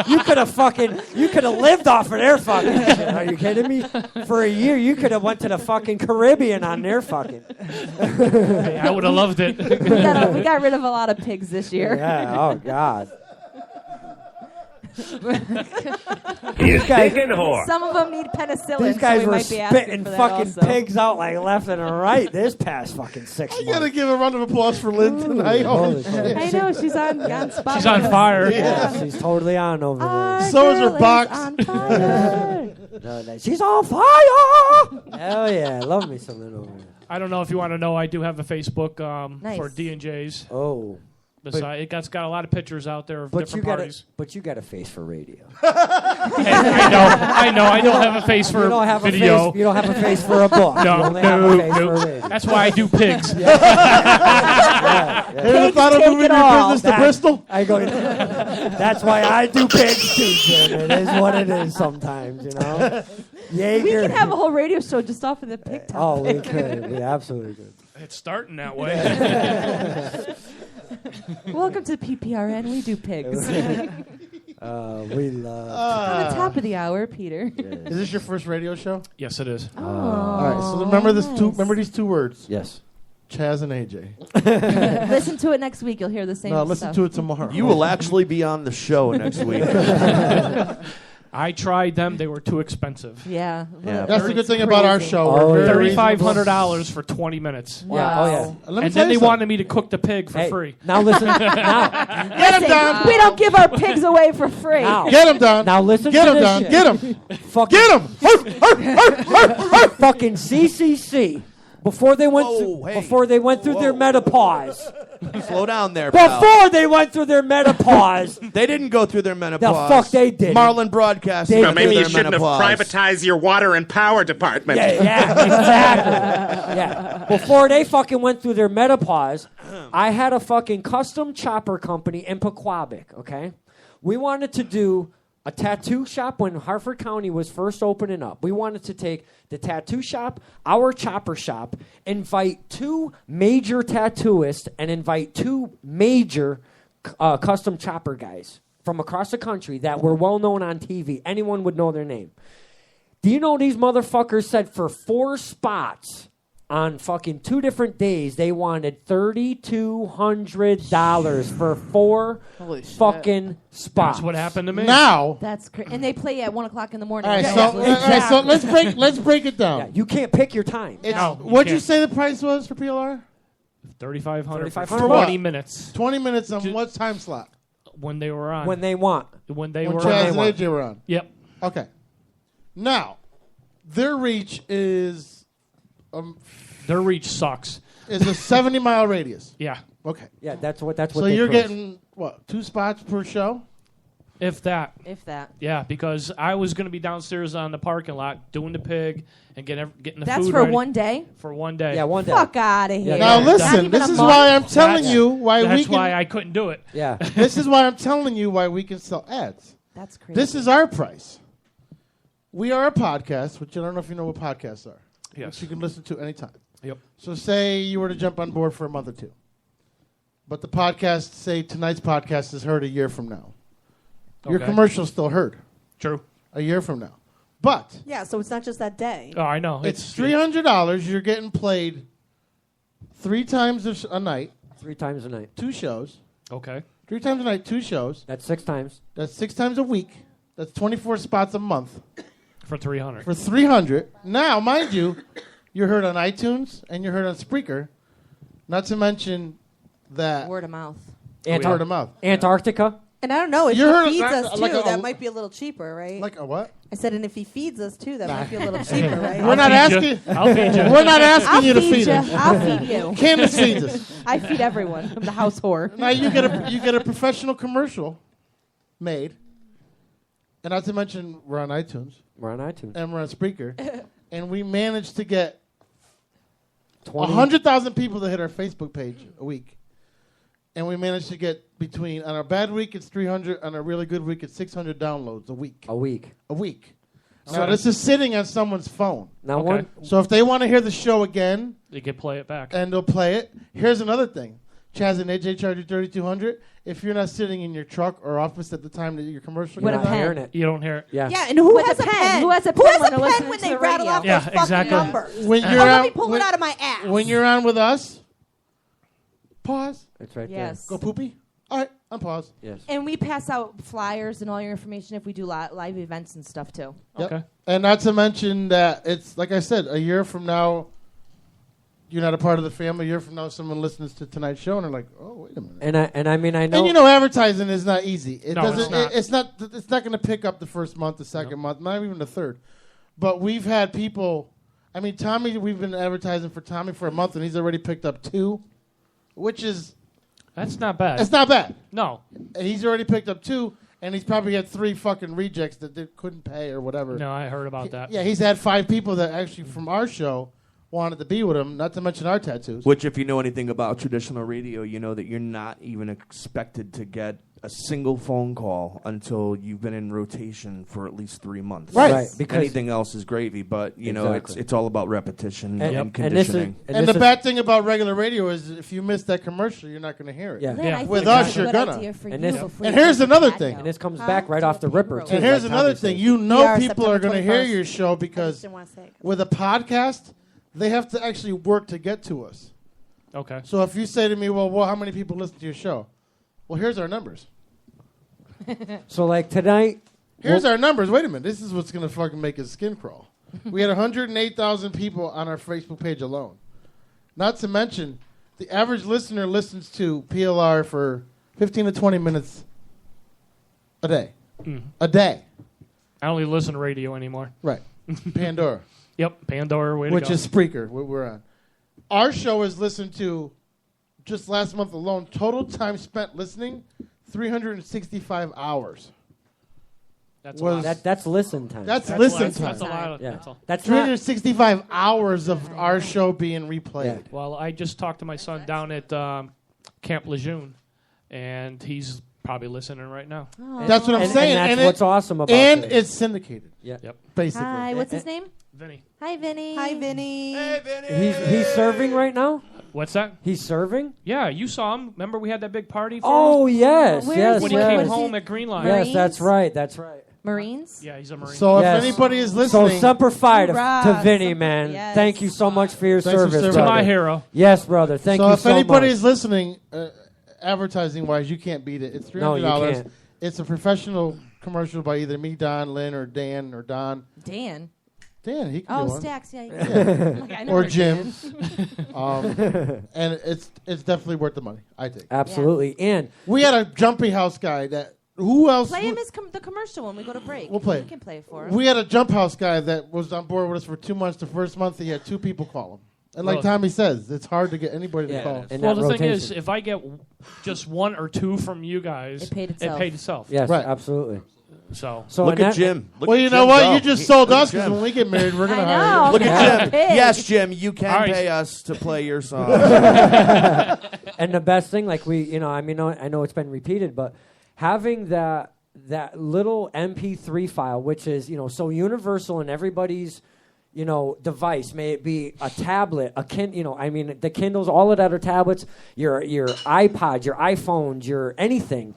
You could have lived off of their fucking shit. Are you kidding me? For a year, you could have went to the fucking Caribbean on their fucking. Hey, I would have loved it. We got rid of a lot of pigs this year. Yeah. Oh God. You stinking whore. Some of them need penicillin. These guys so we were might be asking spitting for that fucking also. pigs out like left and right this past fucking 6 I months. gotta give a round of applause for Lynn tonight. Holy Holy shit. shit. I know she's on spot. She's on fire. Yeah, she's totally on over there. So is her box. On fire. No, she's on fire. Hell yeah, love me some Lynn over there. I don't know if you want to know. I do have a Facebook Nice. for D&Js. Oh. It's got a lot of pictures out there of But you different got parties. but you got a face for radio. Hey, I know. I don't have a face for You don't have video. a face. You don't have a face for a book. You No, only have a face for no. radio. That's why I do pigs. Here's a lot of moving your business to Bristol? I go. That's why I do pigs too, Jim. It is what it is sometimes, you know. Jaeger. We can have a whole radio show just off of the pig topic. Oh, we could. We absolutely could. It's starting that way. Welcome to PPRN. We do pigs. We love. On the top of the hour, Peter. Is this your first radio show? Yes, it is. Oh. All right. So remember this. Remember these two words. Yes. Chaz and AJ. Listen to it next week. You'll hear the same No, stuff. listen to it tomorrow. You will actually be on the show next week. I tried them. They were too expensive. Yeah. That's the good thing about our show. We're very $3,500 for 20 minutes. Wow. Yeah, oh, yeah. And then they wanted me to cook the pig for free. Now listen. Get him done. We don't give our pigs away for free. Now. Get him done. Now listen Get to him this done. shit. Get him. Fucking Get him. Fucking CCC. Before they went through their menopause. Slow down there, pal. Before they went through their menopause. They didn't go through their menopause. The fuck they did. Marlin Broadcasting. Well, maybe you their shouldn't menopause. have privatized your water and power department. Yeah, exactly. Yeah. Before they fucking went through their menopause, I had a fucking custom chopper company in Pequabic, okay? We wanted to do a tattoo shop when Harford County was first opening up. We wanted to take the tattoo shop, our chopper shop, invite two major tattooists, and invite two major custom chopper guys from across the country that were well known on TV. Anyone would know their name. Do you know these motherfuckers said for 4 spots on fucking 2 different days, they wanted $3,200 for 4 fucking spots. That's what happened to me. Now. That's crazy. And they play at 1 o'clock in the morning. All right, so let's break it down. Yeah, you can't pick your time. What'd you say the price was for PLR? $3,500 for For 20 what? minutes. 20 minutes on what time slot? When they were on. When they want. When they When were Chaz on. and AJ were on. Yep. Okay. Now, their reach is Their reach sucks. is a 70-mile radius. Yeah. Okay. Yeah, that's what So they you're push. getting what, 2 spots per show? If that. If that. Yeah, because I was going to be downstairs on the parking lot doing the pig and getting the That's food for ready. one day? For one day. Yeah, one day. Fuck out of here. Now Not listen, even this a is month? why I'm telling you why we That's can. why I couldn't do it. Yeah. This is why I'm telling you why we can sell ads. That's crazy. This is our price. We are a podcast, which I don't know if you know what podcasts are. Yes. Which you can listen to anytime. Yep. So say you were to jump on board for a month or 2. But the podcast, say tonight's podcast is heard a year from now. Your Okay. commercial's still heard. True. A year from now. But Yeah, so it's not just that day. Oh, I know. it's $300. You're getting played 3 times a night. 3 times a night. 2 shows. Okay. 3 times a night, 2 shows. That's 6 times. That's 6 times a week. That's 24 spots a month. For $300. For $300. Now, mind you, you're heard on iTunes and you're heard on Spreaker. Not to mention that Word of mouth. word of mouth. Antarctica. And I don't know, if You heard- he feeds like- us too, like a- that might be a little cheaper, right? Like a what? I said, and if he feeds us too, that might be a little cheaper, right? We're not asking. We're not asking you to feed us. I'll feed you. Candace feeds us. I feed everyone. I'm the house whore. Now you get a professional commercial made, and not to mention we're on iTunes. We're on iTunes. And we're on Spreaker, and we managed to get 20 100,000 people to hit our Facebook page a week, and we managed to get between on a bad week it's 300, on a really good week it's 600 downloads a week. A week. A week. Now this is sitting on someone's phone. Now Okay. one. So if they want to hear the show again, You can play it back. and they'll play it. Here's another thing. Chaz and AJ charge you $3,200 if you're not sitting in your truck or office at the time that your commercial You're comes not on. hearing it. You don't hear it. Yeah. Yeah, and who With has a a pen? pen? Who has a Who pen has when a they're pen listening when to they the rattle radio? off Yeah, those fucking exactly. numbers? When Oh, you're let on- me pull it out of my ass. When you're on with us, pause. That's right Yes. Go poopy. All right, unpause. there. Yes. And we pass out flyers and all your information if we do live events and stuff too. Yep. Okay. And not to mention that it's, like I said, a year from now, you're not a part of the family. A year from now, someone listens to tonight's show and they're like, "Oh, wait a minute." And I mean I know. And you know, advertising is not easy. It No, doesn't. it's not. It's not going to pick up the first month, the second month, not even the third. But we've had people. I mean, Tommy. We've been advertising for Tommy for a month, and he's already picked up 2, which is That's not bad. it's not bad. No. And he's already picked up 2, and he's probably had 3 fucking rejects that they couldn't pay or whatever. No, I heard about that. Yeah, he's had 5 people that actually from our show wanted to be with him, not to mention our tattoos. Which, if you know anything about traditional radio, you know that you're not even expected to get a single phone call until you've been in rotation for at least 3 months. Right. Because anything else is gravy, but you know it's all about repetition and conditioning. And the bad thing about regular radio is if you miss that commercial, you're not going to hear it. Yeah. With us, you're gonna. And here's another thing. And this comes back right off the ripper too. And here's like another Tommy thing. said. You know Yeah, people are September going to hear 21st. your show because with a podcast, they have to actually work to get to us. Okay. So if you say to me, well, how many people listen to your show? Well, here's our numbers. So like tonight, Here's our numbers. Wait a minute. This is what's going to fucking make his skin crawl. We had 108,000 people on our Facebook page alone. Not to mention, the average listener listens to PLR for 15 to 20 minutes a day. A day. I only listen to radio anymore. Right. Pandora. Yep, Pandora. Way to Which go. is Spreaker, what we're on. Our show is listened to, just last month alone, total time spent listening, 365 hours. That's a lot. That's listen time. That's listen time. That's a lot. Of, Yeah. that's all. That's not 365 hours of our show being replayed. Well, I just talked to my son down at Camp Lejeune, and he's probably listening right now. That's what I'm saying. And that's what's awesome about and this. it's syndicated. Yeah. Yep. Basically. Hi, what's his name? Vinny. Hi, Vinny. Hi, Vinny. Hey, He's serving right now. What's that? He's serving. Yeah, you saw him. Remember we had that big party for Oh him? yes, Where yes, is When he? he yes. came home at Green Line. Yes, that's right. That's right. Marines? Yeah, he's a Marine. So Yes. if anybody is So listening, semper fi to Hoorah. Vinny, man. Yes. Thank you so much for your Thanks for service, serving. To brother. my hero. Yes, brother. Thank so you if so anybody much. is listening, advertising wise, you can't beat it. It's $300. No, you can't. It's a professional commercial by either me, Don, Lynn, or Dan, or Don. Dan. Dan, he can Oh, do one. Stacks, yeah. Yeah. I know Or her Jim. Dan. And it's definitely worth the money, I think. Absolutely. And We had a jumpy house guy that. Who else? Play him as the commercial when we go to break. We'll play We it. can play it for him. We had a jump house guy that was on board with us for 2 months. The first month, he had 2 people call him. And like Really? Tommy says, it's hard to get anybody Yeah, to call. and Well, that the thing is, rotation. if I get just 1 or 2 from you guys, It paid itself. It paid itself. yes, Right. absolutely. So So Look and at that- Jim. Look Well, at you Jim know what? go. You just sold Look at us because Jim. when we get married, we're going to I hire know. you. Look Yeah. at Jim. Pig. Yes, Jim, you can All right. pay us to play your song. And the best thing, like I know it's been repeated, but having that little MP3 file, which is so universal in everybody's device, may it be a tablet, the Kindles, all of that are tablets, your iPods, your iPhones, your anything.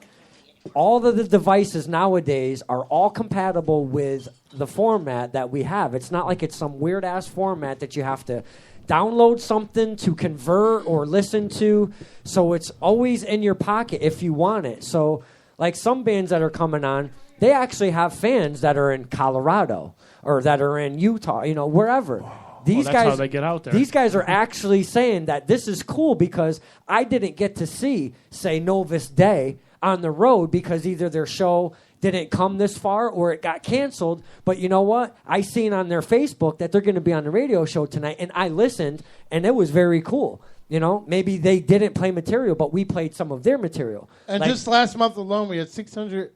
All of the devices nowadays are all compatible with the format that we have. It's not like it's some weird ass format that you have to download something to convert or listen to. So it's always in your pocket if you want it. So like some bands that are coming on, they actually have fans that are in Colorado or that are in Utah, wherever. These that's guys, how they get out there. These guys are actually saying that this is cool because I didn't get to see, say, Novus Day on the road because either their show didn't come this far or it got canceled. But you know what? I seen on their Facebook that they're going to be on the radio show tonight, and I listened, and it was very cool. Maybe they didn't play material, but we played some of their material. And Like- just last month alone, we had 600.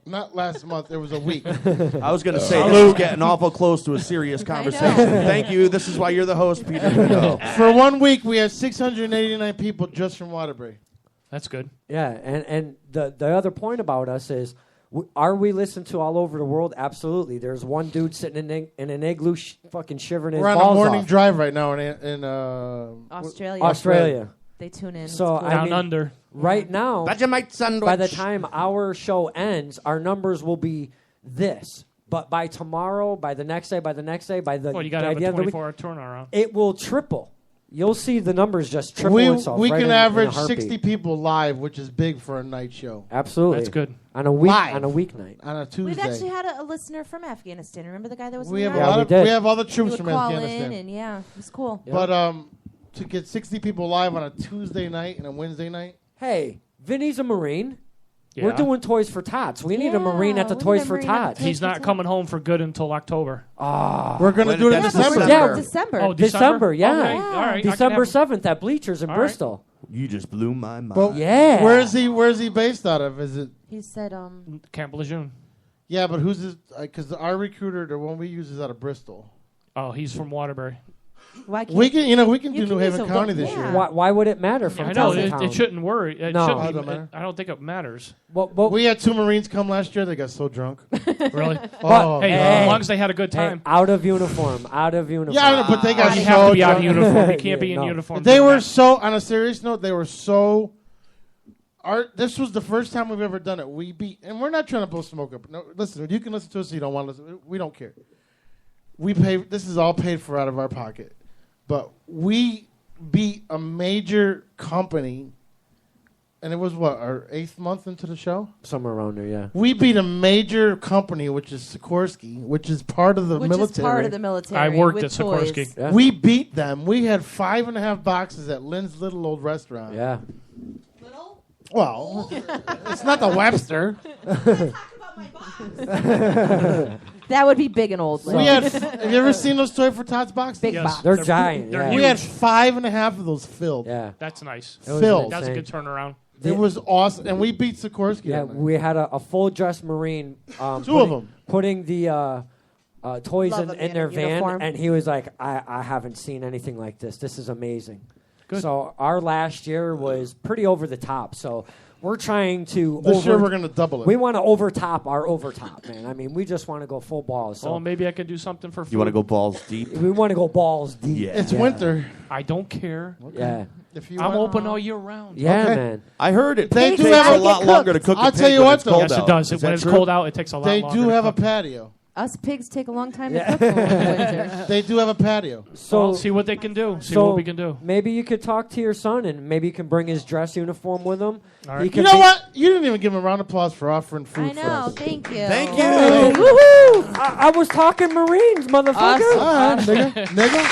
Not last month. It was a week. I was going to say, this is getting awful close to a serious conversation. Thank you. This is why you're the host, Peter. For 1 week, we had 689 people just from Waterbury. That's good. Yeah, and the other point about us is, are we listened to all over the world? Absolutely. There's one dude sitting in an igloo fucking shivering his We're on a balls morning off. drive right now in Australia. They tune in. So It's cool. I mean, under. right now, Vegemite sandwich. by the time our show ends, our numbers will be this. But by tomorrow, by the next day, by the Well, you got to by have the a end of the week, 24-hour turnaround. it will triple. You'll see the numbers just triple We itself. we right can in a average heartbeat. 60 people live, which is big for a night show. Absolutely, That's good. on a week Live. on a weeknight. On a Tuesday. We've actually had a listener from Afghanistan. Remember the guy that was We in have the a lot army? of did. we have other He troops would from call Afghanistan. in, and yeah, it was cool. But to get 60 people live on a Tuesday night and a Wednesday night. Hey, Vinny's a Marine. Yeah. We're doing Toys for Tots. We need a Marine at the we need Toys a for Marine at Tots. the He's not coming home for good until October. We're going to When- do it in that's December. Yeah, December. Oh, December, yeah. Okay, all right. I can December have- 7th at Bleachers in All right. Bristol. You just blew my mind. But Yeah. Where's he based out of? Is it? He said, Camp Lejeune. Yeah, but who's his? Because our recruiter, the one we use, is out of Bristol. Oh, he's from Waterbury. Why can't We can, we can you do New use Haven a County vote, this yeah. year. Why would it matter from I know town to town? it shouldn't worry. It No. shouldn't Oh, be- don't matter. I don't think it matters. We had 2 Marines come last year. They got so drunk. Really? Oh, hey, God. as long as they had a good Hey, time. out of uniform. Out of uniform. Yeah, I know, but they got you so have to be out of drunk. uniform. You can't be in No. uniform. They doing were that. so, on a serious note, they were so. This was the first time we've ever done it. We beat, and we're not trying to blow smoke up. No, listen, you can listen to us if you don't want to listen. We don't care. We pay. This is all paid for out of our pocket, but we beat a major company, and it was what, our 8th month into the show. Somewhere around there, yeah. We beat a major company, which is Sikorsky, which is part of the Which military. is part of the military. I worked with at Sikorsky. toys. Yeah. We beat them. We had 5.5 boxes at Lynn's Little Old Restaurant. Yeah. Well, it's not the Webster. That would be big and old. We had. Have you ever seen those Toy for Tots boxes? Big Yes. box. They're giant. they're yeah. We had 5.5 of those filled. Yeah. That's nice. It was Filled. That's a insane. good turnaround. It was awesome, and we beat Sikorsky. Yeah, that night. we had a full dress Marine. Two of them. Putting the toys Love in, a in man their in van, uniform. and he was like, I haven't seen anything like this. This is amazing. Good. So our last year was pretty over the top. So we're trying to This year we're going to double it. We want to overtop our overtop, man. I mean, we just want to go full balls. So Well, maybe I could do something for food. You want to go balls deep? we want to go balls deep. Yeah. It's winter. I don't care. Yeah. If you I'm want- open all year round. Yeah, Okay. man. I heard it They takes do have a a- lot longer to cook. I'll a tell pig you when what, it's though. cold Yes, out. it does. Is When that it's true? cold out, it takes a lot They longer. do to have a cook. patio. Us pigs take a long time to Yeah. cook in the winter. They do have a patio. So Well, see what they can do. See so what we can do. maybe you could talk to your son, and maybe you can bring his dress uniform with him. All right. He You could know be- what? You didn't even give him a round of applause for offering food I for know. us. Thank you. Thank you. Hey, woohoo! I was talking Marines, motherfucker. Awesome. All right, nigga.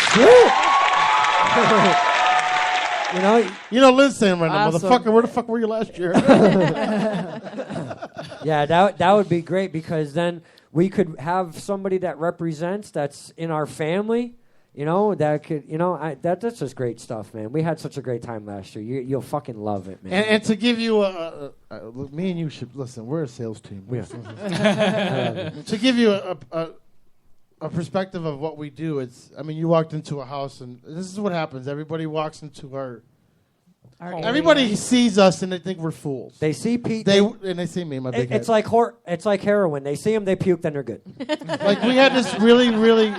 You know, Lynn's saying right now, Awesome. motherfucker, where the fuck were you last year? Yeah, that would be great because then we could have somebody that represents that's in our family. That could, that's just great stuff, man. We had such a great time last year. You'll fucking love it, man. and to give you me and you should listen. We're a sales team. To give you a perspective of what we do, you walked into a house and this is what happens. Everybody walks into our everybody sees us and they think we're fools. They see Pete. And they see me in my big head. It's like it's like heroin. They see him, they puke, then they're good. Like we had this really, really.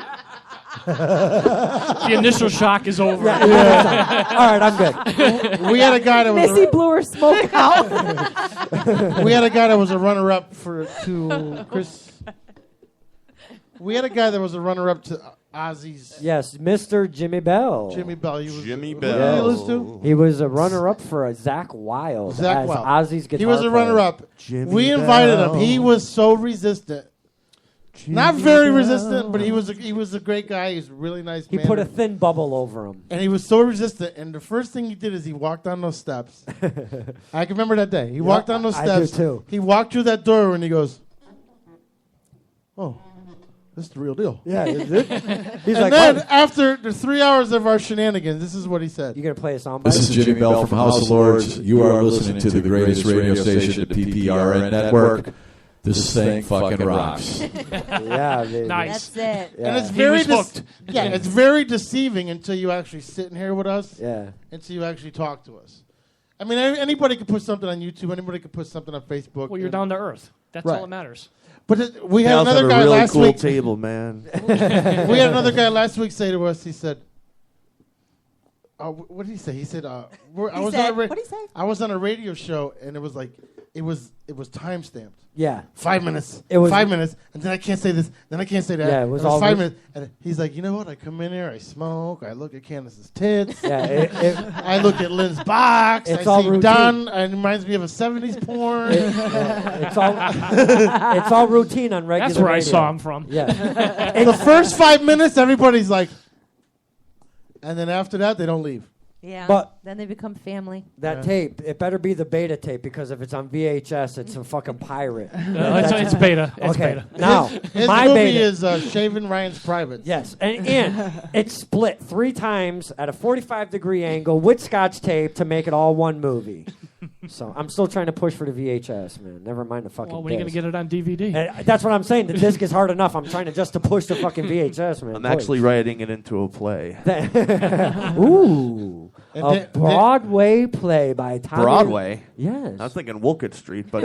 The initial shock is over. All right, I'm good. We had a guy that was Missy blew her smoke out. we had a guy that was a runner-up to Chris. We had a guy that was a runner-up to Ozzy's. Yes, Mr. Jimmy Bell. Jimmy Bell. Jimmy Who Bell. did he lose to? He was a runner-up for Zach Wild. Zach as Wild. Ozzy's guitar He was a player. runner-up. Jimmy We invited Bell. him. He was so resistant. Not very resistant, but he was a great guy. He's a really nice He man. put a thin bubble over him. And he was so resistant. And the first thing he did is he walked down those steps. I can remember that day. He walked down those I steps. do too. He walked through that door and he goes, "Oh, this is the real deal." Yeah, he's And like, then "What? after the 3 hours of our shenanigans, this is what he said. You gonna play a soundbite?" This is Jimmy Bell from House of Lords. You are listening to the greatest radio station, the PPRN network. This thing fucking rocks. Yeah, baby. Nice. That's it. Yeah. And it's He very was hooked. it's very deceiving until you actually sit in here with us. Yeah. Until you actually talk to us. I mean, anybody can put something on YouTube. Anybody can put something on Facebook. Well, you're down to earth. That's Right. all that matters. But we had Pals have another a guy really last cool week. table, man. We had another guy last week say to us. He said, "What did he say?" He said, What'd he say? I was on a radio show, and it was like it was time stamped. Yeah. 5 minutes. It was 5 minutes, and then I can't say this, then I can't say that. Yeah, it was and all 5 re- minutes. And he's like, you know what? I come in here, I smoke, I look at Candace's tits, Yeah. I look at Lynn's box, It's I all see routine. Don. It reminds me of a '70s porn. It's all routine on regular. That's where I radio. saw him from. Yeah. And the first 5 minutes, everybody's like, and then after that, they don't leave. Yeah. But- then they become family. That tape, it better be the beta tape because if it's on VHS, it's a fucking pirate. It's beta. It's okay. beta. Now, His my movie beta is Shaving Ryan's Privates. Yes, and it's split 3 times at a 45-degree angle with Scotch tape to make it all one movie. So I'm still trying to push for the VHS, man. Never mind the fucking Well, when are you going to disc. get it on DVD? And that's what I'm saying. The disc is hard enough. I'm trying to push the fucking VHS, man. I'm actually writing it into a play. Ooh. A Broadway play by Tommy. Broadway? Yes. I was thinking Wolcott Street, but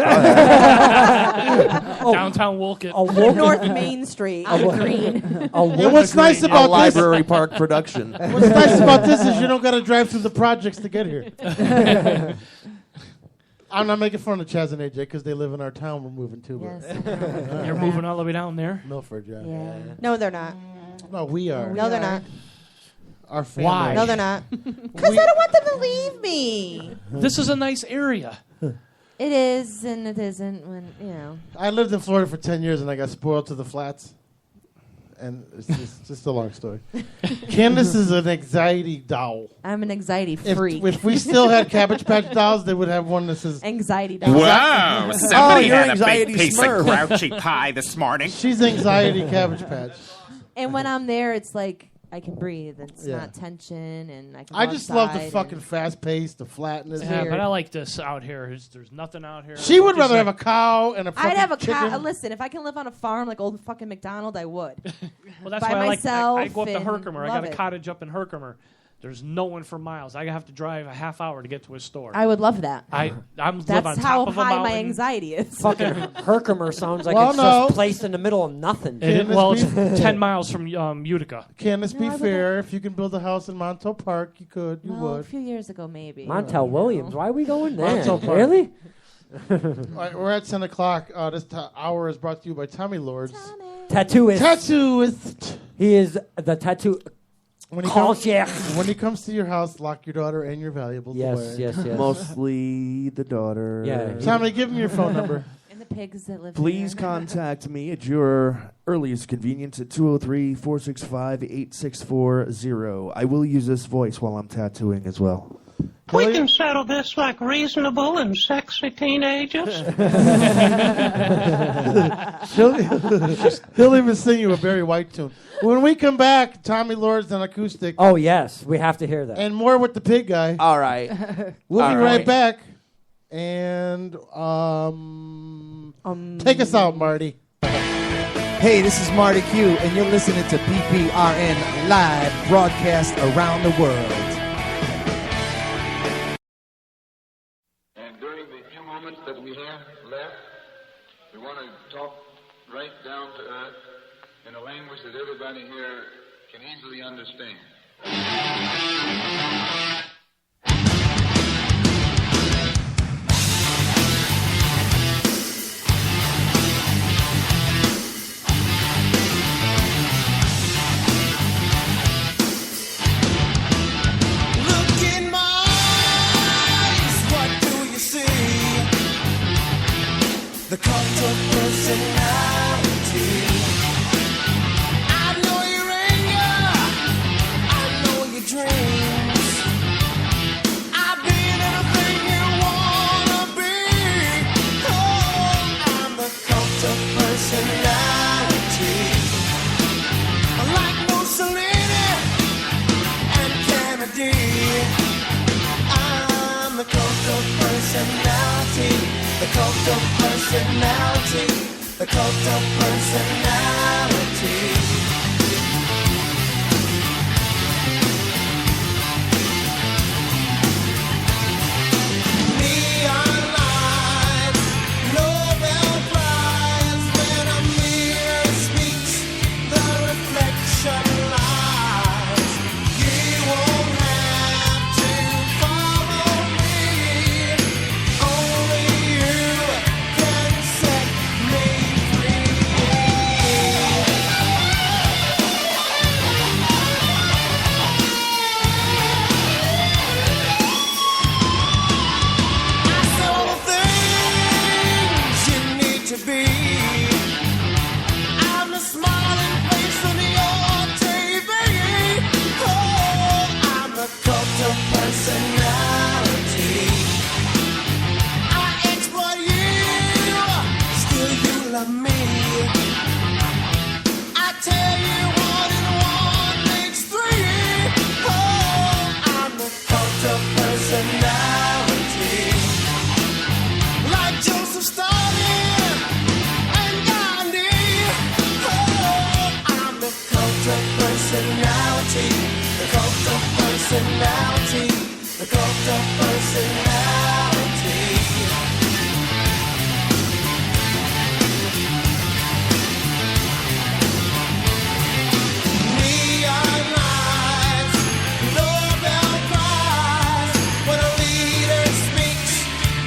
Downtown Wolcott. North Main Street. What's nice about a Library Park production. What's nice about this is you don't got to drive through the projects to get here. I'm not making fun of Chaz and AJ because they live in our town. We're moving to. Yes. You're moving all the way down there? Milford, yeah. No, they're not. No, we are. No, they're not. Our family. Why? No, they're not. Because I don't want them to leave me. This is a nice area. It is and it isn't when, you know. I lived in Florida for 10 years and I got spoiled to the flats. And it's just a long story. Candace is an anxiety doll. I'm an anxiety freak. If we still had Cabbage Patch dolls, they would have one that says anxiety doll. Wow, somebody you're had a anxiety big piece Smurf. of grouchy pie this morning. She's anxiety Cabbage Patch. And when I'm there, it's like I can breathe. It's Yeah. not tension, and I can. I go just love the outside fucking fast pace, the flatness. Yeah, but I like this out here. There's nothing out here. She would Just rather like- have a cow and a fucking I'd have a chicken. cow. Listen, if I can live on a farm like old fucking McDonald, I would. Well, that's By why myself I go up to and Herkimer. I love got a it. cottage up in Herkimer. There's no one for miles. I have to drive a half hour to get to a store. I would love that. I'm live That's on how top of a high my mountain. anxiety is. Fucking Herkimer sounds like Well, it's no. just placed in the middle of nothing. Well, it's 10 miles from Utica. Can this No, be I would fair? If you can build a house in Montauk Park, you could. You Well, a would. few years ago, maybe. Montel Williams. Why are we going there? Montel Park. Really? All right, we're at 10 o'clock. This hour is brought to you by Tommy Lords. Tattooist. Tattooist. He is the tattoo. When he, concierge. when he comes to your house, lock your daughter and your valuables Yes, away. yes, yes. Mostly the daughter. Yeah. Tommy, give him your phone number. And the pigs that live Please here. contact me at your earliest convenience at 203-465-8640. I will use this voice while I'm tattooing as well. We can settle this like reasonable and sexy teenagers. He'll even sing you a Barry White tune. When we come back, Tommy Lords on acoustic. Oh, yes. We have to hear that. And more with the pig guy. All right. We'll All be right right. back. And take us out, Marty. Hey, this is Marty Q, and you're listening to PPRN live broadcast around the world. And during the few moments that we have left, we want to talk right down to earth in a language that everybody here can easily understand. Look in my eyes, what do you see? The cult of personality. I know your anger, I know your dreams. I've been anything you wanna be. Oh, I'm the cult of personality. Like Mussolini and Kennedy, I'm the cult of personality, the cult of personality, the cult of personality. Neon lights, Nobel Prize, when a mirror speaks, the reflection lies. You won't have to follow me, only you can set me free. of personality. The cult of personality. The cult of personality. Neon lights, doorbell cries. When a leader speaks,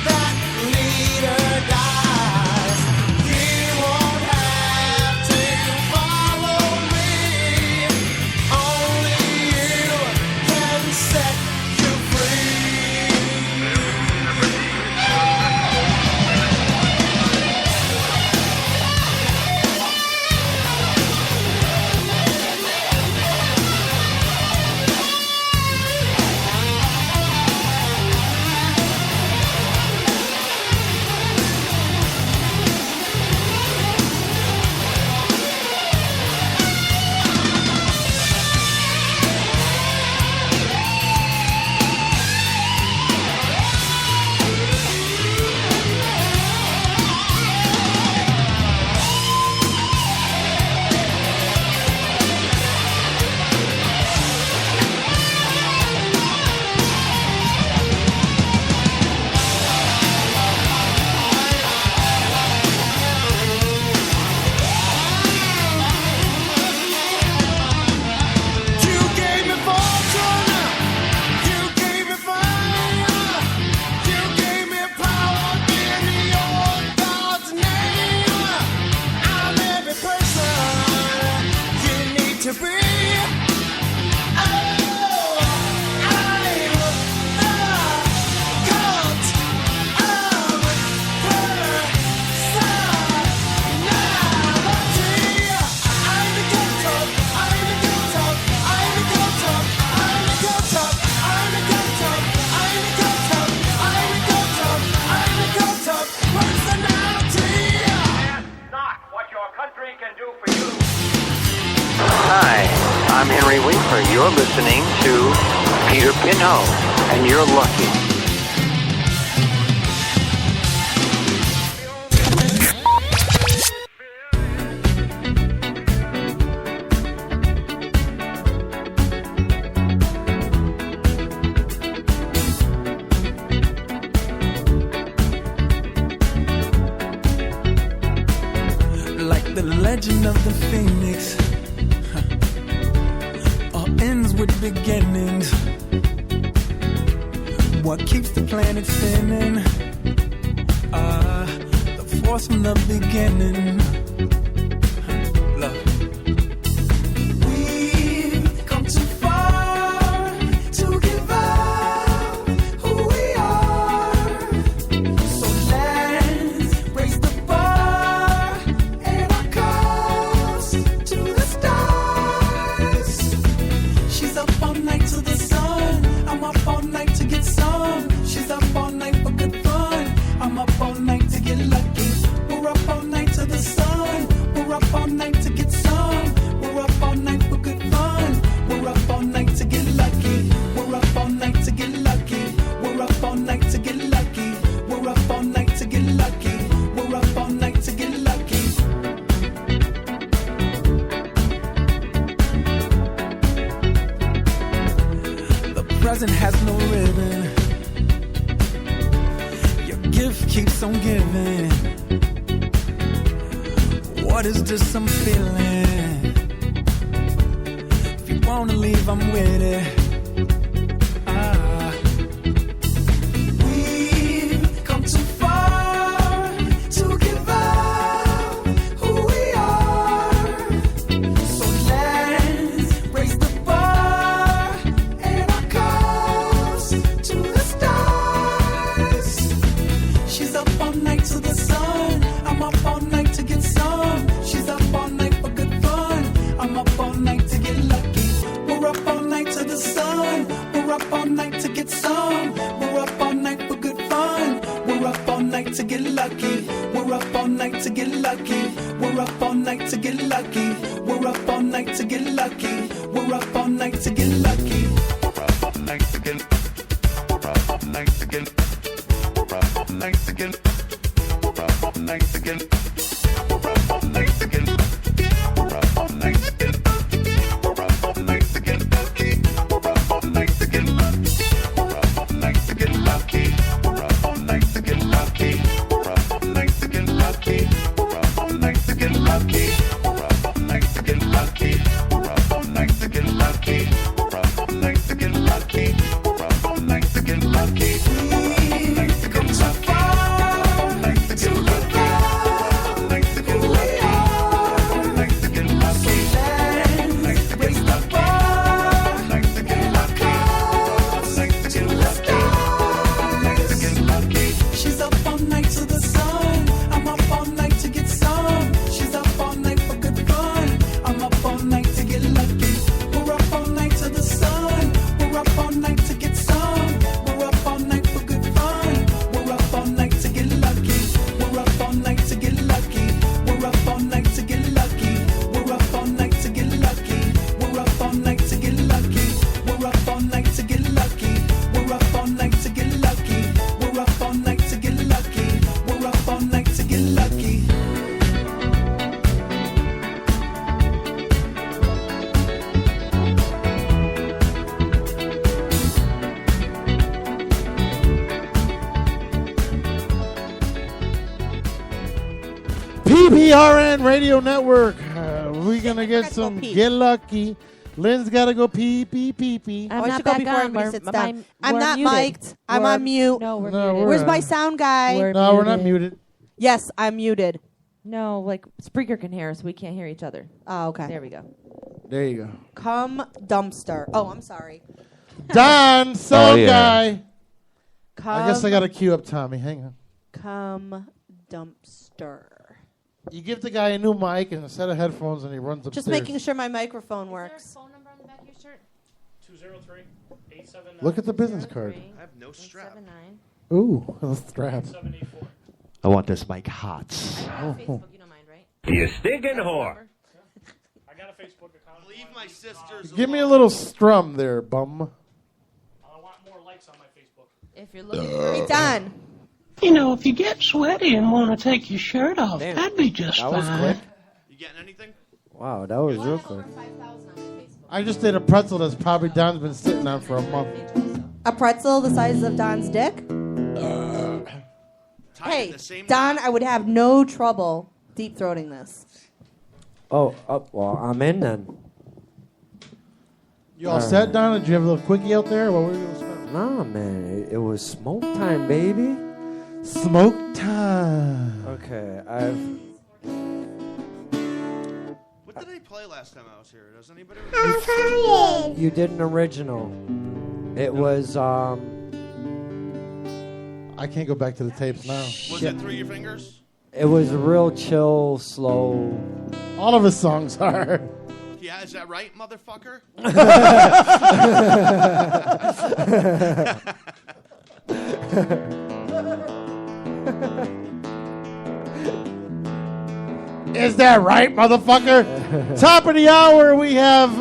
that leader dies. You won't have to follow me. Only you can set you free. You gave me fortune, you gave me fire, you gave me power in your God's name. I'm every person you need to be. Oh, I'm the cult of personality. I'm the cult of, I'm the cult of, I'm the cult of, I'm the cult of, I'm the cult of, I'm the cult of, I'm the cult of, I'm the cult of personality. Not what your country can do for you. Hi, I'm Henry Winkler. You're listening to Peter Pinot, and you're lucky. Like the legend of the phoenix, all ends with beginnings. What keeps the planet spinning? The force from the beginning. Look. We've come too far to give up who we are. So let's raise the bar and our cups to the stars. She's up all night to the sun. I'm up all night to get some. She's up all night for good fun. I'm up all night to get lucky. We're up all night to the sun. We're up all night to get some. We're up all night for good fun. We're up all night to get lucky. We're up all night to get lucky. We're up all night to get lucky. We're up all night to get lucky. We're up all night to get lucky. The present has no ribbon. Your gift keeps on giving. What is this I'm feeling? If you wanna leave, I'm with it. We've come too far to give up who we are. So let's raise the bar and our cups to the stars. She's up all night to the sun. I'm up all night to get some. She's up all night for good fun. I'm up all night to get lucky. We're up all night to the sun. We're up all night to get some. We're up all night for good fun. We're up all night to get lucky. We're up all night to get lucky. We're up all night to get lucky. We're up all night to get lucky. We're up all night to get lucky. We're up all night to get. We're up all night to get. We're up all night to get. We're up all night to get. We're up all night to get. We're up all night to get. PPRN Radio Network. We're going to get some Get Lucky. Lynn's got to go pee, pee, pee, pee. I'm I not should go back before on. everybody We're- sits my- down. I'm we're not muted. mic'd. I'm We're- on mute. No, we're No, muted. Where's my sound guy? No, we're not muted. Yes, I'm muted. No, like Spreaker can hear us. We can't hear each other. Oh, okay. There we go. There you go. Come dumpster. Oh, I'm sorry. Don, sound yeah. guy. Come, I guess I got to queue up Tommy. Hang on. Come dumpster. You give the guy a new mic and a set of headphones, and he runs upstairs. Just making sure my microphone works. Phone number on the back of your shirt? 203-879. Look at the business card. I have no strap. Ooh, a strap. I want this mic hot. Oh. Facebook, you don't mind, right? You stinking whore. I got a Facebook account. Leave my sisters. Give me a little strum there, bum. I want more likes on my Facebook. If you're looking Hey, Don. You know, if you get sweaty and want to take your shirt off, Damn. that'd be just That was fine. quick. You getting anything? Wow, that was real quick. I just ate a pretzel that's probably Don's been sitting on for a month. A pretzel the size of Don's dick? Hey, Don, I would have no trouble deep throating this. Oh, well, I'm in then. You all set, Don? Did you have a little quickie out there? What were you going to spend? Nah, man, it was smoke time, baby. Smoke time. Okay, What did I play last time I was here? Does anybody You did an original. It was, I can't go back to the tapes now. Was it Through Your Fingers? It was real chill, slow. All of his songs are. Yeah, is that right, motherfucker? Is that right, motherfucker? Top of the hour, we have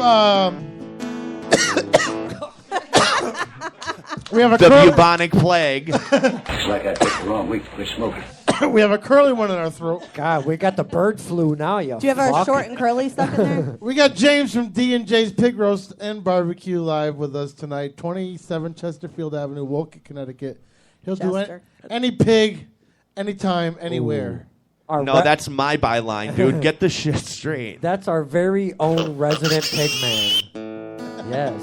we have a the bubonic plague. It's like I picked the wrong week to quit smoking. we have a curly one in our throat. God, we got the bird flu now, you Do you have fuck. a short and curly stuff in there? We got James from D&J's Pig Roast and Barbecue live with us tonight, 27 Chesterfield Avenue, Woke, Connecticut. He'll Chester. do any pig, anytime, anywhere. No, that's my byline, dude. Get the shit straight. That's our very own resident pig man. Yes.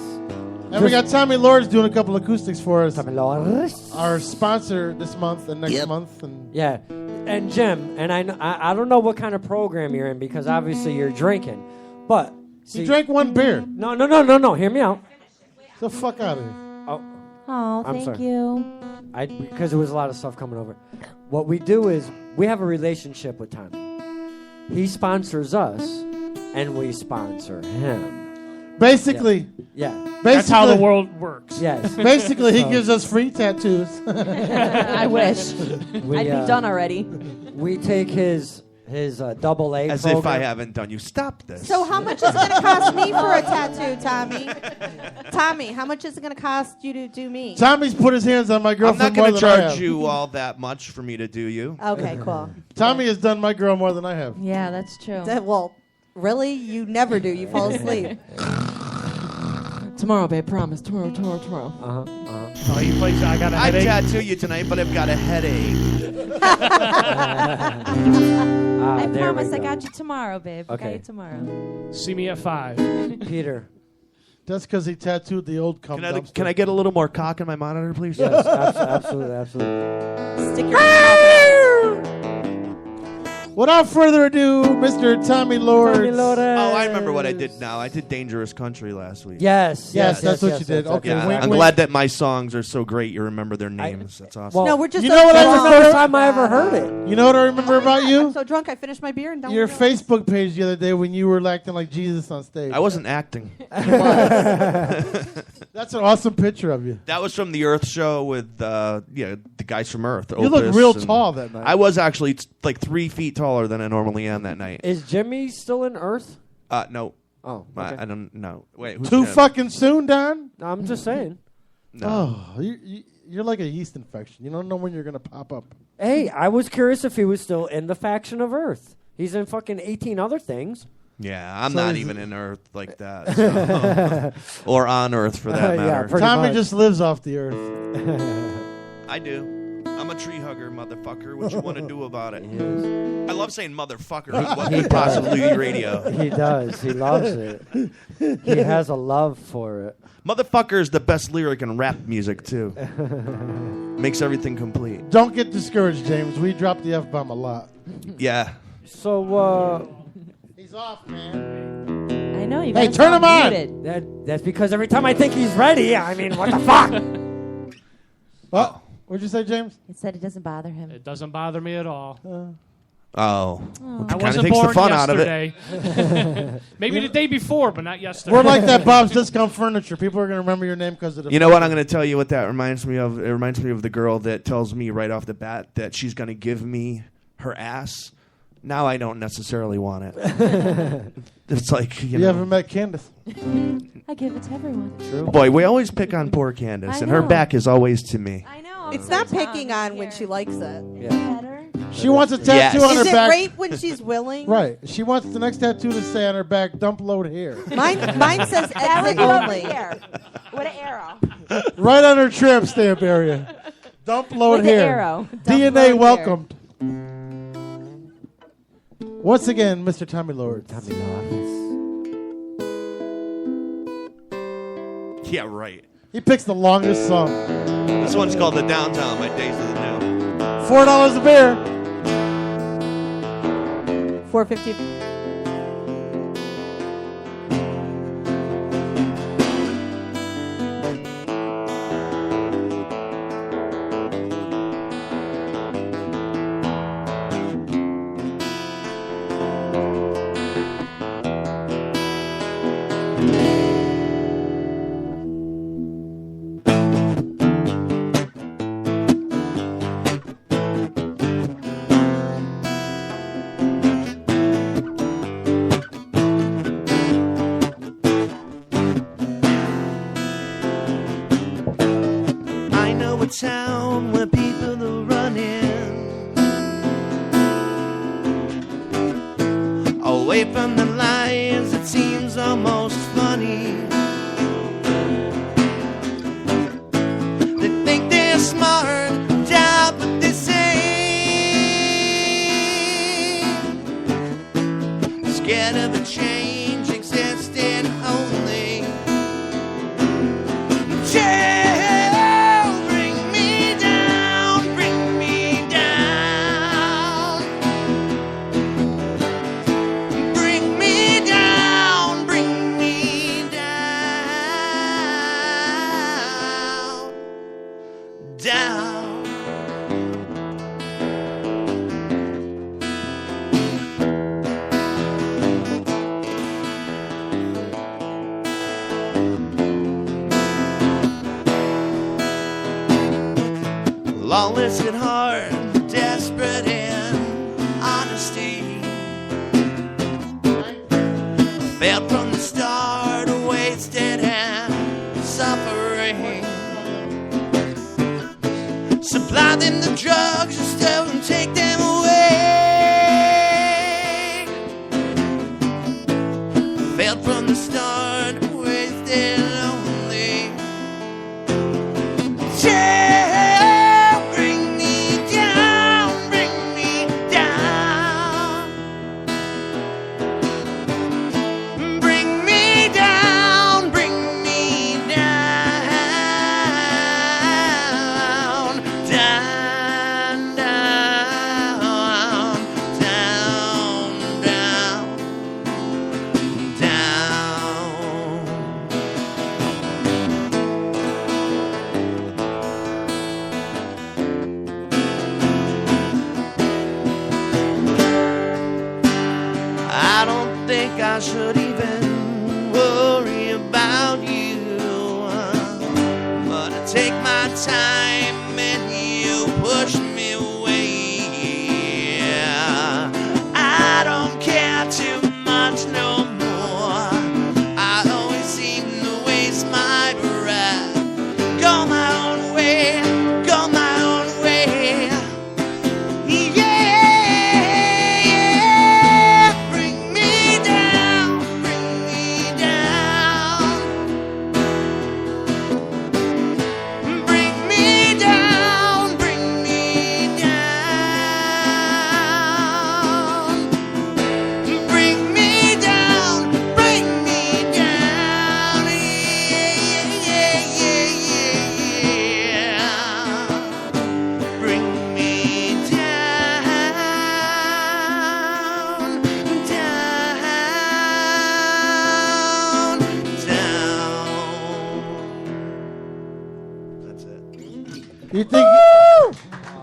And we got Tommy Lords doing a couple acoustics for us. Tommy Lords. Our sponsor this month and next month. And Yeah, and Jim, and I don't know what kind of program you're in because obviously you're drinking, but you drank one beer. No. Hear me out. Get the fuck out of here. Oh, I'm thank sorry. you. Because there was a lot of stuff coming over. What we do is we have a relationship with Tommy. He sponsors us, and we sponsor him. Basically, yeah. That's how the world works. Yes. Basically, he So- gives us free tattoos. I wish. I'd be done already. We take his double A As program. if I haven't done you. Stop this. So how much is it going to cost me for a tattoo, Tommy? Tommy, how much is it going to cost you to do me? Tommy's put his hands on my I'm girlfriend not more going to than I charge have. you all that much for me to do you. Okay, cool. Tommy has done my girl more than I have. Yeah, that's true. Well, really? You never do. You fall asleep. Tomorrow, babe, promise. Tomorrow. Oh, you plays. I got a I headache. tattoo you tonight, but I've got a headache. I there promise we I go. got you tomorrow, babe. I got Okay. you tomorrow. See me at 5. Peter. That's because he tattooed the old cum dumpster. Can I get a little more cock in my monitor, please? Yes, absolutely. Stick your mouth in. Without further ado, Mr. Tommy Lords. Oh, I remember what I did now. I did Dangerous Country last week. Yes, that's what you did. Okay, Yeah, wink, I'm wink. glad that my songs are so great you remember their names. That's awesome. No, we're just You know what I That's the remember? first time I ever heard it. You know what I remember about you? I'm so drunk I finished my beer and don't Your realize. Facebook page the other day when you were acting like Jesus on stage. I wasn't acting. That's an awesome picture of you. That was from the Earth show with the guys from Earth. You look Opus, real and tall that night. I was actually like 3 feet taller than I normally am that night. Is Jimmy still in Earth? No. Oh, I okay. don't know. Wait, who's Too Jim? fucking soon, Don? No, I'm just saying. No. Oh, you're like a yeast infection. You don't know when you're going to pop up. Hey, I was curious if he was still in the faction of Earth. He's in fucking 18 other things. Yeah, I'm So not is even in Earth like that. So. Or on Earth for that Yeah, matter. pretty Tommy much. just lives off the earth. I do. I'm a tree hugger, motherfucker. What you want to do about it? I love saying motherfucker. What He could possibly does. be radio? He does. He loves it. He has a love for it. Motherfucker is the best lyric in rap music, too. Makes everything complete. Don't get discouraged, James. We drop the F-bomb a lot. Yeah. So, He's off, man. I know you. Hey, guys turn him sound on. muted. that's because every time I think he's ready, I mean, what the fuck? Oh, what'd you say, James? He said it doesn't bother him. It doesn't bother me at all. Oh. I Kind of wasn't takes the born fun out of yesterday. it. Maybe the day before, but not yesterday. We're like that Bob's Discount Furniture. People are going to remember your name because of the... You know what? I'm going to tell you what that reminds me of. It reminds me of the girl that tells me right off the bat that she's going to give me her ass. Now I don't necessarily want it. It's like, you know. haven't met Candace. I give it to everyone. True. Boy, we always pick on poor Candace, I and her know. back is always to me. I know. It's not picking on when she likes it. She wants a tattoo on her Is it back. rape when she's willing? Right. She wants the next tattoo to say on her back, dump load hair. Mine says That would exit go over only. here with an arrow. Right on her tramp stamp area. Dump load With the hair. arrow. Dump DNA load hair. welcomed. Once again, Mr. Tommy Lord. Tommy Lord. Yeah, right. He picks the longest song. This one's called The Downtown by Days of the New. $4 a beer. $4.50. I know a town where people are running away from the lies. It seems almost funny. They think they're smart, doubt what they say. Scared of a change existing only. Bring me down, bring me down. Bring me down, bring me down. Down. Lawless at heart, desperate in honesty. Failed from the start, wasted and suffering. Supply them the drugs and still and take them away. Failed from the start, wasted lonely. Bring me down, bring me down. Bring me down, bring me down. Down, down, down, down, down. I don't think I should even worry about you. But I take my time and you push me away. I don't care too much no more. I always seem to waste my breath. Go my own way, go my own way. Yeah, yeah. Bring me down,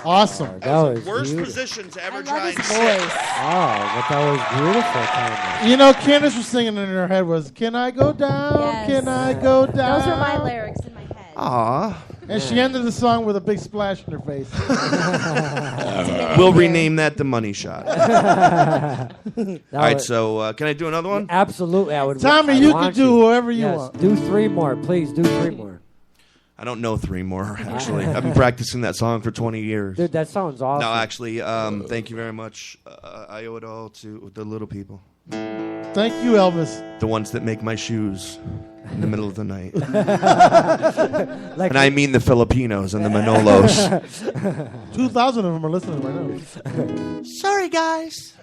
Awesome. That was Worst beautiful. position to ever I love try his and voice. sit. Oh, but that was beautiful, Candace. You know, Candace was singing in her head was, "Can I go down? Yes. Can I go down?" Those were my lyrics in my head. Aw. And she ended the song with a big splash in her face. We'll rename that the money shot. That All right, was- so can I do another one? Absolutely, I would. Tommy, I you want can do whoever you Yes, want. do 3 more, please. Do 3 more. I don't know 3 more, actually. I've been practicing that song for 20 years. Dude, that sounds awesome. No, actually, thank you very much. I owe it all to the little people. Thank you, Elvis. The ones that make my shoes in the middle of the night. Like And I mean the Filipinos and the Manolos. 2,000 of them are listening right now. Sorry, guys.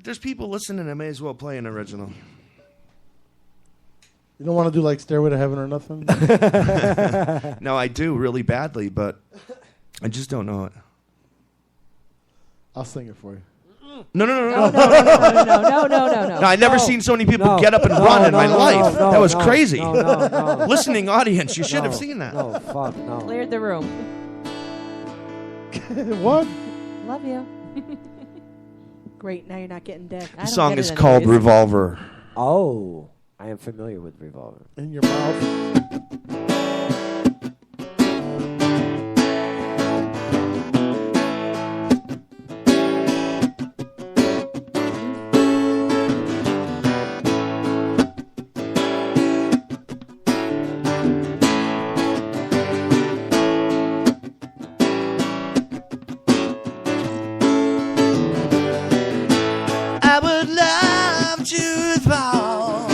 There's people listening. I may as well play an original. You don't want to do like Stairway to Heaven or nothing? No, I do really badly, but I just don't know it. I'll sing it for you. No. No. No, I've never seen so many people get up and run in my life. That was crazy. No. Listening audience, you should have seen that. No, fuck, no. Cleared the room. What? Love you. Great. Now you're not getting dick. The song is called Revolver. Oh, I am familiar with Revolver. In your mouth. I would love to fall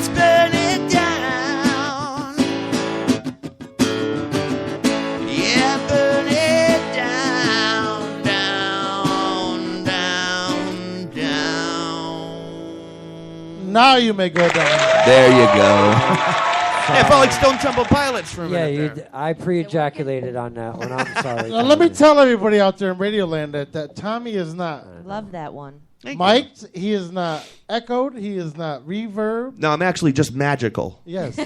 Let's burn it down. Yeah, burn it down, down, down, down. Now you may go down. There you go. I felt like Stone Temple Pilots for a Yeah, minute there. I pre-ejaculated on that one. I'm sorry. Now, let me tell everybody out there in Radioland that Tommy is not Love that one. mic'd. He is not echoed. He is not reverb. No, I'm actually just magical. Yes.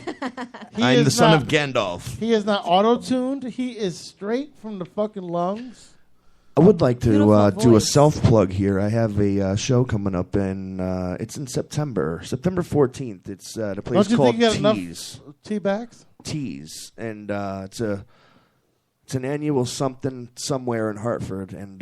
I'm the son of Gandalf. He is not auto-tuned. He is straight from the fucking lungs. I would like to Beautiful do a voice. self-plug here. I have a show coming up, and it's in September 14th. It's at a place Don't you called think you got enough Tees. tea bags? Tees, and it's an annual something somewhere in Hartford, and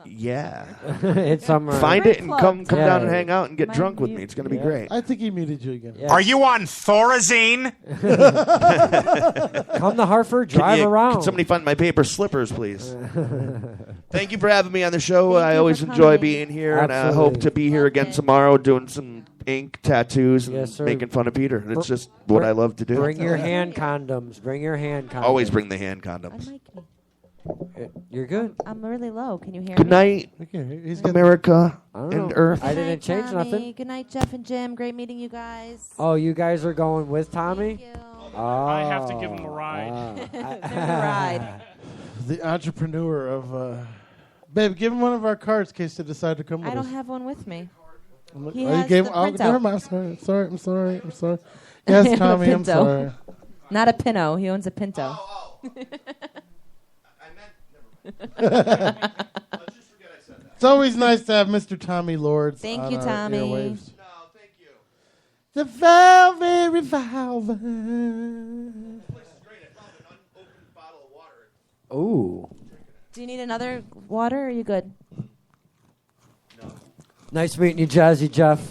yeah, It's somewhere. Find Great it and plug. come Yeah. down and hang out and get Might drunk with be- me. It's going to be Yeah. great. I think he muted you again. Are you on Thorazine? Come to Hartford, Can drive you- around. Can somebody find my paper slippers, please? Thank you for having me on the show. Thank I you always for enjoy coming. being here, and I Absolutely. hope to be here again tomorrow doing some ink tattoos and Yes, sir. making fun of Peter. It's just what I love to do. Bring your hand condoms. Bring your hand condoms. Always bring the hand condoms. You're good. I'm really low. Can you hear Good me? night, America I don't and know. Earth. I didn't change Tommy. nothing. Good night, Jeff and Jim. Great meeting you guys. Oh, you guys are going with Tommy? Oh, I have to give him a ride. Ride. The entrepreneur of... Babe, give him one of our cards in case they decide to come with I don't us. have one with me. Oh, He you has gave the oh, printout. never mind. I'm sorry. Yes, I have a Tommy, I'm Pinto. sorry. Not a Pinto. He owns a Pinto. It's always nice to have Mr. Tommy Lords. Thank on you, our Tommy. airwaves. The Velvet Revolver. Ooh. Do you need another water? Or are you good? Nice meeting you, Jazzy Jeff.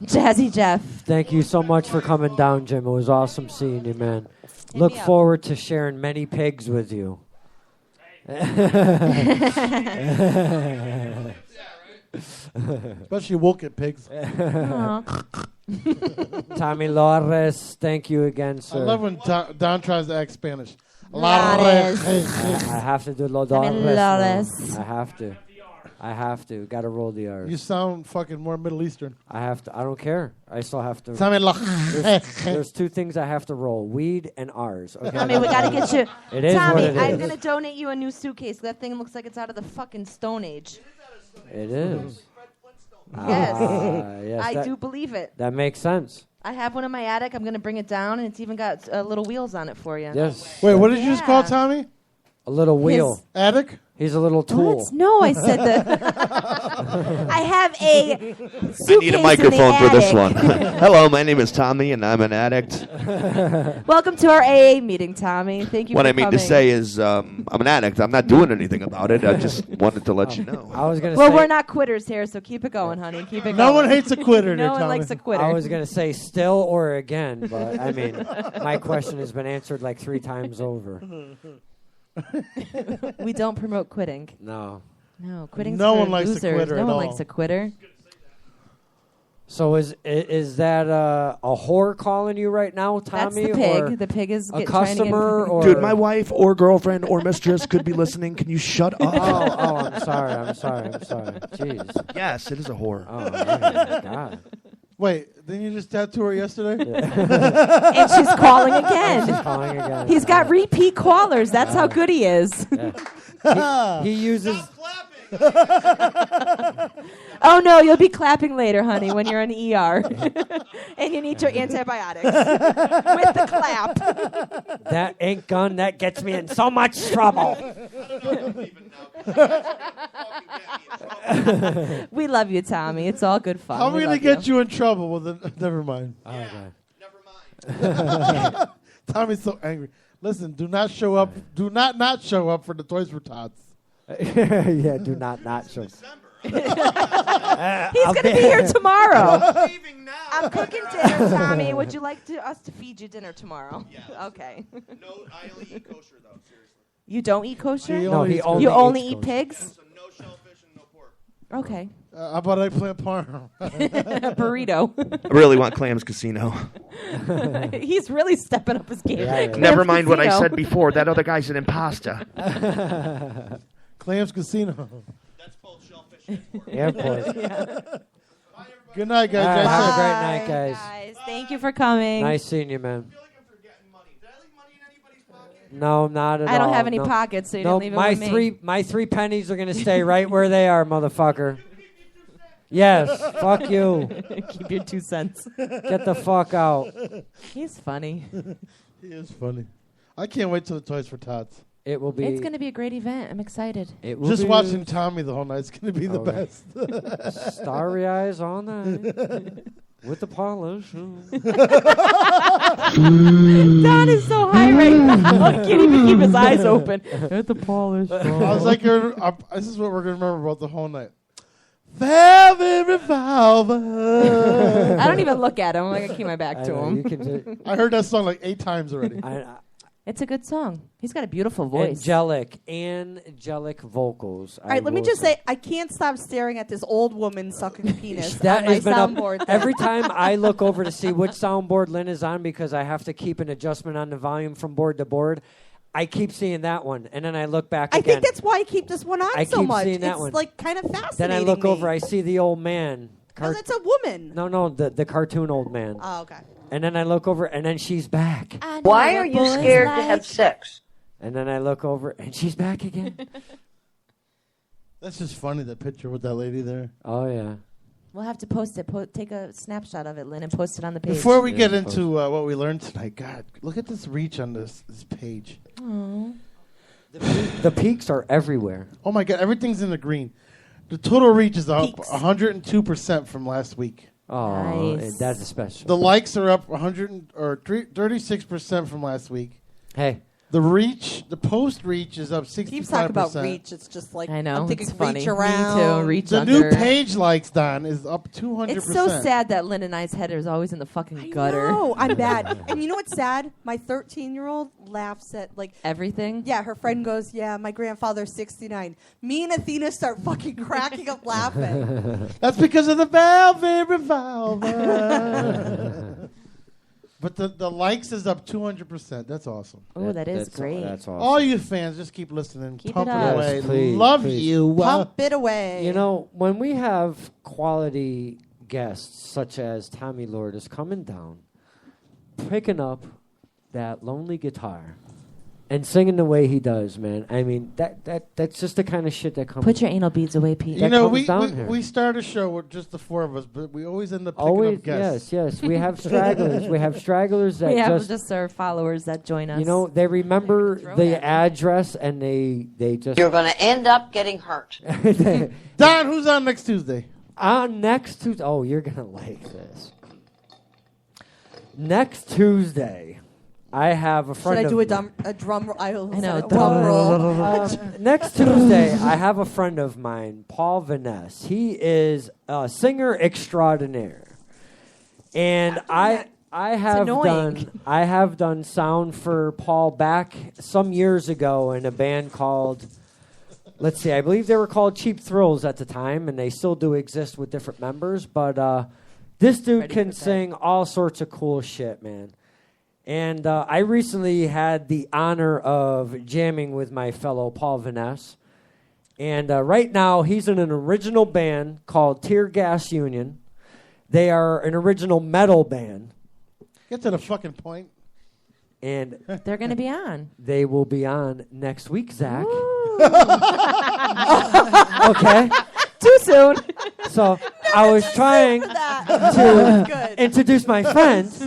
Jazzy Jeff. Thank you so much for coming down, Jim. It was awesome seeing you, man. Hit Look me up. forward to sharing many pigs with you. Especially Woket pigs. Tommy Lores, thank you again, sir. I love when Don tries to act Spanish. I have to do Lores. Tommy now. Lores. I have to. Got to roll the R's. You sound fucking more Middle Eastern. I have to. I don't care. I still have to. Tommy There's two things I have to roll: weed and R's. Okay. Tommy, we gotta get you. It is Tommy, what it I'm is. gonna donate you a new suitcase. That thing looks like it's out of the fucking Stone Age. It is. Yes, Yes, I that- do believe it. That makes sense. I have one in my attic. I'm gonna bring it down, and it's even got little wheels on it for you. Yes. Wait, what did you just call Yeah. Tommy? A little wheel. Attic? He's a little tool. What? No, I said that. I have a suitcase I need a microphone in for the this one. attic. Hello, my name is Tommy, and I'm an addict. Welcome to our AA meeting, Tommy. Thank you What for I mean coming. to say is, I'm an addict. I'm not doing anything about it. I just wanted to let you know. I was gonna Well, say. we're not quitters here, so keep it going, honey. Keep it No going. one hates a quitter No there, one Tommy. likes a quitter. I was gonna say still or again, but I mean, my question has been answered like 3 times over. We don't promote quitting. No. No, quitting's No for one likes a losers. quitter No at one all. likes a quitter. So is that a whore calling you right now, That's Tommy? the pig. Or The pig is a trying to get customer, or Dude, my wife or girlfriend or mistress could be listening. Can you shut up? Oh, I'm sorry. Jeez. Yes, it is a whore. Oh my God. Wait, didn't you just tattoo her yesterday? And she's calling again. She's calling again. He's got repeat callers. That's how good he is. He uses. Oh no, you'll be clapping later, honey, when you're in the ER, and you need your antibiotics with the clap. That ink gun that gets me in so much trouble. We love you, Tommy. It's all good fun. How are we going to get you in trouble? Well, then, never mind. Okay. Tommy's so angry. Listen, do not show up. Do not show up for the Toys for Tots. Yeah, do not show. He's going to be here tomorrow. I'm cooking dinner, Tommy. Would you like us to feed you dinner tomorrow? Yeah. Okay. No, I only eat kosher, though, seriously. You don't eat kosher? No, he only You only eats eat kosher. pigs? So no shellfish and no pork. Okay. How about I play a part? Burrito. I really want Clams Casino. He's really stepping up his game. Never mind what I Casino. said before. That other guy's an imposter. Clams Casino. Airport. Good night, guys. All right, Drive have a safe. great night, guys. Thank you for coming. Nice seeing you, man. No, not at all. I don't have any no. pockets, so you no, didn't leave it my with me. my 3 pennies are gonna stay right where they are, motherfucker. Yes, fuck you. Keep your 2 cents. Get the fuck out. He's funny. He is funny. I can't wait till the Toys for Tots. It will be. It's going to be a great event. I'm excited. It will Just be watching Tommy the whole night is going to be the Oh, best. starry eyes all night with the polish. Don is so high right now. He can't even keep his eyes open. At the polish. I was like, this is what we're going to remember about the whole night. Velvet Revolver. I don't even look at him. I'm like, I keep my back to him. I heard that song like 8 times already. It's a good song. He's got a beautiful voice. Angelic vocals. All right, let me just say, I can't stop staring at this old woman sucking a penis That on my has been up soundboard. every time I look over to see which soundboard Lynn is on because I have to keep an adjustment on the volume from board to board. I keep seeing that one, and then I look back I again. think that's why I keep this one on I so keep much. seeing that It's one. like kind of fascinating. Then I look me. over, I see the old man. No, that's a woman. No, the cartoon old man. Oh, okay. And then I look over, and then she's back. Why are you scared to have sex? And then I look over, and she's back again. That's just funny, that picture with that lady there. Oh, yeah. We'll have to post it. Take a snapshot of it, Lynn, and post it on the page. Before we get into what we learned tonight, God, look at this reach on this page. Aww. The peaks are everywhere. Oh, my God, everything's in the green. The total reach is up 102% from last week. Oh, that's special. The likes are up 36% from last week. Hey. The reach, the post reach is up 65%. Keeps talking about reach. It's just like I know, I'm thinking it's funny. reach Me around. too, reach The under. new page likes, Don, is up 200%. It's so sad that Lynn and I's head is always in the fucking gutter. No, I'm bad. And you know what's sad? My 13-year-old laughs at like everything. Yeah, her friend goes, "Yeah, my grandfather's 69." Me and Athena start fucking cracking up laughing. That's because of the Velvet Revolver. But the likes is up 200%. That's awesome. Oh, that's great. That's awesome. All you fans, just keep listening. Keep Pump it it, up. away. Yes, please, Love please. you. Pump it away. You know, when we have quality guests such as Tommy Lourdes coming down, picking up that lonely guitar, and singing the way he does, man. I mean, that's just the kind of shit that comes. Put your anal beads away, Pete. You know, down here. we start a show with just the 4 of us, but we always end up picking Always, up guests. yes. We have stragglers. We have stragglers that We have just, just our followers that join us. you know, they remember the address and they just. You're going to end up getting hurt. Don, who's on next Tuesday? On next Tuesday. Oh, you're going to like this. Next Tuesday, I have a friend Should I of do mine. a drum roll? I know, drum roll. Next Tuesday, I have a friend of mine, Paul Vaness. He is a singer extraordinaire, and I have done sound for Paul back some years ago in a band called. Let's see, I believe they were called Cheap Thrills at the time, and they still do exist with different members. But this dude can sing all sorts of cool shit, man. And I recently had the honor of jamming with my fellow Paul Vaness. And right now, he's in an original band called Tear Gas Union. They are an original metal band. Get to the fucking point. And they're going to be on. They will be on next week, Zach. Okay. Too soon. So I was trying to introduce my friends.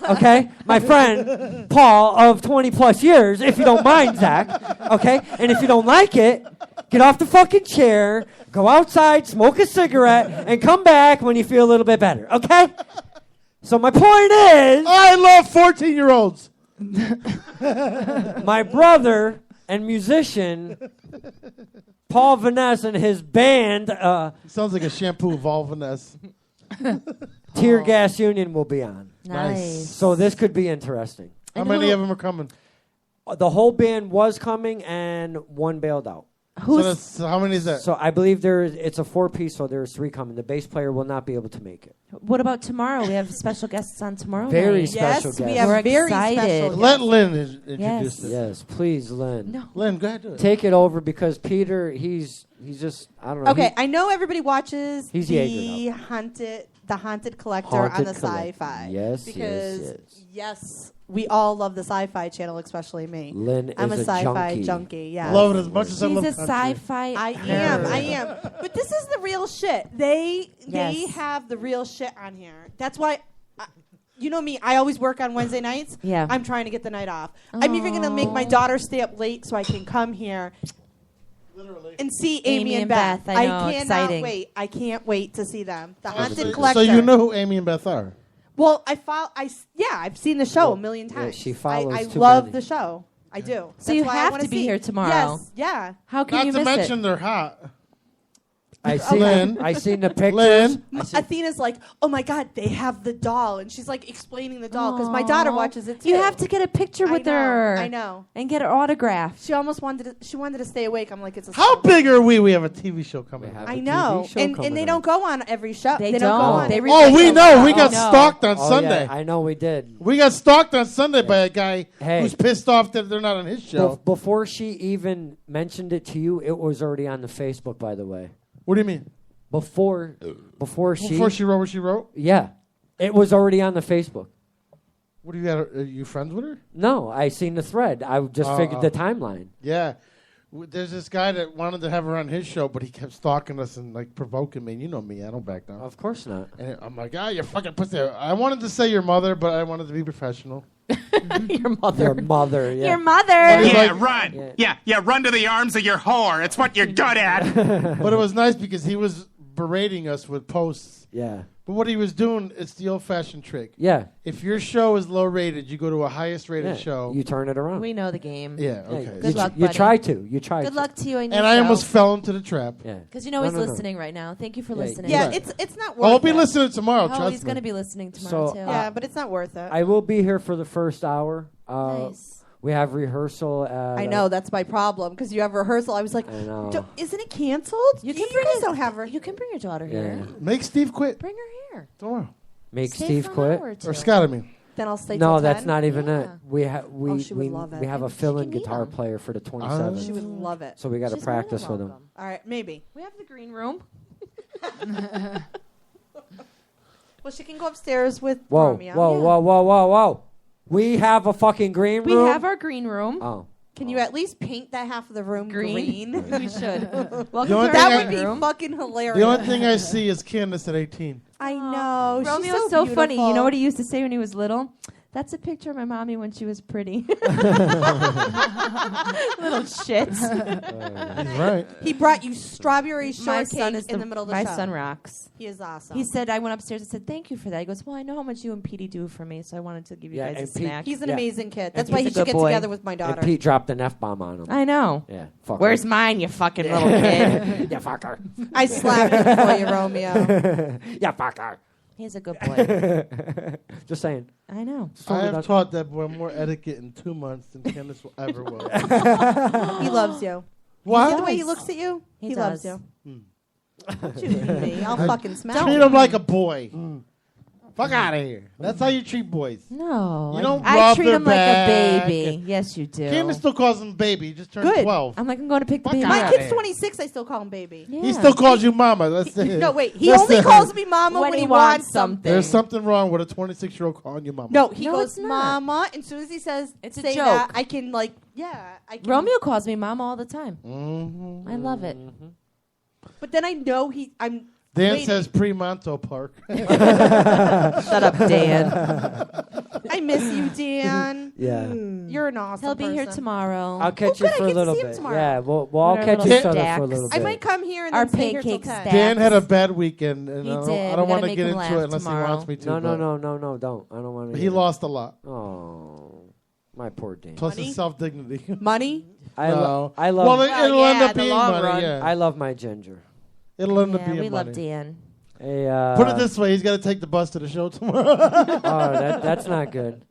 Okay, my friend Paul of 20 plus years, if you don't mind, Zach. Okay, and if you don't like it, get off the fucking chair, go outside, smoke a cigarette, and come back when you feel a little bit better. Okay. So my point is, I love 14-year-olds. My brother and musician Paul Vaness and his band Sounds like a shampoo of all Vaness. Tear Gas Union will be on. Nice. So this could be interesting. How many of them are coming? The whole band was coming and one bailed out. So how many is that? So I believe it's a 4-piece, so there's 3 coming. The bass player will not be able to make it. What about tomorrow? We have special guests on tomorrow Very night. special Yes, we guest. have We're very excited. special guests. Let Lynn introduce Yes. this. Yes, please, Lynn. No. Lynn, go ahead, do it. Take it over because Peter, he's just, I don't know. Okay, I know everybody watches He's the Jaegered Haunted Collector Haunted on the Collector. Sci-Fi. Yes, because yes. we all love the Sci-Fi channel, especially me. Lynn I'm is a a Sci-Fi junkie. junkie. Yeah, Love it as much as I She's love a country. sci-fi. I nerd. am. But this is the real shit. They Yes. have the real shit on here. That's why. You know me, I always work on Wednesday nights. Yeah. I'm trying to get the night off. I'm even going to make my daughter stay up late so I can come here and see Amy and Beth. I know, cannot exciting. wait. I can't wait to see them. The So Haunted Collector. you know who Amy and Beth are? Well, I've seen the show a million yeah, times. she follows I too love many. the show. I do. So you That's why I have wanna to be see. here tomorrow. Yes. Yeah. How can Not you to miss mention it? they're hot. I seen, Lynn. I seen the pictures. Lynn. Athena's like, oh my God, they have the doll. And she's like explaining the doll because my daughter Aw. watches it too. You have to get a picture with her. I know. And get her autograph. She almost wanted to stay awake. I'm like, it's a How big are we? We have a TV show coming out. I know. And they don't go on every show. They don't don't. go on. They every Oh, we show. know. We got Oh, no. stalked on Oh, Sunday. yeah, I know we did. We got stalked on Sunday by a guy Hey. who's pissed off that they're not on his show. Before she even mentioned it to you, it was already on the Facebook, by the way. What do you mean? Before she wrote what she wrote? Yeah. It was already on the Facebook. What do you got? Are you friends with her? No, I seen the thread. I just figured the timeline. Yeah. There's this guy that wanted to have her on his show, but he kept stalking us and like provoking me. And you know me, I don't back down. Of course not. And I'm like, you're fucking pussy. I wanted to say your mother, but I wanted to be professional. Your mother. Your mother, yeah. Your mother. Yeah, like- run. Yeah, run to the arms of your whore. It's what you're good at. But it was nice because he was berating us with posts. Yeah. But what he was doing, it's the old-fashioned trick. Yeah. If your show is low rated, you go to a highest rated Yeah, show. you turn it around. We know the game. Yeah, okay. Good luck, You buddy. try to. You try Good to. luck to you and And I almost fell into the trap. Yeah. Because you know he's listening right now. Thank you for listening. Yeah, it's not worth I'll be it. listening tomorrow, Oh, trust he's me. going to be listening tomorrow, So, too. Yeah, but it's not worth it. I will be here for the first hour. Nice. We have rehearsal at... I know, that's my problem because you have rehearsal. I was like, I know. isn't it canceled? You can You bring guys his- don't have her. You can bring your daughter Yeah. here. Make Steve quit Bring her here. tomorrow. Make Stay Steve for an quit? hour or two. Or Scott, I mean. Then I'll stay No, till that's 10. not even Yeah. it. We she would love it. we have a She fill-in can meet guitar him. player for the 27th. She would love it. So we got to She's more than practice with him. welcome. All right, maybe. We have the green room. Well, she can go upstairs with Whoa, Romeo. whoa. We have a fucking green We room? have our green room. Oh. Can you at least paint that half of the room green? We should. The Welcome only to thing our That I- would be room. fucking hilarious. The only thing I see is Candace at 18. I know. She's Romeo's so funny. You know what he used to say when he was little? That's a picture of my mommy when she was pretty. Little shit. He's right. He brought you strawberry My shortcake son is in the middle of the my show. son rocks. He is awesome. He said, I went upstairs and said, thank you for that. He goes, well, I know how much you and Petey do for me, so I wanted to give you Yeah, guys a and Pete- snack. He's an Yeah. amazing kid. And That's why he's he a should good get boy. together with my daughter. And Pete dropped an F-bomb on him. I know. Yeah. Fuck Where's mine, you fucking little kid? You fucker. I slapped him for you, Romeo. You fucker. He's a good boy. Just saying. I know. I have taught that boy more etiquette in 2 months than Candace will ever will. He loves you. What? You see the way he looks at you? He loves does. you. Don't you hit me. I'll fucking smack Treat you. him like a boy. Fuck out of here. That's how you treat boys. No. You don't I rub treat their him like a back. baby. Yes, you do. Candace still calls him baby. He just turned Good. 12. I'm like, I'm going to pick the Fuck baby out My up. of kid's here. 26. I still call him baby. Yeah. He still calls you mama. That's it. No, wait. He That's only it. calls me mama when he wants something. There's something wrong with a 26-year-old calling you mama. No, he No, goes it's not. mama. And as soon as he says It's a say joke. that, I can like I can. Romeo calls me mama all the time. Mm-hmm. I love it. But then I know I'm. Dan waiting. says Premonto Park. Shut up, Dan. I miss you, Dan. Yeah. You're an awesome. He'll be here person. tomorrow. I'll catch you good, I for a get to little see him bit. tomorrow. Yeah, we'll all With our catch little each other for a stacks. little I bit. might come here and Our then stay here till pancake 10. stack. Dan had a bad weekend, and He I did. don't We want gotta to make get him into laugh it unless tomorrow. he wants me to. No, but don't. I don't want to. He lost a lot. Oh, my poor Dan. Plus Money? his self-dignity. Money? I No. I love. Well, it'll yeah, end up the being long money. run. Yeah. I love my ginger. It'll end up Yeah, being we money. love Dan. Hey, Put it this way: he's got to take the bus to the show tomorrow. Oh, that's not good.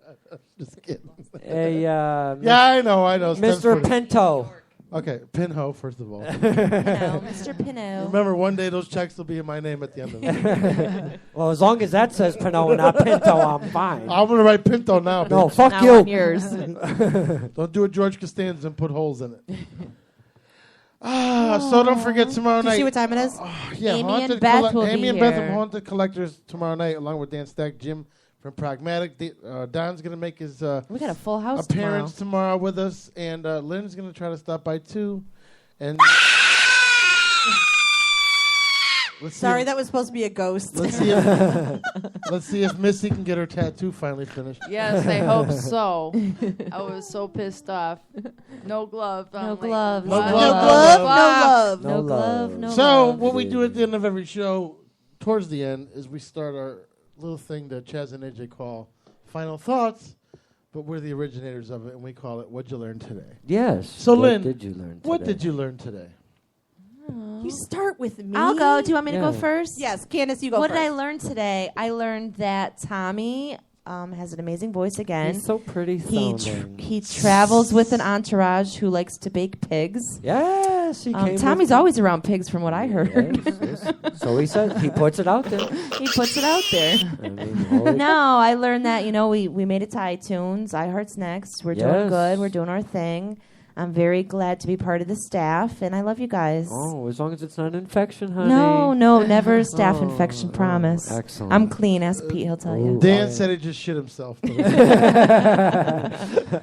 Just kidding. Hey, Yeah, I know. Mr. Pinto. Okay, Pinho, first of all. Pinho, Mr. Pinho. Remember, one day those checks will be in my name at the end of it. Well, as long as that says Pinot and not Pinto, I'm fine. I'm going to write Pinto now. No, bitch. fuck Now you. on yours. Don't do it George Costanza and put holes in it. So don't forget tomorrow Do you night. see what time it is? Amy and Haunted Beth will Amy be and Beth here. of Haunted Collectors tomorrow night, along with Dan Stack, Jim from Pragmatic. Don's going to make his We got a full house appearance tomorrow with us, and Lynn's going to try to stop by too. And Sorry, that was supposed to be a ghost. let's see if Missy can get her tattoo finally finished. Yes, I hope so. I was so pissed off. No glove. No glove. No No glove. glove. No No glove. No So love. what we do at the end of every show, towards the end, is we start our little thing that Chaz and AJ call Final Thoughts, but we're the originators of it, and we call it What'd You Learn Today? Yes. So What Lynn, did you learn what today? did you learn today? You start with me. I'll go. Do you want me to Yeah. go first? Yes, Candace, you go What first. did I learn today? I learned that Tommy has an amazing voice again. He's so pretty sounding. He travels with an entourage who likes to bake pigs. Yes, he came Tommy's with- always around pigs, from what I heard. Yes. So he said he puts it out there. He puts it out there. I mean, holy- No, I learned that, we made it to iTunes, iHeart's next. We're doing Yes. good. We're doing our thing. I'm very glad to be part of the staff, and I love you guys. Oh, as long as it's not an infection, honey. No, never a staff Oh, infection, promise. excellent. I'm clean. Ask Pete, he'll tell you. Dan said he just shit himself.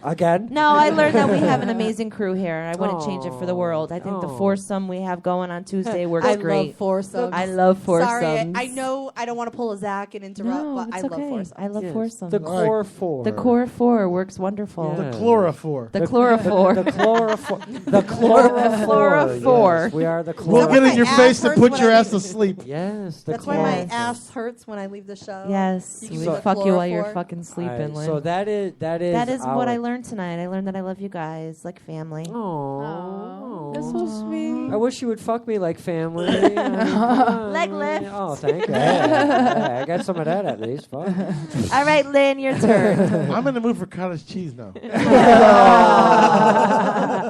Again? No, I learned that we have an amazing crew here. I wouldn't change it for the world. I think the foursome we have going on Tuesday works I great. love foursomes. I love foursomes. Sorry, I know I don't want to pull a Zach and interrupt, No, but it's I love okay. foursomes. I love Yes. foursomes. The core four. The core four works wonderful. Yeah. The chlorophore. The chlorophore. The chlorophore. The chlorophore. Chlorophore. Yes, we are the We'll chlorophore. get in your my face ass and hurts put when your I ass leave. to sleep. Yes, the That's why my chloroform. ass hurts when I leave the show. Yes, You we can use the fuck you while you're chloroform. fucking sleeping, Alright, Lynn. so that is That is what I our- learned tonight. I learned that I love you guys like family. Oh, That's so sweet. I wish you would fuck me like family. Leg lift. Oh, thank you. Yeah, I got some of that at least. Fuck. All right, Lynn, your turn. I'm in the mood for cottage cheese now.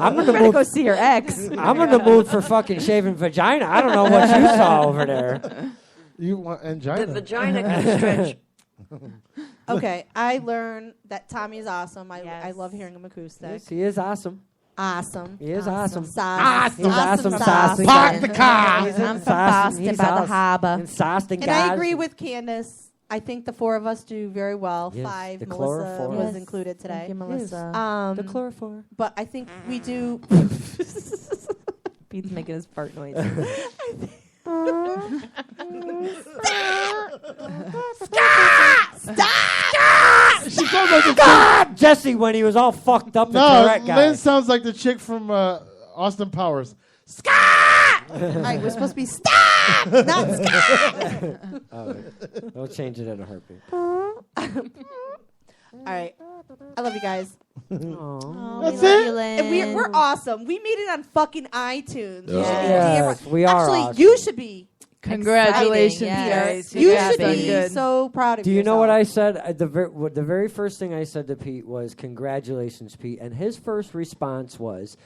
I'm in the Better mood. go see your ex. I'm in the mood for fucking shaving vagina. I don't know what you saw over there. You want angina? The vagina can stretch. Okay, I learned that Tommy is awesome. I Yes. love hearing him acoustic. Yes, he is awesome. Awesome. He is awesome. Sauce. He's awesome, sauce. saucy. Park the car. He's I'm in from sauce, Boston he's by the awesome. harbor. And sauced and And I guys. agree with Candace. I think the four of us do very well. Yes, 5. the Melissa chloroform. was Yes. included today. Thank you, Melissa. The chloroform. But I think we do. Pete's making his fart noise. She sounds like the God! Jesse, when he was all fucked up, the No, correct guy. Lynn sounds like the chick from Austin Powers. All right, we're supposed to be stop, not stop. Oh, we'll change it in a heartbeat. All right, I love you guys. That's it. And we're awesome. We made it on fucking iTunes. You should be Yes, damn- we are Actually, awesome. you should be. Congratulations, Exciting, Peter. guys. You guys should done be good. so proud of Do you know what yourself. I said? The very first thing I said to Pete was, "Congratulations, Pete," and his first response was,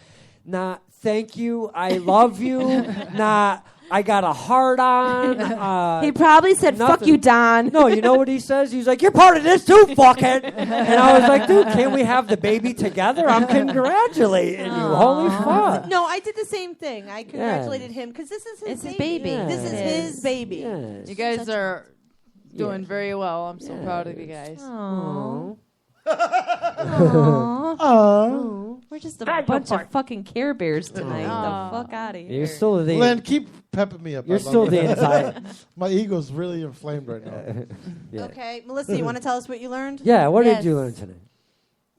"Not thank you, I love you, not I got a heart on." He probably said, "Fuck nothing. you, Don." No, you know what he says? He's like, "You're part of this too, fuckhead." And I was like, "Dude, can't we have the baby together? I'm congratulating you. Holy fuck!" No, I did the same thing. I congratulated him because this is his It's his baby. baby. This is Yeah. his baby. Yes. You guys are doing Yes. very well. I'm so proud of you guys. Aww. Oh. We're just a bunch of fucking Care Bears tonight. Aw. The fuck out of here. You're still the Lynn, keep pepping me up. You're I love still it. the inside. My ego's really inflamed right now. Yeah. Okay, Melissa, you want to tell us what you learned? Yeah. What Yes. did you learn today?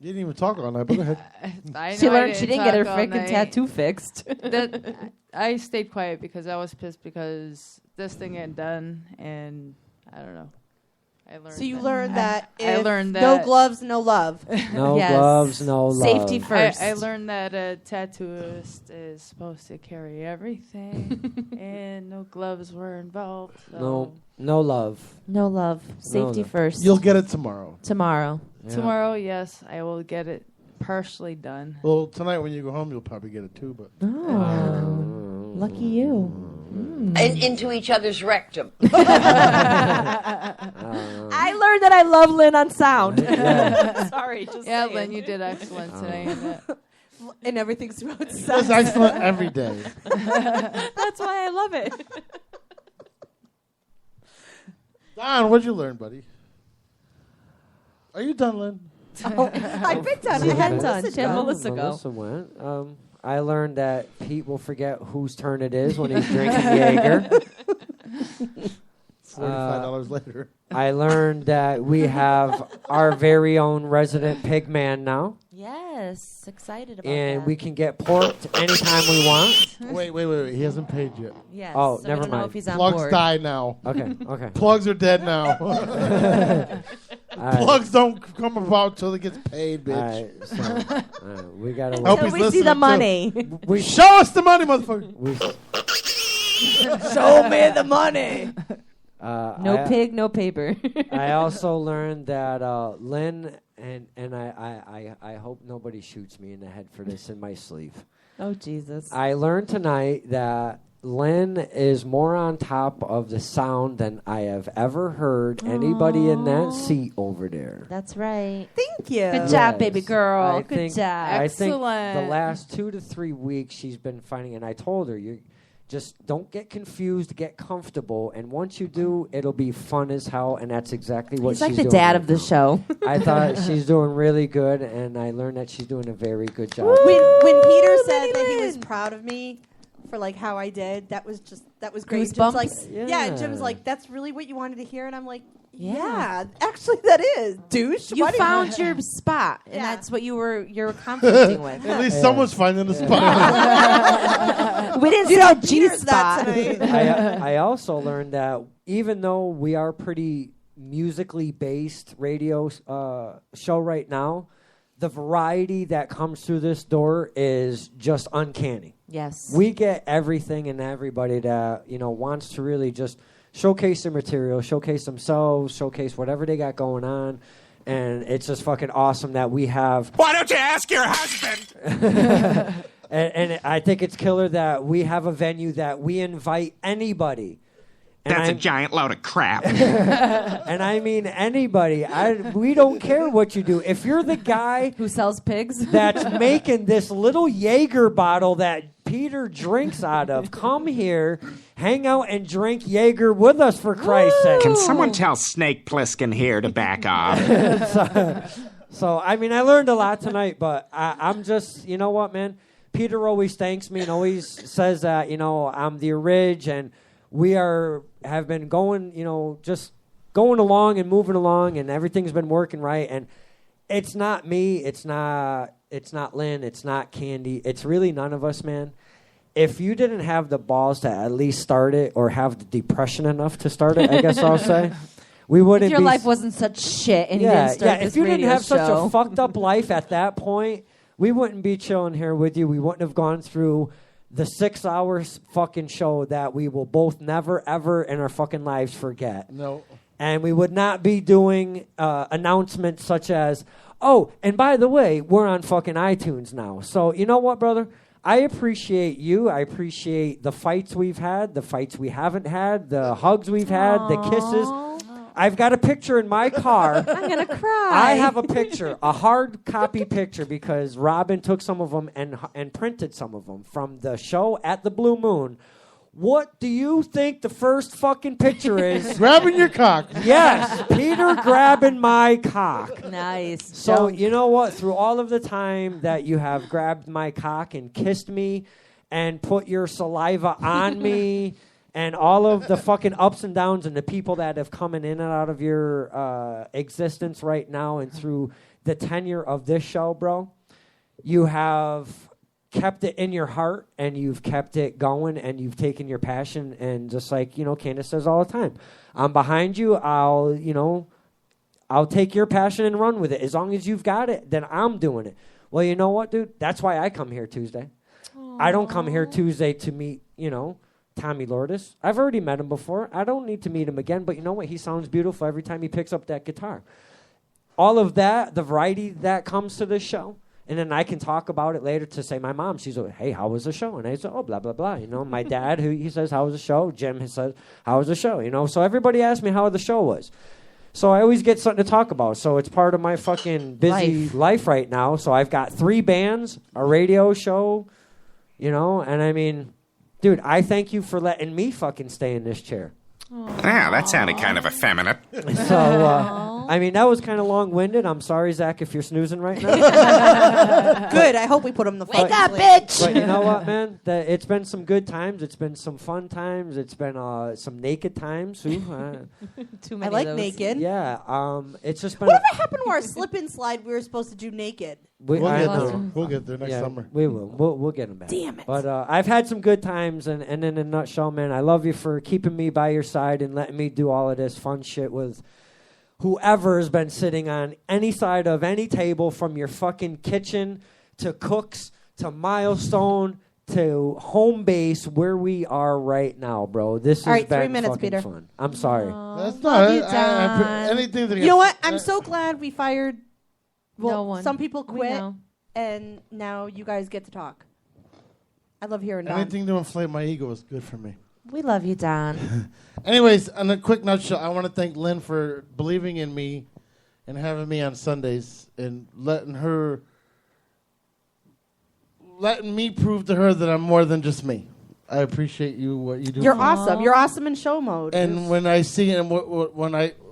You didn't even talk all night, but go ahead. I She know I learned she didn't get her talk all freaking night. tattoo fixed. That I stayed quiet because I was pissed because this thing ain't done, and I don't know. I learned. So you that. learned that I if learned no that gloves, no love. No Yes. gloves, no love. Safety first. I learned that a tattooist is supposed to carry everything, and no gloves were involved. So No love. No love. Safety love. first. You'll get it tomorrow. Tomorrow. Yeah. Tomorrow, yes, I will get it partially done. Well, tonight when you go home, you'll probably get it too. But Lucky you. Into each other's rectum. I learned that I love Lynn on sound. Sorry, just Yeah, saying. Lynn, you did excellent today. And everything's about it's sex. excellent every day. That's why I love it. Don, what'd you learn, buddy? Are you done, Lynn? I've been done. I hadn't done. She had Melissa go. Melissa went. I learned that Pete will forget whose turn it is when he's drinking Jaeger. $45 later. I learned that we have our very own resident pig man now. Yes, excited about And that. we can get porked anytime we want. Wait. He hasn't paid yet. Yes. Oh, so we never don't know mind. if he's on Plugs board. die now. Okay. Plugs are dead now. Right. Plugs don't come about till it gets paid, bitch. All right, so, we gotta. I hope Until he's we see the listening, too. money. We Show us the money, motherfucker. Show me the money. No I- pig, no paper. I also learned that Lynn and I hope nobody shoots me in the head for this in my sleep. Oh, Jesus. I learned tonight that Lynn is more on top of the sound than I have ever heard anybody in that seat over there. That's right. Thank you. Good job, baby girl. Good think, job. I think the Excellent. last 2 to 3 weeks she's been finding, and I told her, you just don't get confused, get comfortable, and once you do, it'll be fun as hell, and that's exactly what He's she's like the doing dad right of the now. show. I thought she's doing really good, and I learned that she's doing a very good job. When Peter said that he was proud of me for like how I did, that was great. Jim's Goosebumps? like, Yeah. Jim's like, that's really what you wanted to hear, and I'm like, yeah, actually that is, douche. You Why do found your spot, and that's what you're conflicting with. At least someone's finding the spot. We didn't You see know, a G Peter's spot. that tonight. I also learned that even though we are pretty musically based radio show right now, the variety that comes through this door is just uncanny. Yes. We get everything and everybody that, wants to really just showcase their material, showcase themselves, showcase whatever they got going on. And it's just fucking awesome that we have. Why don't you ask your husband? And I think it's killer that we have a venue that we invite anybody. And That's a giant load of crap. And I mean anybody. We don't care what you do. If you're the guy who sells pigs that's making this little Jaeger bottle that Peter drinks out of, come here, hang out and drink Jaeger with us for Christ's sake. Can someone tell Snake Plissken here to back off? So, I mean, I learned a lot tonight, but I'm just, you know what, man? Peter always thanks me and always says that, I'm the orig, and we have been going, just going along and moving along, and everything's been working right. And it's not me, it's not Lynn, it's not Candy, it's really none of us, man. If you didn't have the balls to at least start it, or have the depression enough to start it, I guess I'll say, we wouldn't. If your be life wasn't such shit and you didn't start this if you didn't radio have such show. a fucked up life at that point, we wouldn't be chilling here with you. We wouldn't have gone through the 6 hours fucking show that we will both never, ever in our fucking lives forget. No. And we would not be doing announcements such as, oh, and by the way, we're on fucking iTunes now. So, you know what, brother? I appreciate you. I appreciate the fights we've had, the fights we haven't had, the hugs we've had, the kisses. I've got a picture in my car. I'm going to cry. I have a picture, a hard copy picture, because Robin took some of them and printed some of them from the show at the Blue Moon. What do you think the first fucking picture is? Grabbing your cock. Yes, Peter grabbing my cock. Nice. So, you know what? Through all of the time that you have grabbed my cock and kissed me and put your saliva on me and all of the fucking ups and downs and the people that have come in and out of your existence right now and through the tenure of this show, bro, you have kept it in your heart and you've kept it going and you've taken your passion, and just like, Candace says all the time, I'm behind you. I'll take your passion and run with it. As long as you've got it, then I'm doing it. Well, you know what, dude? That's why I come here Tuesday. Aww. I don't come here Tuesday to meet, Tommy Lourdes. I've already met him before. I don't need to meet him again, but you know what? He sounds beautiful every time he picks up that guitar. All of that, the variety that comes to this show, And then I can talk about it later to say my mom, she's like, hey, how was the show? And I say, oh, blah, blah, blah. You know, my dad, he says, how was the show? Jim says, how was the show? You know, so everybody asks me how the show was. So I always get something to talk about. So it's part of my fucking busy life right now. So I've got 3 bands, a radio show, you know, and I mean, dude, I thank you for letting me fucking stay in this chair. Yeah, that sounded kind of effeminate. So, I mean, that was kind of long-winded. I'm sorry, Zach, if you're snoozing right now. Good. I hope we put him in the Wake up, sleep. bitch! But you know what, man? It's been some good times. It's been some fun times. It's been some naked times, too. Too I many like of those. naked. Yeah, it's just been... Whatever happened to our slip-and slide we were supposed to do naked? We'll get there next summer. We will. We'll get them back. Damn it. But I've had some good times, and in a nutshell, man, I love you for keeping me by your side and letting me do all of this fun shit with whoever has been sitting on any side of any table, from your fucking kitchen to Cooks to Milestone to home base, where we are right now, bro. This has All right, been 3 minutes, fucking Peter. fun. I'm sorry. That's Love not you, Don. anything that You know what? I'm so glad we fired. Well, No one. some people We quit, know. and now you guys get to talk. I love hearing Don. Anything to inflate my ego is good for me. We love you, Don. Anyways, in a quick nutshell, I want to thank Lynn for believing in me and having me on Sundays and letting me prove to her that I'm more than just me. I appreciate you, what you do. You're for me. awesome. You're awesome in show mode. And when I see it, and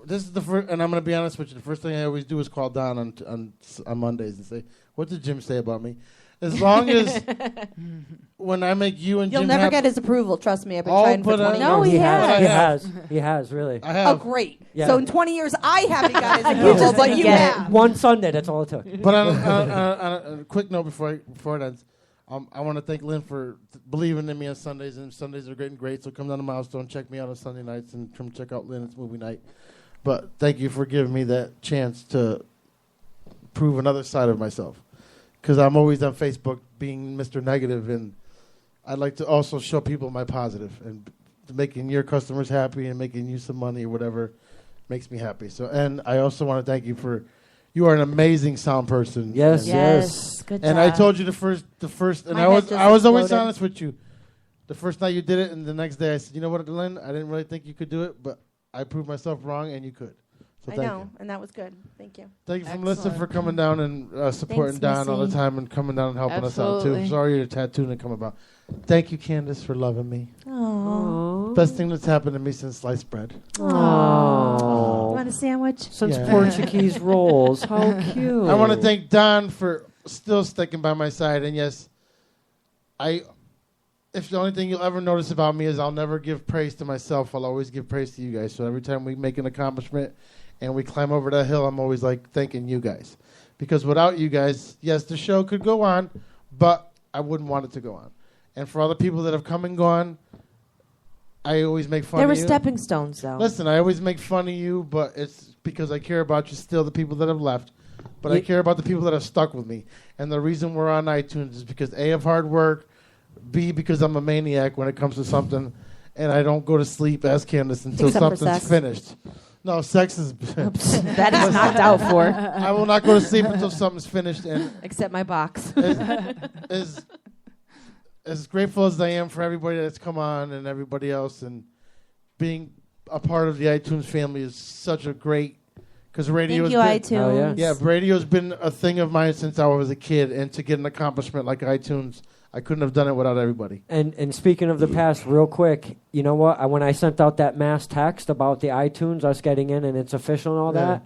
this is the first, and I'm going to be honest with you, the first thing I always do is call Don on Mondays and say, what did Jim say about me? As long as when I make you and You'll Jim never happy, get his approval. Trust me. I've been trying for 20 years. No, he has. He has, really. I have. Oh, great. Yeah. So in 20 years, I haven't got his approval, but you have. One Sunday, that's all it took. But on a quick note before it ends, I want to thank Lynn for believing in me on Sundays, and Sundays are great. So come down to Milestone, check me out on Sunday nights, and come check out Lynn. It's movie night. But thank you for giving me that chance to prove another side of myself, because I'm always on Facebook being Mr. Negative, and I'd like to also show people my positive, and making your customers happy and making you some money or whatever makes me happy. So, and I also want to thank you for. You are an amazing sound person. Yes, yes. Good and job. I told you the first, and My I head was just always exploded. honest with you. The first night you did it, and the next day I said, you know what, Lynn, I didn't really think you could do it, but I proved myself wrong, and you could. So I thank know, you. and that was good. Thank you. Thank you from Melissa for coming down and supporting Thanks, Don all the Missy. time and coming down and helping us out Absolutely. too. Sorry your tattoo didn't come about. Thank you, Candace, for loving me. Aww. Best thing that's happened to me since sliced bread. Oh. Want a sandwich? Since Yeah. Portuguese rolls. How cute. I want to thank Don for still sticking by my side. And yes, if the only thing you'll ever notice about me is I'll never give praise to myself. I'll always give praise to you guys. So every time we make an accomplishment and we climb over that hill, I'm always like thanking you guys. Because without you guys, yes, the show could go on, but I wouldn't want it to go on. And for all the people that have come and gone, I always make fun There of were you. stepping stones, though. Listen, I always make fun of you, but it's because I care about you still, the people that have left. But I care about the people that have stuck with me. And the reason we're on iTunes is because A, of hard work, B, because I'm a maniac when it comes to something, and I don't go to sleep, as Candace, until Except for something's sex. finished. No, sex is... That is knocked out for. I will not go to sleep until something's finished. And Except my box. as grateful as I am for everybody that's come on and everybody else, and being a part of the iTunes family is such a great, because radio Thank you, iTunes. Yeah, radio's been a thing of mine since I was a kid, and to get an accomplishment like iTunes, I couldn't have done it without everybody. And speaking of the past, real quick, you know what? When I sent out that mass text about the iTunes, us getting in and it's official and all that,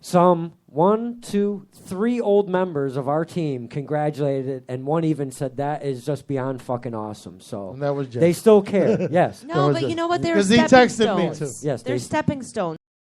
some 1, 2, 3 old members of our team congratulated, and one even said that is just beyond fucking awesome. So And that was Jeff. they still care. Yes. No, but you know what? They're 'Cause he stepping texted me, stones. too. Yes, They're they- stepping stones.